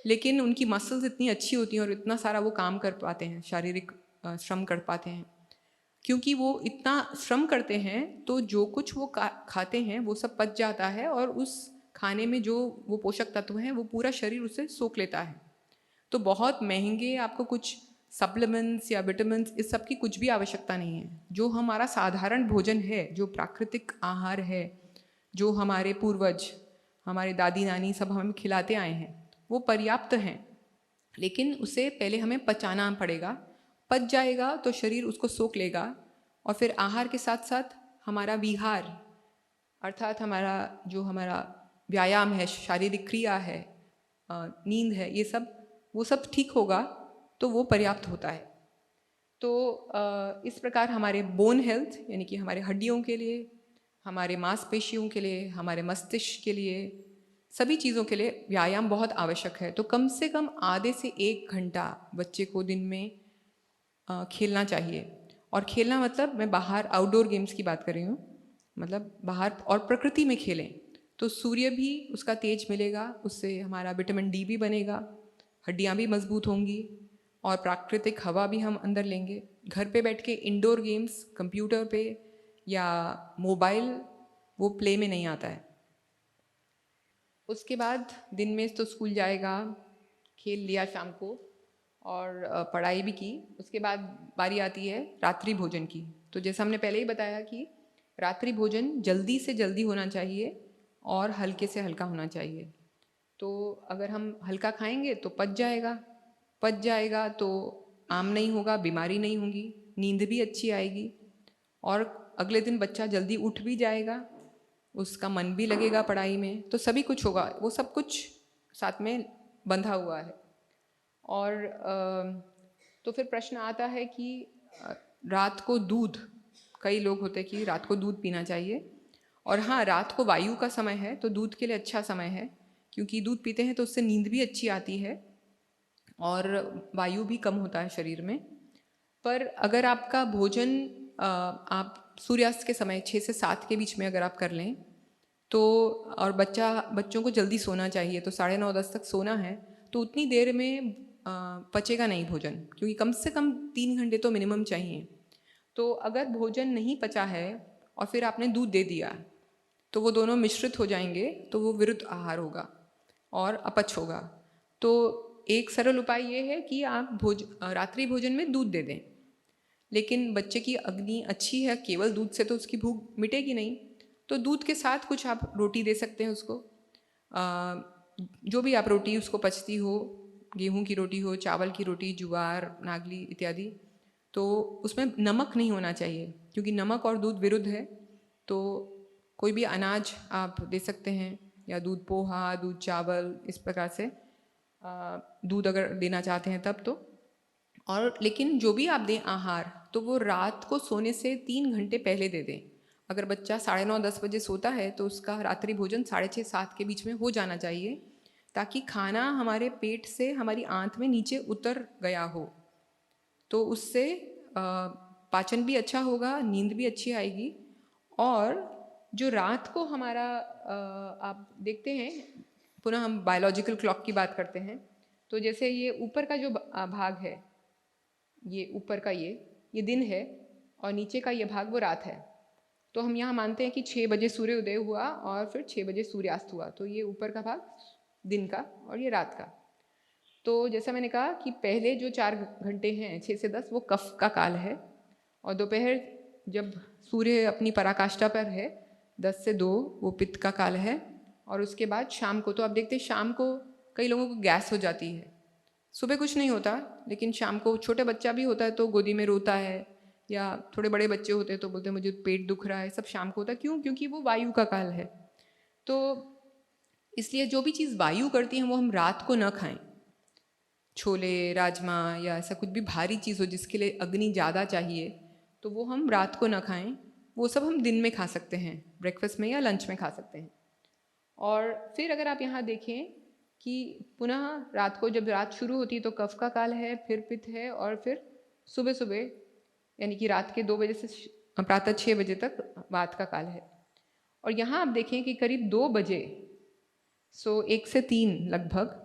लेकिन उनकी मसल्स इतनी अच्छी होती हैं और इतना सारा वो काम कर पाते हैं, शारीरिक श्रम कर पाते हैं। क्योंकि वो इतना श्रम करते हैं तो जो कुछ वो खाते हैं वो सब पच जाता है और उस खाने में जो वो पोषक तत्व हैं वो पूरा शरीर उसे सोख लेता है। तो बहुत महंगे आपको कुछ सप्लीमेंट्स या विटामिन्स, इस सब की कुछ भी आवश्यकता नहीं है। जो हमारा साधारण भोजन है, जो प्राकृतिक आहार है, जो हमारे पूर्वज, हमारे दादी नानी सब हमें खिलाते आए हैं, वो पर्याप्त हैं। लेकिन उसे पहले हमें पचाना पड़ेगा। पच जाएगा तो शरीर उसको सोख लेगा और फिर आहार के साथ साथ हमारा विहार, अर्थात हमारा व्यायाम है, शारीरिक क्रिया है, नींद है, ये सब वो सब ठीक होगा तो वो पर्याप्त होता है। तो इस प्रकार हमारे बोन हेल्थ, यानी कि हमारे हड्डियों के लिए, हमारे मांसपेशियों के लिए, हमारे मस्तिष्क के लिए, सभी चीज़ों के लिए व्यायाम बहुत आवश्यक है। तो कम से कम आधे से 1 घंटा बच्चे को दिन में खेलना चाहिए। और खेलना मतलब मैं बाहर आउटडोर गेम्स की बात कर रही हूँ, मतलब बाहर और प्रकृति में खेलें तो सूर्य भी उसका तेज मिलेगा, उससे हमारा विटामिन डी भी बनेगा, हड्डियाँ भी मजबूत होंगी और प्राकृतिक हवा भी हम अंदर लेंगे। घर पे बैठ के इंडोर गेम्स कंप्यूटर पे या मोबाइल, वो प्ले में नहीं आता है। उसके बाद दिन में तो स्कूल जाएगा, खेल लिया शाम को और पढ़ाई भी की। उसके बाद बारी आती है रात्रि भोजन की। तो जैसा हमने पहले ही बताया कि रात्रि भोजन जल्दी से जल्दी होना चाहिए और हल्के से हल्का होना चाहिए। तो अगर हम हल्का खाएंगे तो पच जाएगा तो आम नहीं होगा, बीमारी नहीं होगी, नींद भी अच्छी आएगी और अगले दिन बच्चा जल्दी उठ भी जाएगा, उसका मन भी लगेगा पढ़ाई में, तो सभी कुछ होगा। वो सब कुछ साथ में बंधा हुआ है। और तो फिर प्रश्न आता है कि रात को दूध, कई लोग होते हैं कि रात को दूध पीना चाहिए। और हाँ, रात को वायु का समय है तो दूध के लिए अच्छा समय है, क्योंकि दूध पीते हैं तो उससे नींद भी अच्छी आती है और वायु भी कम होता है शरीर में। पर अगर आपका भोजन आप सूर्यास्त के समय 6 से 7 के बीच में अगर आप कर लें तो, और बच्चों को जल्दी सोना चाहिए, तो 9:30-10 तक सोना है, तो उतनी देर में पचेगा नहीं भोजन, क्योंकि कम से कम 3 घंटे तो मिनिमम चाहिए। तो अगर भोजन नहीं पचा है और फिर आपने दूध दे दिया तो वो दोनों मिश्रित हो जाएंगे, तो वो विरुद्ध आहार होगा और अपच होगा। तो एक सरल उपाय ये है कि आप रात्रि भोजन में दूध दे दें। लेकिन बच्चे की अग्नि अच्छी है, केवल दूध से तो उसकी भूख मिटेगी नहीं, तो दूध के साथ कुछ आप रोटी दे सकते हैं उसको। जो भी आप रोटी उसको पचती हो, गेहूं की रोटी हो, चावल की रोटी, ज्वार, नागली इत्यादि, तो उसमें नमक नहीं होना चाहिए, क्योंकि नमक और दूध विरुद्ध है। तो कोई भी अनाज आप दे सकते हैं, या दूध पोहा, दूध चावल, इस प्रकार से दूध अगर देना चाहते हैं तब तो। और लेकिन जो भी आप दें आहार, तो वो रात को सोने से 3 घंटे पहले दे दें। अगर बच्चा 9:30-10 बजे सोता है तो उसका रात्रि भोजन 6:30-7 के बीच में हो जाना चाहिए, ताकि खाना हमारे पेट से हमारी आंत में नीचे उतर गया हो। तो उससे पाचन भी अच्छा होगा, नींद भी अच्छी आएगी। और जो रात को हमारा आप देखते हैं, पुनः हम बायोलॉजिकल क्लॉक की बात करते हैं, तो जैसे ये ऊपर का जो भाग है, ये ऊपर का ये दिन है, और नीचे का ये भाग वो रात है। तो हम यहाँ मानते हैं कि 6 बजे सूर्योदय हुआ और फिर 6 बजे सूर्यास्त हुआ, तो ये ऊपर का भाग दिन का और ये रात का। तो जैसा मैंने कहा कि पहले जो 4 घंटे हैं 6 से 10 वो कफ का काल है, और दोपहर जब सूर्य अपनी पराकाष्ठा पर है 10 से 2 वो पित्त का काल है। और उसके बाद शाम को, तो आप देखते हैं शाम को कई लोगों को गैस हो जाती है। सुबह कुछ नहीं होता, लेकिन शाम को छोटे बच्चा भी होता है तो गोदी में रोता है, या थोड़े बड़े बच्चे होते हैं तो बोलते हैं मुझे पेट दुख रहा है, सब शाम को होता है। क्यों? क्योंकि वो वायु का काल है। तो इसलिए जो भी चीज़ वायु करती है वो हम रात को न खाएं। छोले, राजमा या ऐसा कुछ भी भारी चीज़ हो जिसके लिए अग्नि ज़्यादा चाहिए, तो वो हम रात को ना खाएं। वो सब हम दिन में खा सकते हैं, ब्रेकफास्ट में या लंच में खा सकते हैं। और फिर अगर आप यहाँ देखें कि पुनः रात को, जब रात शुरू होती है तो कफ का काल है, फिर पित्त है, और फिर सुबह सुबह यानी कि रात के 2 बजे से प्रातः 6 बजे तक वात का काल है। और यहाँ आप देखें कि करीब 2 बजे, 1 से 3 लगभग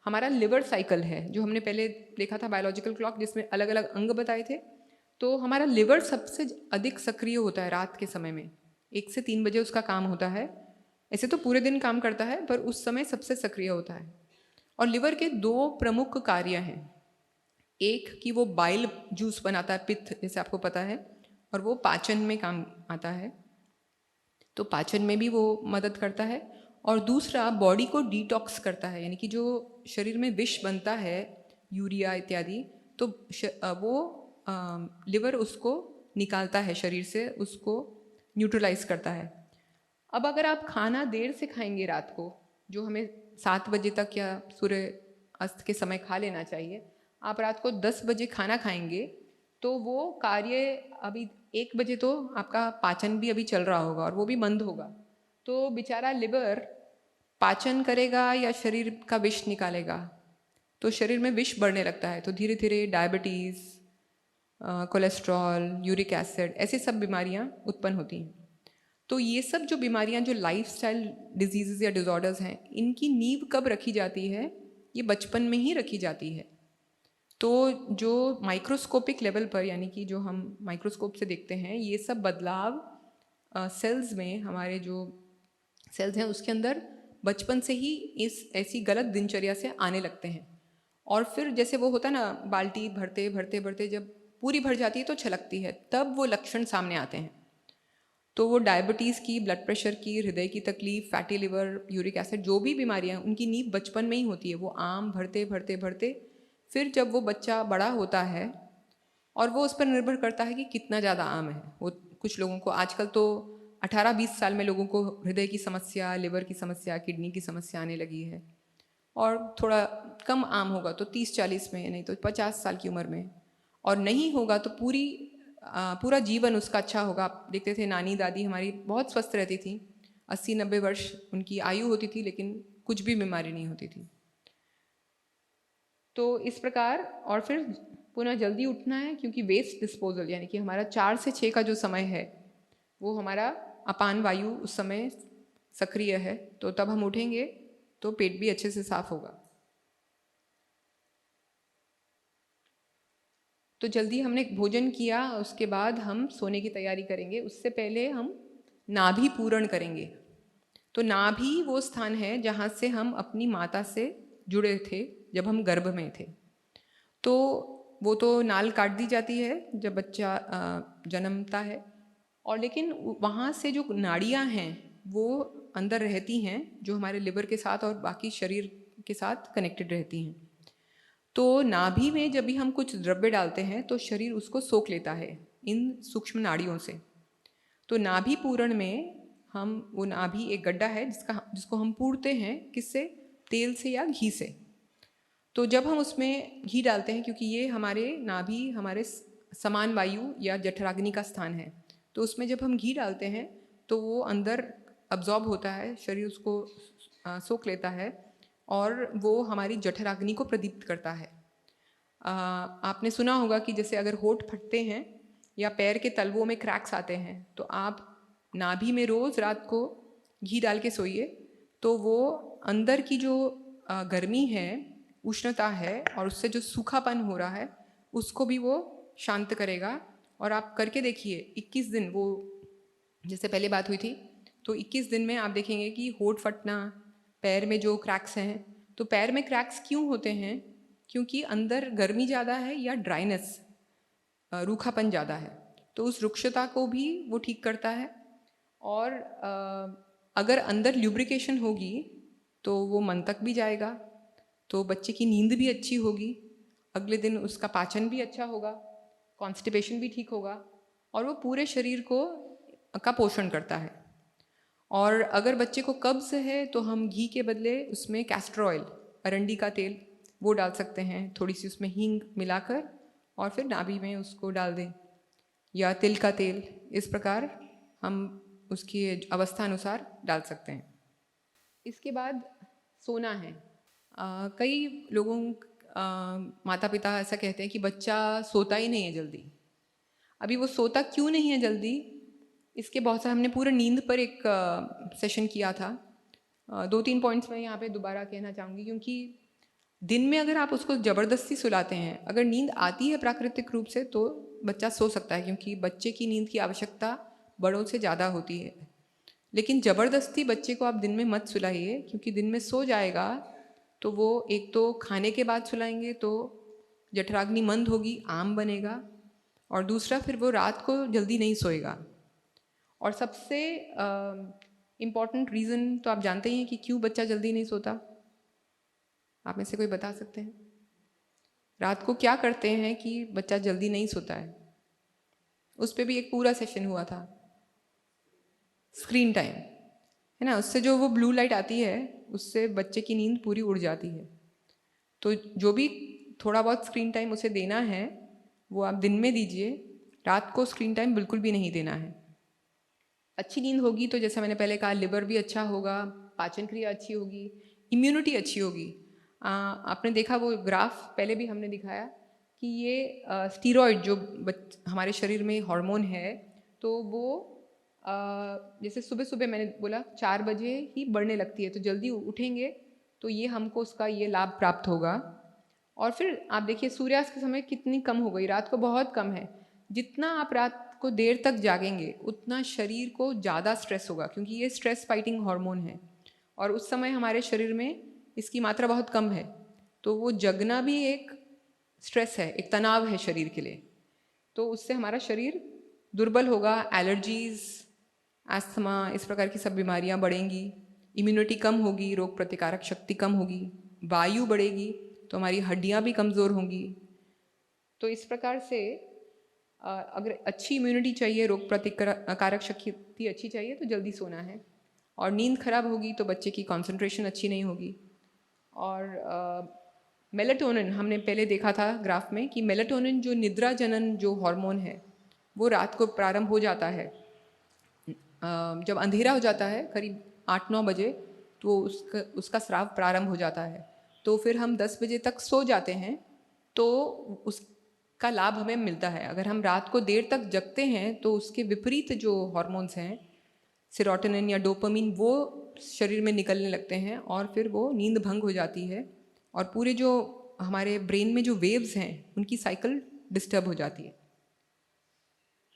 हमारा लिवर साइकिल है, जो हमने पहले देखा था बायोलॉजिकल क्लॉक जिसमें अलग अलग अंग बताए थे। तो हमारा लिवर सबसे अधिक सक्रिय होता है रात के समय में, 1 से 3 बजे उसका काम होता है। ऐसे तो पूरे दिन काम करता है, पर उस समय सबसे सक्रिय होता है। और लिवर के 2 प्रमुख कार्य हैं। एक कि वो बाइल जूस बनाता है, पित्त, जैसे आपको पता है, और वो पाचन में काम आता है, तो पाचन में भी वो मदद करता है। और दूसरा बॉडी को डिटॉक्स करता है, यानी कि जो शरीर में विष बनता है, यूरिया इत्यादि, तो वो लिवर उसको निकालता है शरीर से, उसको न्यूट्रलाइज करता है। अब अगर आप खाना देर से खाएंगे रात को, जो हमें 7 बजे तक या सूर्य अस्त के समय खा लेना चाहिए, आप रात को 10 बजे खाना खाएंगे, तो वो कार्य अभी 1 बजे तो आपका पाचन भी अभी चल रहा होगा और वो भी मंद होगा। तो बेचारा लिवर पाचन करेगा या शरीर का विष निकालेगा, तो शरीर में विष बढ़ने लगता है। तो धीरे धीरे डायबिटीज़, कोलेस्ट्रॉल, यूरिक एसिड, ऐसी सब बीमारियां उत्पन्न होती हैं। तो ये सब जो बीमारियां, जो लाइफस्टाइल डिजीज़ या डिसऑर्डर्स हैं, इनकी नींव कब रखी जाती है? ये बचपन में ही रखी जाती है। तो जो माइक्रोस्कोपिक लेवल पर, यानी कि जो हम माइक्रोस्कोप से देखते हैं, ये सब बदलाव सेल्स में, हमारे जो सेल्स हैं उसके अंदर बचपन से ही इस ऐसी गलत दिनचर्या से आने लगते हैं। और फिर जैसे वो होता है ना, बाल्टी भरते भरते भरते जब पूरी भर जाती है तो छलकती है, तब वो लक्षण सामने आते हैं। तो वो डायबिटीज़ की, ब्लड प्रेशर की, हृदय की तकलीफ, फैटी लिवर, यूरिक एसिड, जो भी बीमारियां, उनकी नींव बचपन में ही होती है। वो आम भरते भरते भरते फिर जब वो बच्चा बड़ा होता है, और वो उस पर निर्भर करता है कि कितना ज़्यादा आम है। वो कुछ लोगों को आजकल तो 18-20 साल में लोगों को हृदय की समस्या, लिवर की समस्या, किडनी की समस्या आने लगी है। और थोड़ा कम आम होगा तो 30-40 में, नहीं तो 50 साल की उम्र में। और नहीं होगा तो पूरा जीवन उसका अच्छा होगा। आप देखते थे नानी दादी हमारी बहुत स्वस्थ रहती थी, 80-90 वर्ष उनकी आयु होती थी, लेकिन कुछ भी बीमारी नहीं होती थी। तो इस प्रकार, और फिर पुनः जल्दी उठना है, क्योंकि वेस्ट डिस्पोजल, यानी कि हमारा 4 से 6 का जो समय है, वो हमारा अपान वायु उस समय सक्रिय है। तो तब हम उठेंगे तो पेट भी अच्छे से साफ होगा। तो जल्दी हमने भोजन किया, उसके बाद हम सोने की तैयारी करेंगे। उससे पहले हम नाभि पूरण करेंगे। तो नाभि वो स्थान है जहाँ से हम अपनी माता से जुड़े थे जब हम गर्भ में थे। तो वो तो नाल काट दी जाती है जब बच्चा जन्मता है, और लेकिन वहाँ से जो नाड़ियाँ हैं वो अंदर रहती हैं, जो हमारे लिवर के साथ और बाकी शरीर के साथ कनेक्टेड रहती हैं। तो नाभि में जब भी हम कुछ द्रव्य डालते हैं तो शरीर उसको सोख लेता है इन सूक्ष्म नाड़ियों से। तो नाभि पूरण में हम वो नाभि एक गड्ढा है जिसको हम पूरते हैं, किससे? तेल से या घी से। तो जब हम उसमें घी डालते हैं, क्योंकि ये हमारे नाभि हमारे समान वायु या जठराग्नि का स्थान है, तो उसमें जब हम घी डालते हैं तो वो अंदर अब्जॉर्ब होता है, शरीर उसको सोख लेता है और वो हमारी जठराग्नि को प्रदीप्त करता है। आपने सुना होगा कि जैसे अगर होंठ फटते हैं या पैर के तलवों में क्रैक्स आते हैं तो आप नाभि में रोज़ रात को घी डाल के सोइए, तो वो अंदर की जो गर्मी है, उष्णता है और उससे जो सूखापन हो रहा है उसको भी वो शांत करेगा। और आप करके देखिए 21 दिन, वो जैसे पहले बात हुई थी, तो 21 दिन में आप देखेंगे कि होंठ फटना, पैर में जो क्रैक्स हैं, तो पैर में क्रैक्स क्यों होते हैं? क्योंकि अंदर गर्मी ज़्यादा है या ड्राइनेस, रूखापन ज़्यादा है, तो उस रुक्षता को भी वो ठीक करता है। और अगर अंदर ल्यूब्रिकेशन होगी तो वो मन तक भी जाएगा, तो बच्चे की नींद भी अच्छी होगी, अगले दिन उसका पाचन भी अच्छा होगा, कॉन्स्टिपेशन भी ठीक होगा और वो पूरे शरीर का पोषण करता है। और अगर बच्चे को कब्ज़ है तो हम घी के बदले उसमें कैस्टर ऑयल, अरंडी का तेल, वो डाल सकते हैं, थोड़ी सी उसमें हींग मिलाकर और फिर नाभि में उसको डाल दें, या तिल का तेल। इस प्रकार हम उसकी अवस्था अनुसार डाल सकते हैं। इसके बाद सोना है। कई लोगों माता पिता ऐसा कहते हैं कि बच्चा सोता ही नहीं है जल्दी। अभी वो सोता क्यों नहीं है जल्दी, इसके बहुत सारे, हमने पूरा नींद पर एक सेशन किया था। 2-3 पॉइंट्स मैं यहाँ पे दोबारा कहना चाहूँगी, क्योंकि दिन में अगर आप उसको ज़बरदस्ती सुलाते हैं, अगर नींद आती है प्राकृतिक रूप से तो बच्चा सो सकता है, क्योंकि बच्चे की नींद की आवश्यकता बड़ों से ज़्यादा होती है। लेकिन ज़बरदस्ती बच्चे को आप दिन में मत सुलाइए, क्योंकि दिन में सो जाएगा तो वो, एक तो खाने के बाद सुलाएंगे तो जठराग्नि मंद होगी, आम बनेगा, और दूसरा फिर वो रात को जल्दी नहीं सोएगा। और सबसे इम्पॉर्टेंट रीज़न तो आप जानते ही हैं कि क्यों बच्चा जल्दी नहीं सोता। आप में से कोई बता सकते हैं? रात को क्या करते हैं कि बच्चा जल्दी नहीं सोता है? उस पर भी एक पूरा सेशन हुआ था। स्क्रीन टाइम है ना, उससे जो वो ब्लू लाइट आती है उससे बच्चे की नींद पूरी उड़ जाती है। तो जो भी थोड़ा बहुत स्क्रीन टाइम उसे देना है वो आप दिन में दीजिए, रात को स्क्रीन टाइम बिल्कुल भी नहीं देना है। अच्छी नींद होगी तो जैसा मैंने पहले कहा, लिवर भी अच्छा होगा, पाचन क्रिया अच्छी होगी, इम्यूनिटी अच्छी होगी। आपने देखा वो ग्राफ पहले भी हमने दिखाया कि ये स्टीरॉयड जो हमारे शरीर में हार्मोन है, तो वो जैसे सुबह सुबह मैंने बोला 4 बजे ही बढ़ने लगती है, तो जल्दी उठेंगे तो ये हमको उसका ये लाभ प्राप्त होगा। और फिर आप देखिए सूर्यास्त के समय कितनी कम हो गई, रात को बहुत कम है। जितना आप रात को देर तक जागेंगे उतना शरीर को ज़्यादा स्ट्रेस होगा, क्योंकि ये स्ट्रेस फाइटिंग हार्मोन है और उस समय हमारे शरीर में इसकी मात्रा बहुत कम है, तो वो जगना भी एक स्ट्रेस है, एक तनाव है शरीर के लिए। तो उससे हमारा शरीर दुर्बल होगा, एलर्जीज़, अस्थमा, इस प्रकार की सब बीमारियां बढ़ेंगी, इम्यूनिटी कम होगी, रोग प्रतिकारक शक्ति कम होगी, वायु बढ़ेगी तो हमारी हड्डियां भी कमज़ोर होंगी। तो इस प्रकार से अगर अच्छी इम्यूनिटी चाहिए, रोग प्रतिकारक शक्ति अच्छी चाहिए तो जल्दी सोना है। और नींद खराब होगी तो बच्चे की कंसंट्रेशन अच्छी नहीं होगी। और मेलाटोनिन, हमने पहले देखा था ग्राफ में कि मेलाटोनिन जो निद्रा जनन जो हार्मोन है वो रात को प्रारंभ हो जाता है। जब अंधेरा हो जाता है करीब 8-9 बजे तो उसका स्राव प्रारंभ हो जाता है, तो फिर हम 10 बजे तक सो जाते हैं तो उसका लाभ हमें मिलता है। अगर हम रात को देर तक जगते हैं तो उसके विपरीत जो हार्मोन्स हैं, सेरोटोनिन या डोपामिन, वो शरीर में निकलने लगते हैं और फिर वो नींद भंग हो जाती है और पूरे जो हमारे ब्रेन में जो वेव्स हैं उनकी साइकिल डिस्टर्ब हो जाती है।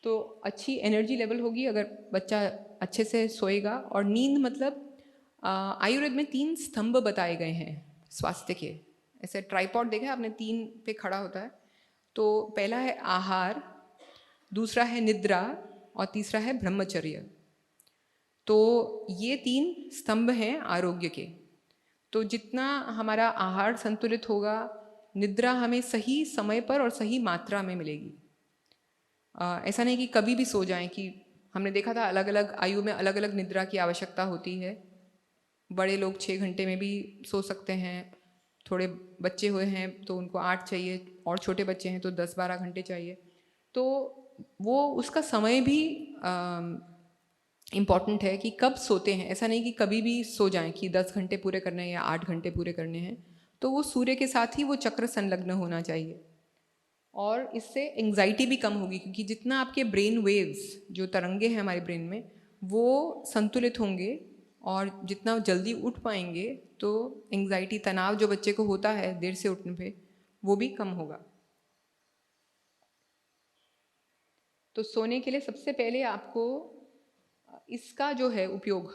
तो अच्छी एनर्जी लेवल होगी अगर बच्चा अच्छे से सोएगा। और नींद मतलब आयुर्वेद में 3 स्तंभ बताए गए हैं स्वास्थ्य के। ऐसे ट्राइपॉड देखा है आपने, 3 पे खड़ा होता है। तो पहला है आहार, दूसरा है निद्रा और तीसरा है ब्रह्मचर्य। तो ये 3 स्तंभ हैं आरोग्य के। तो जितना हमारा आहार संतुलित होगा, निद्रा हमें सही समय पर और सही मात्रा में मिलेगी। ऐसा नहीं कि कभी भी सो जाएं, कि हमने देखा था अलग अलग आयु में अलग अलग निद्रा की आवश्यकता होती है। बड़े लोग 6 घंटे में भी सो सकते हैं, थोड़े बच्चे हुए हैं तो उनको 8 चाहिए, और छोटे बच्चे हैं तो 10-12 घंटे चाहिए। तो वो उसका समय भी इम्पॉर्टेंट है कि कब सोते हैं। ऐसा नहीं कि कभी भी सो जाएं कि 10 घंटे पूरे करने हैं या 8 घंटे पूरे करने हैं। तो वो सूर्य के साथ ही वो चक्र संलग्न होना चाहिए, और इससे एंग्जाइटी भी कम होगी, क्योंकि जितना आपके ब्रेन वेव्स, जो तरंगे हैं हमारे ब्रेन में, वो संतुलित होंगे और जितना जल्दी उठ पाएंगे, तो एंग्जाइटी, तनाव जो बच्चे को होता है देर से उठने पे, वो भी कम होगा। तो सोने के लिए सबसे पहले आपको इसका जो है उपयोग,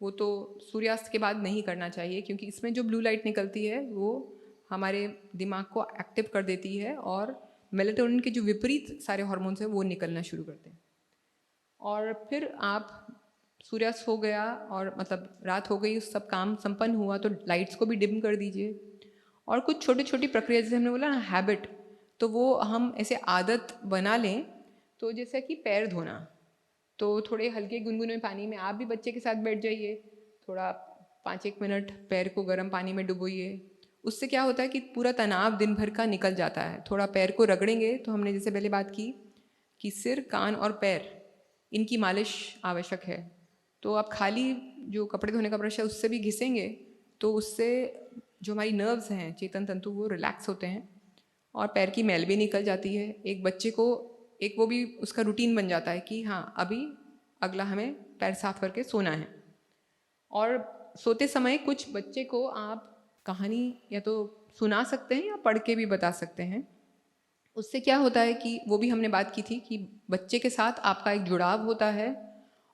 वो तो सूर्यास्त के बाद नहीं करना चाहिए, क्योंकि इसमें जो ब्लू लाइट निकलती है वो हमारे दिमाग को एक्टिव कर देती है, और मेलेटोनिन के जो विपरीत सारे हार्मोन्स हैं वो निकलना शुरू करते हैं। और फिर आप सूर्यास्त हो गया और मतलब रात हो गई, सब काम संपन्न हुआ, तो लाइट्स को भी डिम कर दीजिए। और कुछ छोटी छोटी प्रक्रिया, जैसे हमने बोला ना हैबिट, तो वो हम ऐसे आदत बना लें। तो जैसे कि पैर धोना, तो थोड़े हल्के गुनगुने पानी में आप भी बच्चे के साथ बैठ जाइए, थोड़ा 5-1 मिनट पैर को गर्म पानी में डुबोइए। उससे क्या होता है कि पूरा तनाव दिन भर का निकल जाता है। थोड़ा पैर को रगड़ेंगे, तो हमने जैसे पहले बात की कि सिर, कान और पैर, इनकी मालिश आवश्यक है। तो आप खाली जो कपड़े धोने का ब्रश है उससे भी घिसेंगे, तो उससे जो हमारी नर्व्स हैं, चेतन तंतु, वो रिलैक्स होते हैं और पैर की मैल भी निकल जाती है। एक बच्चे को एक वो भी उसका रूटीन बन जाता है कि हाँ, अभी अगला हमें पैर साफ करके सोना है। और सोते समय कुछ बच्चे को आप कहानी या तो सुना सकते हैं या पढ़ के भी बता सकते हैं। उससे क्या होता है कि वो भी हमने बात की थी कि बच्चे के साथ आपका एक जुड़ाव होता है,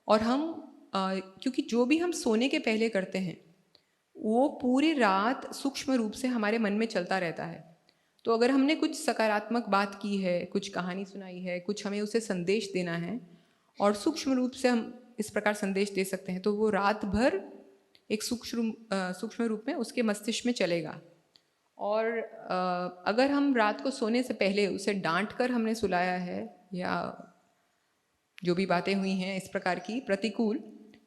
और हम क्योंकि जो भी हम सोने के पहले करते हैं वो पूरी रात सूक्ष्म रूप से हमारे मन में चलता रहता है। तो अगर हमने कुछ सकारात्मक बात की है, कुछ कहानी सुनाई है, कुछ हमें उसे संदेश देना है, और सूक्ष्म रूप से हम इस प्रकार संदेश दे सकते हैं, तो वो रात भर एक सूक्ष्म रूप में उसके मस्तिष्क में चलेगा। और अगर हम रात को सोने से पहले उसे डांट कर हमने सुलाया है, या जो भी बातें हुई हैं इस प्रकार की प्रतिकूल,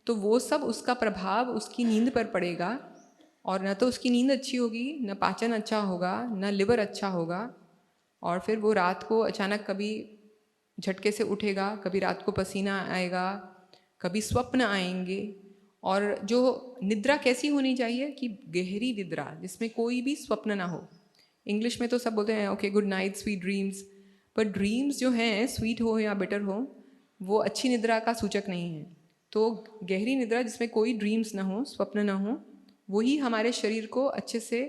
तो वो सब उसका प्रभाव उसकी नींद पर पड़ेगा, और न तो उसकी नींद अच्छी होगी, न पाचन अच्छा होगा, न लिवर अच्छा होगा, और फिर वो रात को अचानक कभी झटके से उठेगा, कभी रात को पसीना आएगा, कभी स्वप्न आएंगे। और जो निद्रा कैसी होनी चाहिए कि गहरी निद्रा, जिसमें कोई भी स्वप्न ना हो। इंग्लिश में तो सब बोलते हैं okay good night sweet dreams, पर ड्रीम्स जो हैं स्वीट हो या बिटर हो, वो अच्छी निद्रा का सूचक नहीं है। तो गहरी निद्रा जिसमें कोई ड्रीम्स ना हो, स्वप्न ना हो, वही हमारे शरीर को अच्छे से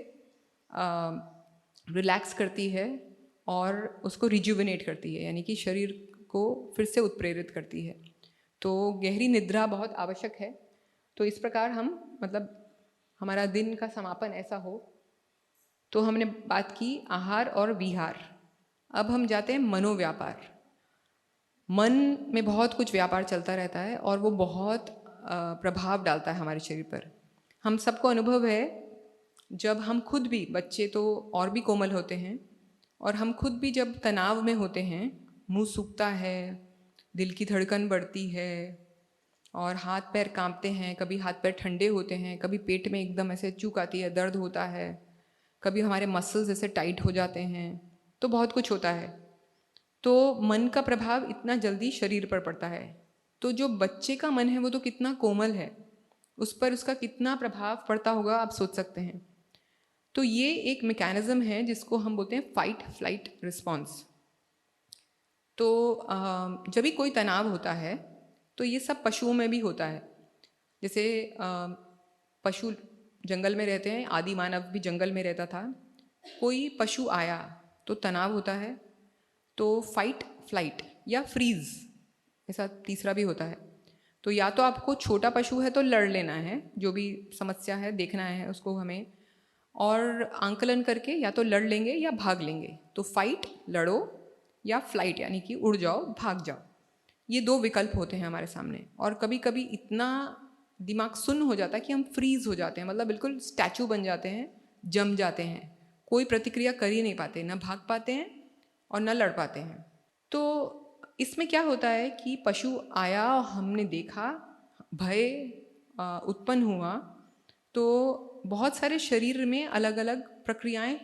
रिलैक्स करती है और उसको रिजुविनेट करती है, यानी कि शरीर को फिर से उत्प्रेरित करती है। तो गहरी निद्रा बहुत आवश्यक है। तो इस प्रकार हम मतलब हमारा दिन का समापन ऐसा हो। तो हमने बात की आहार और विहार। अब हम जाते हैं मनोव्यापार। मन में बहुत कुछ व्यापार चलता रहता है और वो बहुत प्रभाव डालता है हमारे शरीर पर। हम सबको अनुभव है, जब हम खुद भी, बच्चे तो और भी कोमल होते हैं, और हम खुद भी जब तनाव में होते हैं, मुंह सूखता है, दिल की धड़कन बढ़ती है और हाथ पैर कांपते हैं, कभी हाथ पैर ठंडे होते हैं, कभी पेट में एकदम ऐसे चूक आती है, दर्द होता है, कभी हमारे मसल्स ऐसे टाइट हो जाते हैं, तो बहुत कुछ होता है। तो मन का प्रभाव इतना जल्दी शरीर पर पड़ता है। तो जो बच्चे का मन है वो तो कितना कोमल है, उस पर उसका कितना प्रभाव पड़ता होगा आप सोच सकते हैं। तो ये एक मैकेनिज्म है जिसको हम बोलते हैं फाइट फ्लाइट रिस्पॉन्स। तो जब भी कोई तनाव होता है तो ये सब पशुओं में भी होता है। जैसे पशु जंगल में रहते हैं, आदि मानव भी जंगल में रहता था। कोई पशु आया तो तनाव होता है, तो फाइट फ्लाइट या फ्रीज, ऐसा तीसरा भी होता है। तो या तो आपको छोटा पशु है तो लड़ लेना है, जो भी समस्या है देखना है उसको हमें, और आंकलन करके या तो लड़ लेंगे या भाग लेंगे। तो फाइट, लड़ो, या फ्लाइट यानी कि उड़ जाओ, भाग जाओ। ये दो विकल्प होते हैं हमारे सामने। और कभी कभी इतना दिमाग सुन्न हो जाता है कि हम फ्रीज हो जाते हैं, मतलब बिल्कुल स्टैचू बन जाते हैं, जम जाते हैं, कोई प्रतिक्रिया कर ही नहीं पाते, ना भाग पाते हैं और ना लड़ पाते हैं। तो इसमें क्या होता है कि पशु आया, हमने देखा, भय उत्पन्न हुआ, तो बहुत सारे शरीर में अलग अलग प्रक्रियाएं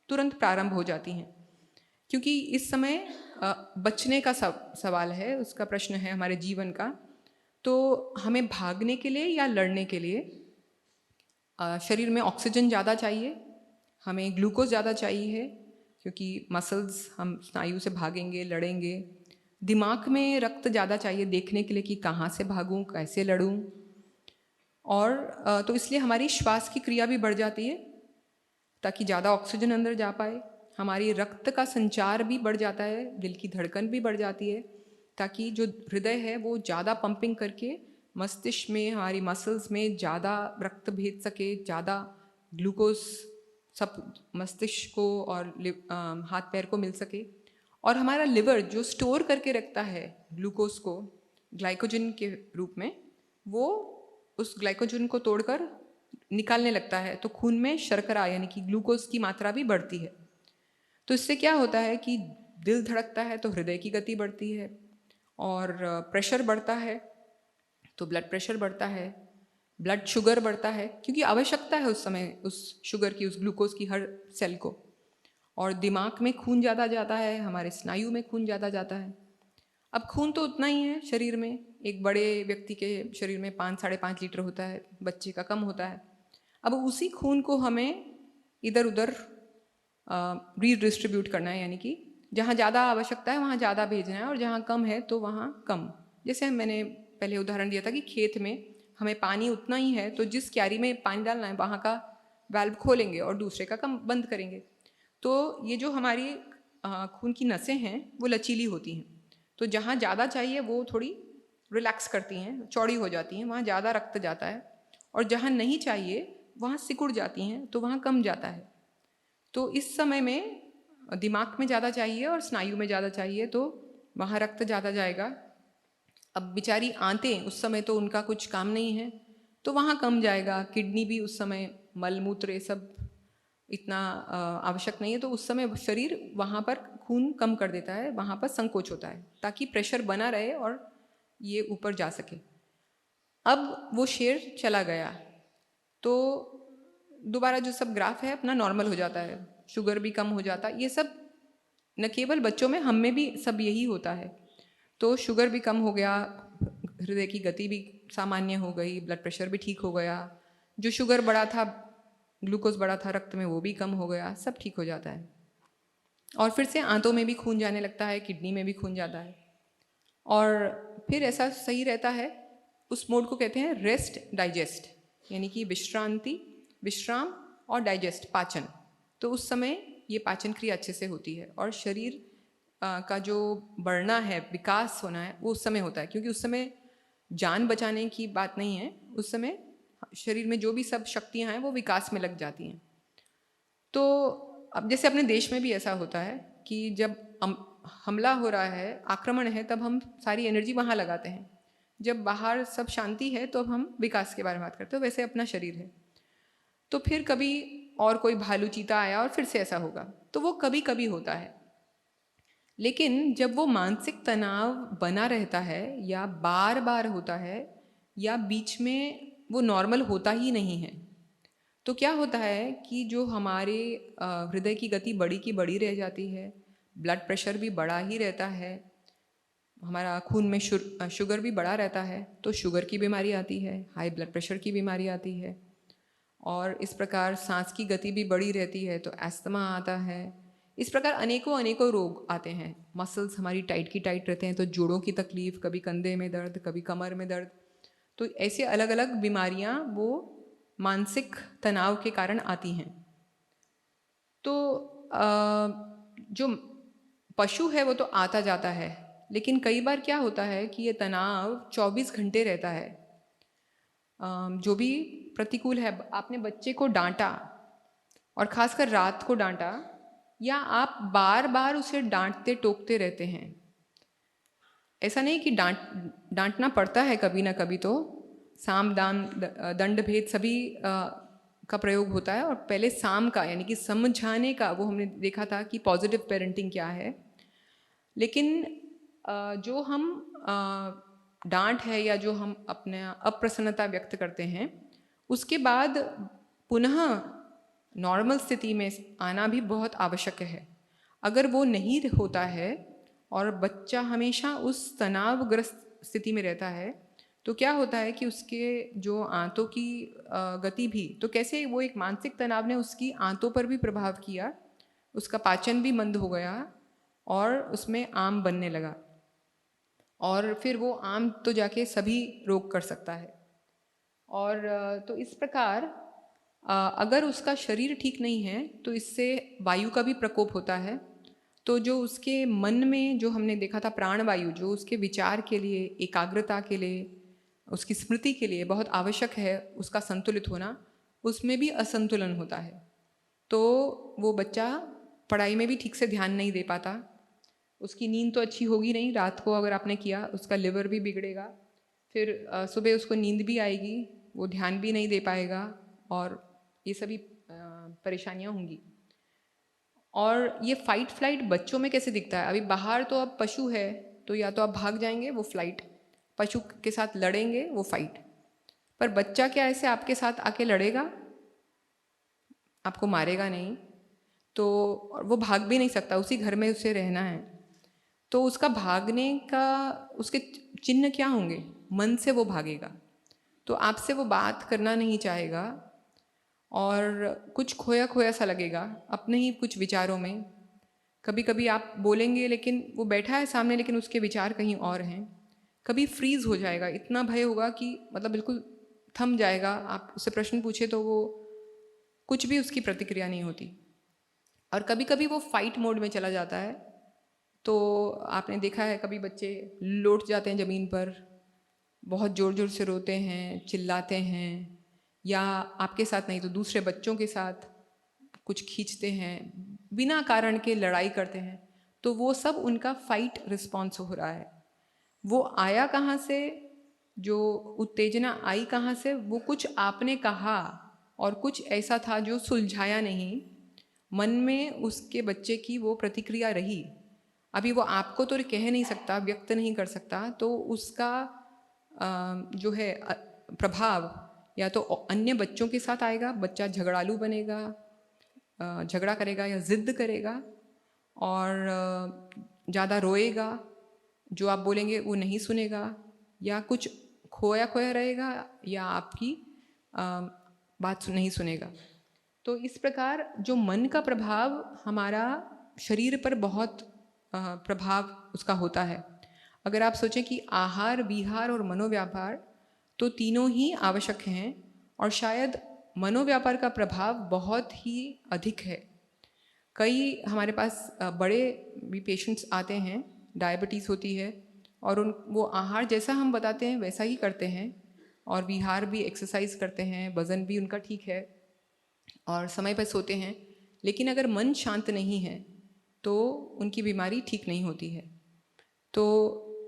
तुरंत प्रारंभ हो जाती हैं, क्योंकि इस समय बचने का सवाल है, उसका प्रश्न है हमारे जीवन का। तो हमें भागने के लिए या लड़ने के लिए शरीर में ऑक्सीजन ज़्यादा चाहिए, हमें ग्लूकोज ज़्यादा चाहिए, क्योंकि मसल्स, हम स्नायु से भागेंगे, लड़ेंगे। दिमाग में रक्त ज़्यादा चाहिए देखने के लिए कि कहाँ से भागूं, कैसे लड़ूं। और तो इसलिए हमारी श्वास की क्रिया भी बढ़ जाती है ताकि ज़्यादा ऑक्सीजन अंदर जा पाए। हमारी रक्त का संचार भी बढ़ जाता है, दिल की धड़कन भी बढ़ जाती है, ताकि जो हृदय है वो ज़्यादा पंपिंग करके मस्तिष्क में, हमारी मसल्स में ज़्यादा रक्त भेज सके, ज़्यादा ग्लूकोज सब मस्तिष्क को और हाथ पैर को मिल सके। और हमारा लिवर जो स्टोर करके रखता है ग्लूकोज को ग्लाइकोजन के रूप में, वो उस ग्लाइकोजन को तोड़कर निकालने लगता है, तो खून में शर्करा यानी कि ग्लूकोज की मात्रा भी बढ़ती है। तो इससे क्या होता है कि दिल धड़कता है तो हृदय की गति बढ़ती है, और प्रेशर बढ़ता है तो ब्लड प्रेशर बढ़ता है, ब्लड शुगर बढ़ता है, क्योंकि आवश्यकता है उस समय उस शुगर की, उस ग्लूकोज की हर सेल को। और दिमाग में खून ज़्यादा जाता है, हमारे स्नायु में खून ज़्यादा जाता है। अब खून तो उतना ही है शरीर में, एक बड़े व्यक्ति के शरीर में 5-5.5 लीटर होता है, बच्चे का कम होता है। अब उसी खून को हमें इधर उधर रीडिस्ट्रीब्यूट करना है, यानी कि जहाँ ज़्यादा आवश्यकता है वहाँ ज़्यादा भेजना है, और जहाँ कम है तो वहाँ कम। जैसे मैंने पहले उदाहरण दिया था कि खेत में हमें पानी उतना ही है, तो जिस क्यारी में पानी डालना है वहाँ का वाल्व खोलेंगे और दूसरे का कम बंद करेंगे। तो ये जो हमारी खून की नसें हैं वो लचीली होती हैं, तो जहाँ ज़्यादा चाहिए वो थोड़ी रिलैक्स करती हैं, चौड़ी हो जाती हैं, वहाँ ज़्यादा रक्त जाता है, और जहाँ नहीं चाहिए वहाँ सिकुड़ जाती हैं, तो वहाँ कम जाता है। तो इस समय में दिमाग में ज़्यादा चाहिए और स्नायु में ज़्यादा चाहिए, तो वहाँ रक्त ज़्यादा जाएगा। अब बेचारी आंतें, उस समय तो उनका कुछ काम नहीं है, तो वहाँ कम जाएगा। किडनी भी उस समय, मल मूत्र ये सब इतना आवश्यक नहीं है, तो उस समय शरीर वहाँ पर खून कम कर देता है, वहाँ पर संकोच होता है ताकि प्रेशर बना रहे और ये ऊपर जा सके। अब वो शेर चला गया तो दोबारा जो सब ग्राफ है अपना नॉर्मल हो जाता है, शुगर भी कम हो जाता है। ये सब न केवल बच्चों में, हम में भी सब यही होता है। तो शुगर भी कम हो गया, हृदय की गति भी सामान्य हो गई, ब्लड प्रेशर भी ठीक हो गया, जो शुगर बढ़ा था, ग्लूकोज बढ़ा था रक्त में, वो भी कम हो गया, सब ठीक हो जाता है। और फिर से आंतों में भी खून जाने लगता है, किडनी में भी खून जाता है, और फिर ऐसा सही रहता है। उस मोड को कहते हैं रेस्ट डाइजेस्ट, यानी कि विश्रांति, विश्राम और डाइजेस्ट, पाचन। तो उस समय ये पाचन क्रिया अच्छे से होती है, और शरीर का जो बढ़ना है, विकास होना है, वो उस समय होता है, क्योंकि उस समय जान बचाने की बात नहीं है, उस समय शरीर में जो भी सब शक्तियाँ हैं वो विकास में लग जाती हैं। तो अब जैसे अपने देश में भी ऐसा होता है कि जब हमला हो रहा है, आक्रमण है, तब हम सारी एनर्जी वहाँ लगाते हैं, जब बाहर सब शांति है तो हम विकास के बारे में बात करते हैं। वैसे अपना शरीर है, तो फिर कभी और कोई भालू चीता आया और फिर से ऐसा होगा, तो वो कभी कभी होता है। लेकिन जब वो मानसिक तनाव बना रहता है, या बार बार होता है, या बीच में वो नॉर्मल होता ही नहीं है, तो क्या होता है कि जो हमारे हृदय की गति बड़ी की बड़ी रह जाती है, ब्लड प्रेशर भी बढ़ा ही रहता है, हमारा खून में शुगर भी बढ़ा रहता है, तो शुगर की बीमारी आती है, हाई ब्लड प्रेशर की बीमारी आती है, और इस प्रकार सांस की गति भी बढ़ी रहती है तो अस्थमा आता है। इस प्रकार अनेकों अनेकों रोग आते हैं। मसल्स हमारी टाइट की टाइट रहते हैं तो जोड़ों की तकलीफ, कभी कंधे में दर्द, कभी कमर में दर्द, तो ऐसे अलग अलग बीमारियां वो मानसिक तनाव के कारण आती हैं। तो जो पशु है वो तो आता जाता है, लेकिन कई बार क्या होता है कि ये तनाव 24 घंटे रहता है। जो भी प्रतिकूल है, आपने बच्चे को डांटा और खासकर रात को डांटा, या आप बार बार उसे डांटते टोकते रहते हैं, ऐसा नहीं कि डांटना पड़ता है कभी ना कभी, तो साम दाम दंड भेद सभी का प्रयोग होता है, और पहले साम का यानी कि समझाने का वो हमने देखा था कि पॉजिटिव पेरेंटिंग क्या है। लेकिन जो हम डांट है या जो हम अपने अप्रसन्नता व्यक्त करते हैं, उसके बाद पुनः नॉर्मल स्थिति में आना भी बहुत आवश्यक है। अगर वो नहीं होता है और बच्चा हमेशा उस तनावग्रस्त स्थिति में रहता है, तो क्या होता है कि उसके जो आंतों की गति भी, तो कैसे वो एक मानसिक तनाव ने उसकी आंतों पर भी प्रभाव किया, उसका पाचन भी मंद हो गया और उसमें आम बनने लगा, और फिर वो आम तो जाके सभी रोग कर सकता है। और तो इस प्रकार अगर उसका शरीर ठीक नहीं है तो इससे वायु का भी प्रकोप होता है। तो जो उसके मन में, जो हमने देखा था प्राण वायु, जो उसके विचार के लिए, एकाग्रता के लिए, उसकी स्मृति के लिए बहुत आवश्यक है उसका संतुलित होना, उसमें भी असंतुलन होता है। तो वो बच्चा पढ़ाई में भी ठीक से ध्यान नहीं दे पाता, उसकी नींद तो अच्छी होगी नहीं, रात को अगर आपने किया उसका लिवर भी बिगड़ेगा, फिर सुबह उसको नींद भी आएगी, वो ध्यान भी नहीं दे पाएगा, और ये सभी परेशानियां होंगी। और ये फाइट फ्लाइट बच्चों में कैसे दिखता है? अभी बाहर तो अब पशु है तो या तो आप भाग जाएंगे, वो फ्लाइट, पशु के साथ लड़ेंगे, वो फाइट। पर बच्चा क्या ऐसे आपके साथ आके लड़ेगा? आपको मारेगा नहीं, तो वो भाग भी नहीं सकता, उसी घर में उसे रहना है। तो उसका भागने का, उसके चिन्ह क्या होंगे? मन से वो भागेगा, तो आपसे वो बात करना नहीं चाहेगा और कुछ खोया खोया सा लगेगा अपने ही कुछ विचारों में। कभी कभी आप बोलेंगे लेकिन वो बैठा है सामने, लेकिन उसके विचार कहीं और हैं। कभी फ्रीज हो जाएगा, इतना भय होगा कि मतलब बिल्कुल थम जाएगा, आप उससे प्रश्न पूछे तो वो कुछ भी उसकी प्रतिक्रिया नहीं होती। और कभी कभी वो फाइट मोड में चला जाता है। तो आपने देखा है कभी बच्चे लौट जाते हैं ज़मीन पर, बहुत ज़ोर ज़ोर से रोते हैं, चिल्लाते हैं, या आपके साथ नहीं तो दूसरे बच्चों के साथ कुछ खींचते हैं, बिना कारण के लड़ाई करते हैं। तो वो सब उनका फाइट रिस्पॉन्स हो रहा है। वो आया कहाँ से, जो उत्तेजना आई कहाँ से? वो कुछ आपने कहा और कुछ ऐसा था जो सुलझाया नहीं, मन में उसके बच्चे की वो प्रतिक्रिया रही। अभी वो आपको तो कह नहीं सकता, व्यक्त नहीं कर सकता, तो उसका जो है प्रभाव या तो अन्य बच्चों के साथ आएगा, बच्चा झगड़ालू बनेगा, झगड़ा करेगा या जिद करेगा, और ज़्यादा रोएगा, जो आप बोलेंगे वो नहीं सुनेगा, या कुछ खोया खोया रहेगा, या आपकी बात नहीं सुनेगा। तो इस प्रकार जो मन का प्रभाव हमारा शरीर पर बहुत प्रभाव उसका होता है। अगर आप सोचें कि आहार, विहार और मनोव्यापार तो तीनों ही आवश्यक हैं, और शायद मनोव्यापार का प्रभाव बहुत ही अधिक है। कई हमारे पास बड़े भी पेशेंट्स आते हैं, डायबिटीज़ होती है, और वो आहार जैसा हम बताते हैं वैसा ही करते हैं, और विहार भी, एक्सरसाइज करते हैं, वज़न भी उनका ठीक है, और समय पर सोते हैं, लेकिन अगर मन शांत नहीं है तो उनकी बीमारी ठीक नहीं होती है। तो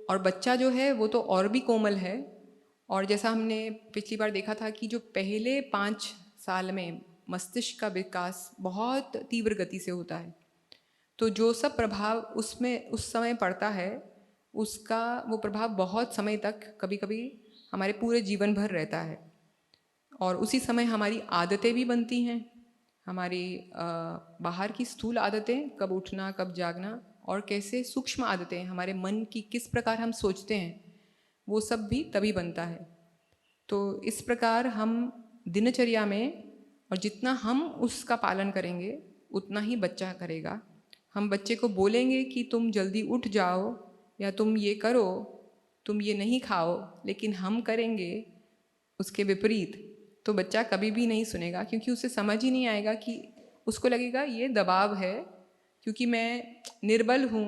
और बच्चा जो है वो तो और भी कोमल है, और जैसा हमने पिछली बार देखा था कि जो पहले 5 साल में मस्तिष्क का विकास बहुत तीव्र गति से होता है, तो जो सब प्रभाव उसमें उस समय पड़ता है, उसका वो प्रभाव बहुत समय तक, कभी कभी हमारे पूरे जीवन भर रहता है। और उसी समय हमारी आदतें भी बनती हैं, हमारी बाहर की स्थूल आदतें, कब उठना, कब जागना, और कैसे सूक्ष्म आदतें, हमारे मन की किस प्रकार हम सोचते हैं, वो सब भी तभी बनता है। तो इस प्रकार हम दिनचर्या में, और जितना हम उसका पालन करेंगे उतना ही बच्चा करेगा। हम बच्चे को बोलेंगे कि तुम जल्दी उठ जाओ, या तुम ये करो, तुम ये नहीं खाओ, लेकिन हम करेंगे उसके विपरीत, तो बच्चा कभी भी नहीं सुनेगा, क्योंकि उसे समझ ही नहीं आएगा कि उसको लगेगा ये दबाव है, क्योंकि मैं निर्बल हूँ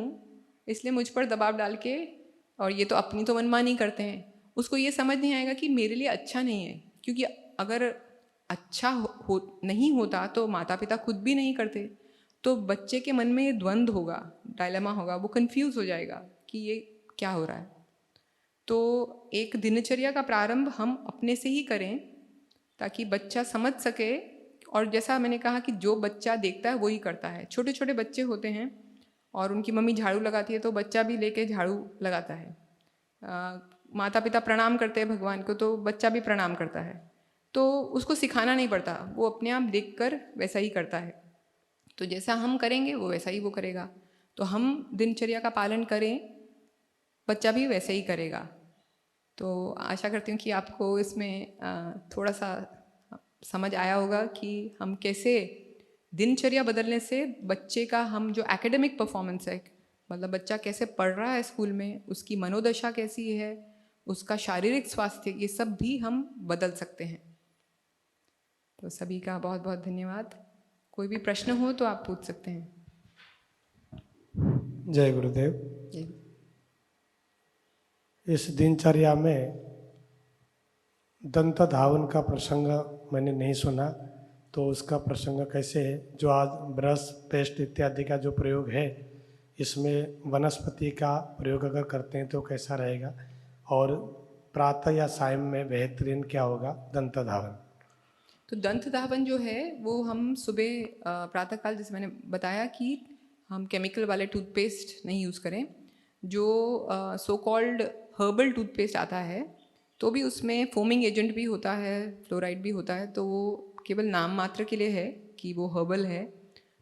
इसलिए मुझ पर दबाव डाल के, और ये तो अपनी तो मनमानी करते हैं। उसको ये समझ नहीं आएगा कि मेरे लिए अच्छा नहीं है, क्योंकि अगर अच्छा नहीं होता तो माता पिता खुद भी नहीं करते। तो बच्चे के मन में ये द्वंद्व होगा, डायलेमा होगा, वो कंफ्यूज हो जाएगा कि ये क्या हो रहा है। तो एक दिनचर्या का प्रारंभ हम अपने से ही करें, ताकि बच्चा समझ सके और जैसा मैंने कहा कि जो बच्चा देखता है वही करता है। छोटे छोटे बच्चे होते हैं और उनकी मम्मी झाड़ू लगाती है तो बच्चा भी लेके झाड़ू लगाता है। माता पिता प्रणाम करते हैं भगवान को तो बच्चा भी प्रणाम करता है। तो उसको सिखाना नहीं पड़ता, वो अपने आप देखकर वैसा ही करता है। तो जैसा हम करेंगे वो वैसा ही वो करेगा। तो हम दिनचर्या का पालन करें, बच्चा भी वैसे ही करेगा। तो आशा करती हूँ कि आपको इसमें थोड़ा सा समझ आया होगा कि हम कैसे दिनचर्या बदलने से बच्चे का हम जो एकेडमिक परफॉर्मेंस है, मतलब बच्चा कैसे पढ़ रहा है स्कूल में, उसकी मनोदशा कैसी है, उसका शारीरिक स्वास्थ्य, ये सब भी हम बदल सकते हैं। तो सभी का बहुत बहुत धन्यवाद। कोई भी प्रश्न हो तो आप पूछ सकते हैं। जय गुरुदेव। जी। इस दिनचर्या में दंत धावन का प्रसंग मैंने नहीं सुना, तो उसका प्रसंग कैसे है? जो आज ब्रश पेस्ट इत्यादि का जो प्रयोग है, इसमें वनस्पति का प्रयोग अगर करते हैं तो कैसा रहेगा? और प्रातः या सायं में बेहतरीन क्या होगा दंत धावन? तो दंत धावन जो है वो हम सुबह प्रातःकाल, जैसे मैंने बताया कि हम केमिकल वाले टूथपेस्ट नहीं यूज़ करें। जो सो कॉल्ड हर्बल टूथपेस्ट आता है तो भी उसमें फोमिंग एजेंट भी होता है, फ्लोराइड भी होता है, तो वो केवल नाम मात्र के लिए है कि वो हर्बल है,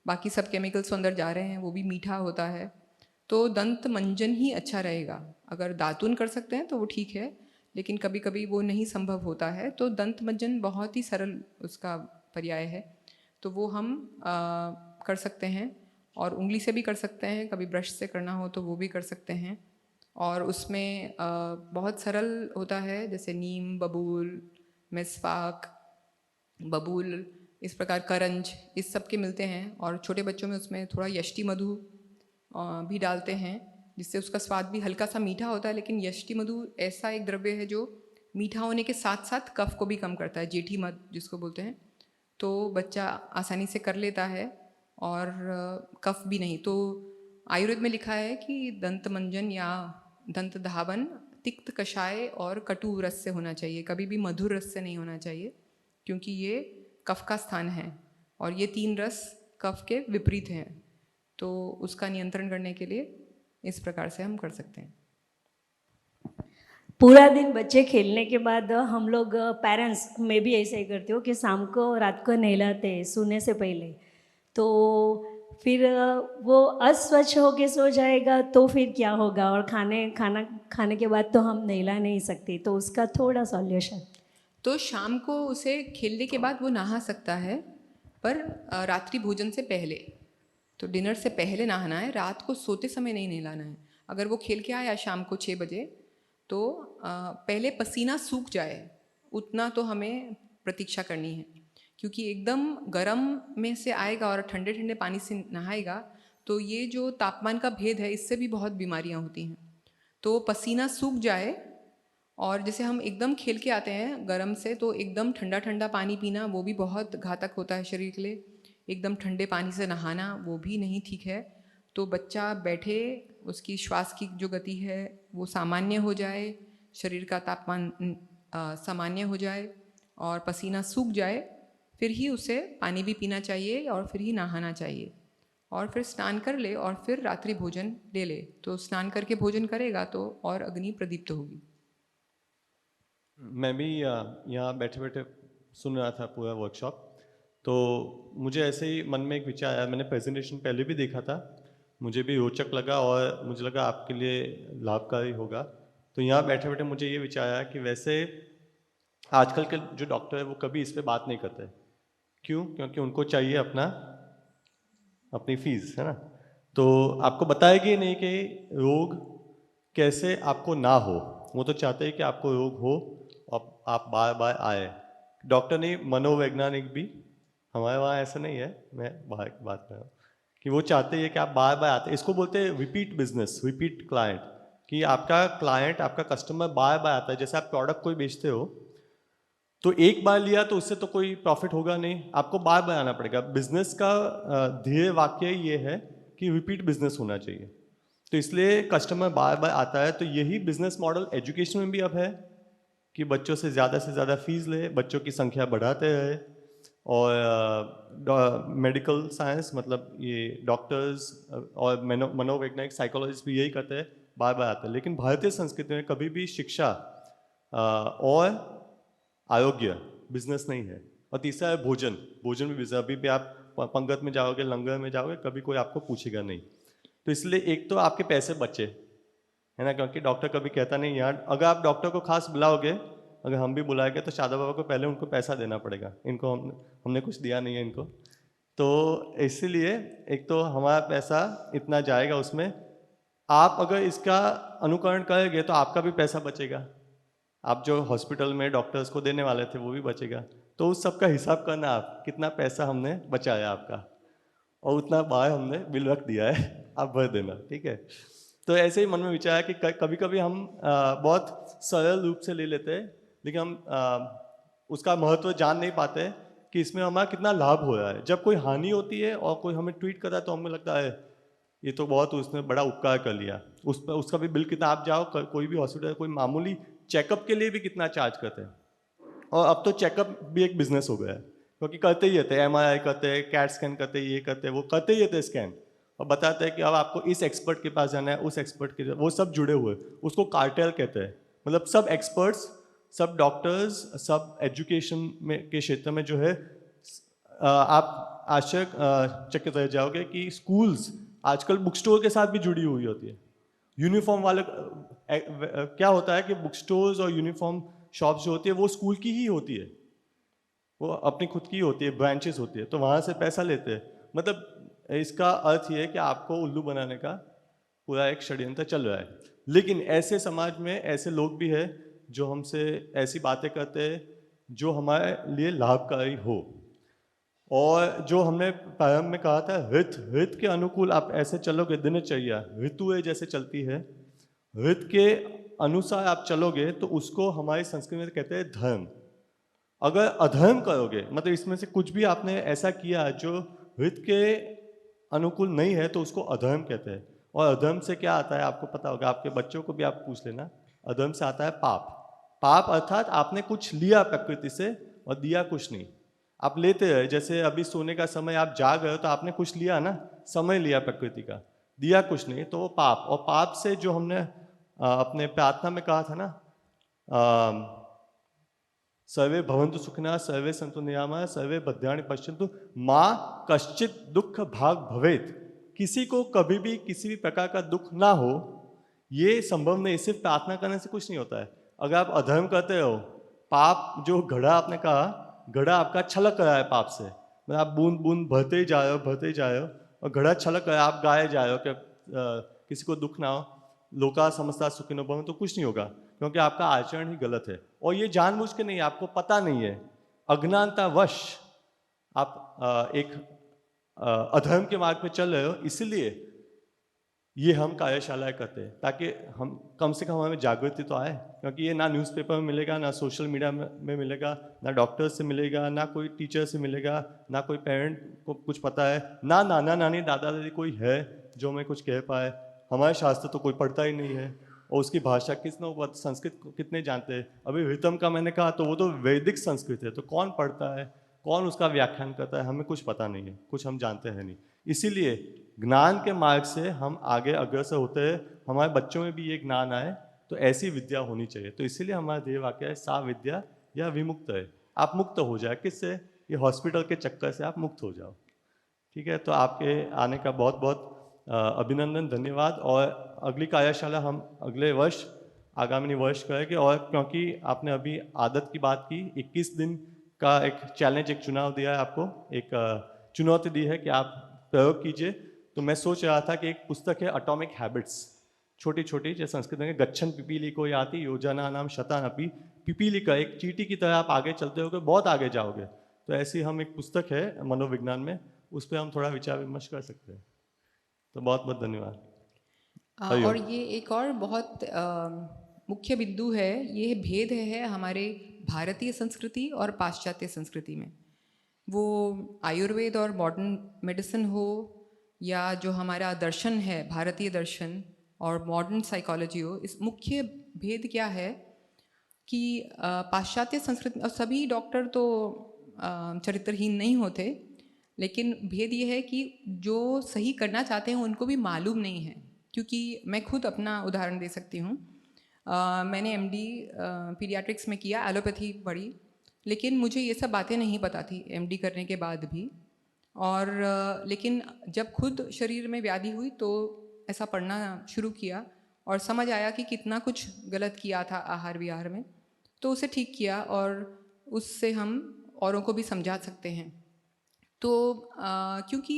बाकी सब केमिकल्स अंदर जा रहे हैं, वो भी मीठा होता है। तो दंत मंजन ही अच्छा रहेगा। अगर दातुन कर सकते हैं तो वो ठीक है, लेकिन कभी कभी वो नहीं संभव होता है, तो दंत मंजन बहुत ही सरल उसका पर्याय है। तो वो हम कर सकते हैं और उंगली से भी कर सकते हैं, कभी ब्रश से करना हो तो वो भी कर सकते हैं। और उसमें बहुत सरल होता है, जैसे नीम, बबूल, मेस्वाक, बबूल, इस प्रकार करंज, इस सब के मिलते हैं। और छोटे बच्चों में उसमें थोड़ा यष्टि मधु भी डालते हैं, जिससे उसका स्वाद भी हल्का सा मीठा होता है। लेकिन यष्टि मधु ऐसा एक द्रव्य है जो मीठा होने के साथ साथ कफ को भी कम करता है, जेठी मध जिसको बोलते हैं। तो बच्चा आसानी से कर लेता है और कफ भी नहीं। तो आयुर्वेद में लिखा है कि दंत मंजन या दंत धावन तिक्त, कषाय और कटु रस से होना चाहिए, कभी भी मधुर रस से नहीं होना चाहिए, क्योंकि ये कफ का स्थान है और ये 3 रस कफ के विपरीत हैं। तो उसका नियंत्रण करने के लिए इस प्रकार से हम कर सकते हैं। पूरा दिन बच्चे खेलने के बाद हम लोग पेरेंट्स में भी ऐसे ही करते हो कि शाम को रात को नहलाते हैं सोने से पहले, तो फिर वो अस्वच्छ होके सो जाएगा तो फिर क्या होगा? और खाना खाने के बाद तो हम नहला नहीं सकते, तो उसका थोड़ा सॉल्यूशन। तो शाम को उसे खेलने के बाद वो नहा सकता है, पर रात्रि भोजन से पहले, तो डिनर से पहले नहाना है, रात को सोते समय नहीं नहलाना है। अगर वो खेल के आया शाम को 6 बजे तो पहले पसीना सूख जाए उतना तो हमें प्रतीक्षा करनी है, क्योंकि एकदम गर्म में से आएगा और ठंडे ठंडे पानी से नहाएगा तो ये जो तापमान का भेद है इससे भी बहुत बीमारियां होती हैं। तो पसीना सूख जाए, और जैसे हम एकदम खेल के आते हैं गर्म से तो एकदम ठंडा ठंडा पानी पीना वो भी बहुत घातक होता है शरीर के लिए। एकदम ठंडे पानी से नहाना वो भी नहीं ठीक है। तो बच्चा बैठे, उसकी श्वास की जो गति है वो सामान्य हो जाए, शरीर का तापमान सामान्य हो जाए और पसीना सूख जाए, फिर ही उसे पानी भी पीना चाहिए और फिर ही नहाना चाहिए, और फिर स्नान कर ले और फिर रात्रि भोजन ले ले। तो स्नान करके भोजन करेगा तो और अग्नि प्रदीप्त होगी। मैं भी यहाँ बैठे बैठे सुन रहा था पूरा वर्कशॉप, तो मुझे ऐसे ही मन में एक विचार आया। मैंने प्रेजेंटेशन पहले भी देखा था, मुझे भी रोचक लगा और मुझे लगा आपके लिए लाभकारी होगा। तो यहाँ बैठे बैठे मुझे ये विचार आया कि वैसे आजकल के जो डॉक्टर है वो कभी इस पे बात नहीं करते। क्यों? क्योंकि उनको चाहिए अपनी फीस, है ना। तो आपको बताएगी नहीं कि रोग कैसे आपको ना हो, वो तो चाहते हैं कि आपको रोग हो और आप बार बार आए। डॉक्टर नहीं, मनोवैज्ञानिक भी, हमारे वहाँ ऐसा नहीं है, मैं बाहर की बात कर रहा हूँ, कि वो चाहते हैं कि आप बार बार आते हैं। इसको बोलते हैं रिपीट बिजनेस, रिपीट क्लाइंट, कि आपका क्लाइंट, आपका कस्टमर बार बार आता है। जैसे आप प्रोडक्ट कोई बेचते हो तो एक बार लिया तो उससे तो कोई प्रॉफिट होगा नहीं, आपको बार बार आना पड़ेगा। बिजनेस का ध्येय वाक्य ये है कि रिपीट बिजनेस होना चाहिए, तो इसलिए कस्टमर बार बार आता है। तो यही बिजनेस मॉडल एजुकेशन में भी अब है कि बच्चों से ज़्यादा फीस ले, बच्चों की संख्या बढ़ाते रहे, और मेडिकल साइंस मतलब ये डॉक्टर्स और मनोवैज्ञानिक साइकोलॉजिस्ट भी यही करते हैं, बार बार आते हैं। लेकिन भारतीय संस्कृति में कभी भी शिक्षा और आरोग्य बिजनेस नहीं है। और तीसरा है भोजन, भोजन भी बिजनेस। अभी भी आप पंगत में जाओगे, लंगर में जाओगे, कभी कोई आपको पूछेगा नहीं। तो इसलिए एक तो आपके पैसे बचे, है ना, क्योंकि डॉक्टर कभी कहता नहीं यार, अगर आप डॉक्टर को खास बुलाओगे, अगर हम भी बुलाएंगे तो शादा बाबा को पहले उनको पैसा देना पड़ेगा, इनको हमने कुछ दिया नहीं है इनको। तो इसीलिए एक तो हमारा पैसा इतना जाएगा उसमें, आप अगर इसका अनुकरण करेंगे तो आपका भी पैसा बचेगा, आप जो हॉस्पिटल में डॉक्टर्स को देने वाले थे वो भी बचेगा। तो उस सब का हिसाब करना, आप कितना पैसा हमने बचाया आपका, और उतना बाहर हमने बिल रख दिया है, आप भर देना, ठीक है। तो ऐसे ही मन में विचार है कि कभी कभी हम बहुत सरल रूप से ले लेते हैं, लेकिन हम उसका महत्व जान नहीं पाते कि इसमें हमारा कितना लाभ हो रहा है। जब कोई हानि होती है और कोई हमें ट्वीट करता है तो हमें लगता है ये तो बहुत उसने बड़ा उपकार कर लिया, उसका भी बिल कितना, आप जाओ कोई भी हॉस्पिटल, कोई मामूली चेकअप के लिए भी कितना चार्ज करते हैं। और अब तो चेकअप भी एक बिजनेस हो गया है, क्योंकि करते ही रहते हैं, MRI करते हैं, कैट स्कैन करते हैं, ये करते हैं, वो करते ही रहते हैं स्कैन, और बताते हैं कि अब आपको इस एक्सपर्ट के पास जाना है, उस एक्सपर्ट के, वो सब जुड़े हुए, उसको कार्टेल कहते हैं। मतलब सब एक्सपर्ट्स, सब डॉक्टर्स, सब एजुकेशन में के क्षेत्र में जो है, आप आश्चर्यचकित रह जाओगे कि स्कूल्स आजकल बुक स्टोर के साथ भी जुड़ी हुई होती है। यूनिफॉर्म वाले क्या होता है कि बुक स्टोर्स और यूनिफॉर्म शॉप्स जो होती है वो स्कूल की ही होती है, वो अपनी खुद की होती है, ब्रांचेस होती है, तो वहाँ से पैसा लेते हैं। मतलब इसका अर्थ ये है कि आपको उल्लू बनाने का पूरा एक षड्यंत्र चल रहा है। लेकिन ऐसे समाज में ऐसे लोग भी हैं जो हमसे ऐसी बातें करते हैं जो हमारे लिए लाभकारी हो, और जो हमने प्रारंभ में कहा था, ऋत के अनुकूल आप ऐसे चलोगे, दिनचर्या ऋतुएं जैसे चलती है, ऋत के अनुसार आप चलोगे तो उसको हमारी संस्कृति में कहते हैं धर्म। अगर अधर्म करोगे, मतलब इसमें से कुछ भी आपने ऐसा किया जो ऋत के अनुकूल नहीं है, तो उसको अधर्म कहते हैं। और अधर्म से क्या आता है आपको पता होगा, आपके बच्चों को भी आप पूछ लेना, अधर्म से आता है पाप। पाप अर्थात आपने कुछ लिया प्रकृति से और दिया कुछ नहीं, आप लेते रहे। जैसे अभी सोने का समय आप जाग रहे हो तो आपने कुछ लिया ना, समय लिया प्रकृति का, दिया कुछ नहीं, तो वो पाप। और पाप से जो हमने अपने प्रार्थना में कहा था ना, सर्वे भवन्तु सुखिनः सर्वे सन्तु निरामयाः सर्वे भद्राणि पश्यन्तु माँ कश्चित दुख भाग भवेत्। किसी को कभी भी किसी भी प्रकार का दुख ना हो, ये संभव नहीं, सिर्फ प्रार्थना करने से कुछ नहीं होता है। अगर आप अधर्म करते हो, पाप जो घड़ा, आपने कहा घड़ा आपका छलक रहा है पाप से, मतलब आप बूंद बूंद भरते ही जा रहे हो, भरते ही जा रहे हो, और घड़ा छलक रहा है, आप गाए जा रहे हो कि किसी को दुख ना हो, लोका समस्ता सुखिनो भवन्तु, तो कुछ नहीं होगा, क्योंकि आपका आचरण ही गलत है। और ये जानबूझ के नहीं, आपको पता नहीं है, अज्ञानतावश आप एक अधर्म के मार्ग में चल रहे हो। इसलिए ये हम कार्यशालाएं करते हैं, ताकि हम कम से कम हमें जागृति तो आए, क्योंकि ये ना न्यूज़पेपर में मिलेगा, ना सोशल मीडिया में मिलेगा, ना डॉक्टर से मिलेगा, ना कोई टीचर से मिलेगा, ना कोई पेरेंट को कुछ पता है, ना नाना नानी दादा दादी कोई है जो हमें कुछ कह पाए। हमारे शास्त्र तो कोई पढ़ता ही नहीं है, और उसकी भाषा किसने, संस्कृत कितने जानते हैं। अभी ऋतम का मैंने कहा, तो वो तो वैदिक संस्कृत है, तो कौन पढ़ता है, कौन उसका व्याख्यान करता है, हमें कुछ पता नहीं है, कुछ हम जानते हैं नहीं। इसीलिए ज्ञान के मार्ग से हम आगे अग्रसर होते हैं, हमारे बच्चों में भी ये ज्ञान आए, तो ऐसी विद्या होनी चाहिए। तो इसीलिए हमारा ध्येय वाक्य है, सा विद्या या विमुक्त है। आप मुक्त हो जाए, किससे, ये हॉस्पिटल के चक्कर से आप मुक्त हो जाओ, ठीक है। तो आपके आने का बहुत बहुत अभिनंदन, धन्यवाद। और अगली कार्यशाला हम अगले वर्ष, आगामी वर्ष करेंगे। और क्योंकि आपने अभी आदत की बात की, 21 दिन का एक चैलेंज, एक चुनाव दिया है आपको, एक चुनौती दी है कि आप प्रयोग कीजिए। तो मैं सोच रहा था कि एक पुस्तक है एटॉमिक हैबिट्स, छोटी छोटी, जैसे संस्कृत में गच्छन पिपीली को याति योजना नाम शतानपि, पिपीली का एक चींटी की तरह आप आगे चलते होगे, बहुत आगे जाओगे। तो ऐसी हम एक पुस्तक है मनोविज्ञान में, उस पर हम थोड़ा विचार विमर्श कर सकते हैं। तो बहुत बहुत धन्यवाद। और ये एक और बहुत मुख्य बिंदु है, ये भेद है हमारे भारतीय संस्कृति और पाश्चात्य संस्कृति में। वो आयुर्वेद और मॉडर्न मेडिसिन हो, या जो हमारा दर्शन है भारतीय दर्शन और मॉडर्न साइकोलॉजी हो, इस मुख्य भेद क्या है कि पाश्चात्य संस्कृति, और सभी डॉक्टर तो चरित्रहीन नहीं होते, लेकिन भेद ये है कि जो सही करना चाहते हैं उनको भी मालूम नहीं है। क्योंकि मैं खुद अपना उदाहरण दे सकती हूँ। मैंने एमडी पीडियाट्रिक्स में किया, एलोपैथी पढ़ी, लेकिन मुझे ये सब बातें नहीं पता थी एमडी करने के बाद भी। और लेकिन जब खुद शरीर में व्याधि हुई तो ऐसा पढ़ना शुरू किया और समझ आया कि कितना कुछ गलत किया था आहार विहार में, तो उसे ठीक किया और उससे हम औरों को भी समझा सकते हैं। तो क्योंकि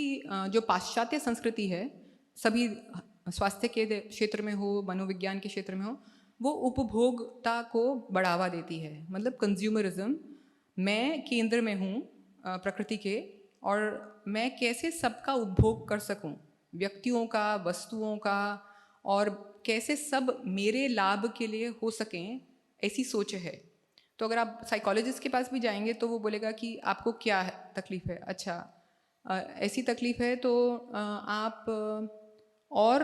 जो पाश्चात्य संस्कृति है, सभी स्वास्थ्य के क्षेत्र में हो, मनोविज्ञान के क्षेत्र में हो, वो उपभोक्ता को बढ़ावा देती है। मतलब कंज्यूमरिज्म, मैं केंद्र में हूँ प्रकृति के, और मैं कैसे सबका उपभोग कर सकूं, व्यक्तियों का, वस्तुओं का, और कैसे सब मेरे लाभ के लिए हो सकें, ऐसी सोच है। तो अगर आप साइकोलॉजिस्ट के पास भी जाएंगे तो वो बोलेगा कि आपको क्या तकलीफ़ है, अच्छा ऐसी तकलीफ़ है तो आप और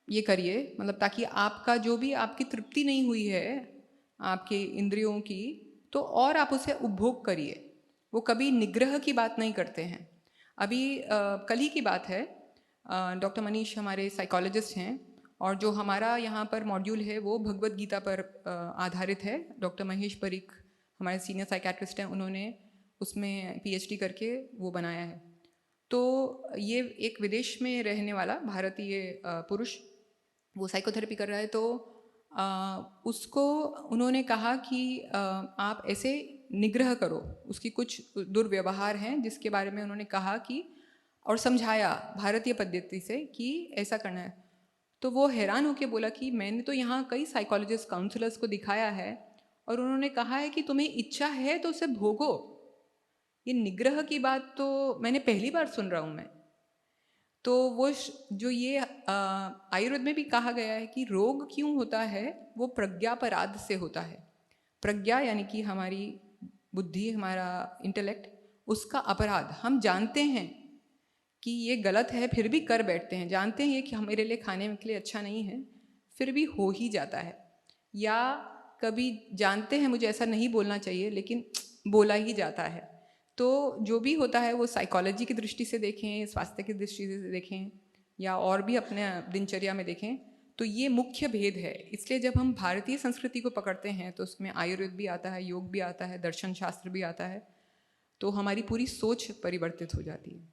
ये करिए, मतलब ताकि आपका जो भी आपकी तृप्ति नहीं हुई है आपके इंद्रियों की, तो और आप उसे उपभोग करिए। वो कभी निग्रह की बात नहीं करते हैं। अभी कल ही की बात है, डॉक्टर मनीष हमारे साइकोलॉजिस्ट हैं, और जो हमारा यहाँ पर मॉड्यूल है वो भगवत गीता पर आधारित है। डॉक्टर महेश परीख हमारे सीनियर साइकेट्रिस्ट हैं, उन्होंने उसमें पीएचडी करके वो बनाया है। तो ये एक विदेश में रहने वाला भारतीय पुरुष वो साइकोथेरेपी कर रहा है, तो उसको उन्होंने कहा कि आप ऐसे निग्रह करो। उसकी कुछ दुर्व्यवहार हैं जिसके बारे में उन्होंने कहा कि, और समझाया भारतीय पद्धति से कि ऐसा करना है। तो वो हैरान होकर बोला कि मैंने तो यहाँ कई साइकोलॉजिस्ट, काउंसलर्स को दिखाया है और उन्होंने कहा है कि तुम्हें इच्छा है तो उसे भोगो। ये निग्रह की बात तो मैंने पहली बार सुन रहा हूँ मैं। तो वो जो ये आयुर्वेद में भी कहा गया है कि रोग क्यों होता है, वो प्रज्ञापराध से होता है। प्रज्ञा यानी कि हमारी बुद्धि, हमारा इंटेलेक्ट, उसका अपराध। हम जानते हैं कि ये गलत है फिर भी कर बैठते हैं, जानते हैं ये कि मेरे लिए खाने के लिए अच्छा नहीं है, फिर भी हो ही जाता है। या कभी जानते हैं मुझे ऐसा नहीं बोलना चाहिए, लेकिन बोला ही जाता है। तो जो भी होता है वो साइकोलॉजी की दृष्टि से देखें, स्वास्थ्य की दृष्टि से देखें, या और भी अपने दिनचर्या में देखें, तो ये मुख्य भेद है। इसलिए जब हम भारतीय संस्कृति को पकड़ते हैं तो उसमें आयुर्वेद भी आता है, योग भी आता है, दर्शन शास्त्र भी आता है, तो हमारी पूरी सोच परिवर्तित हो जाती है।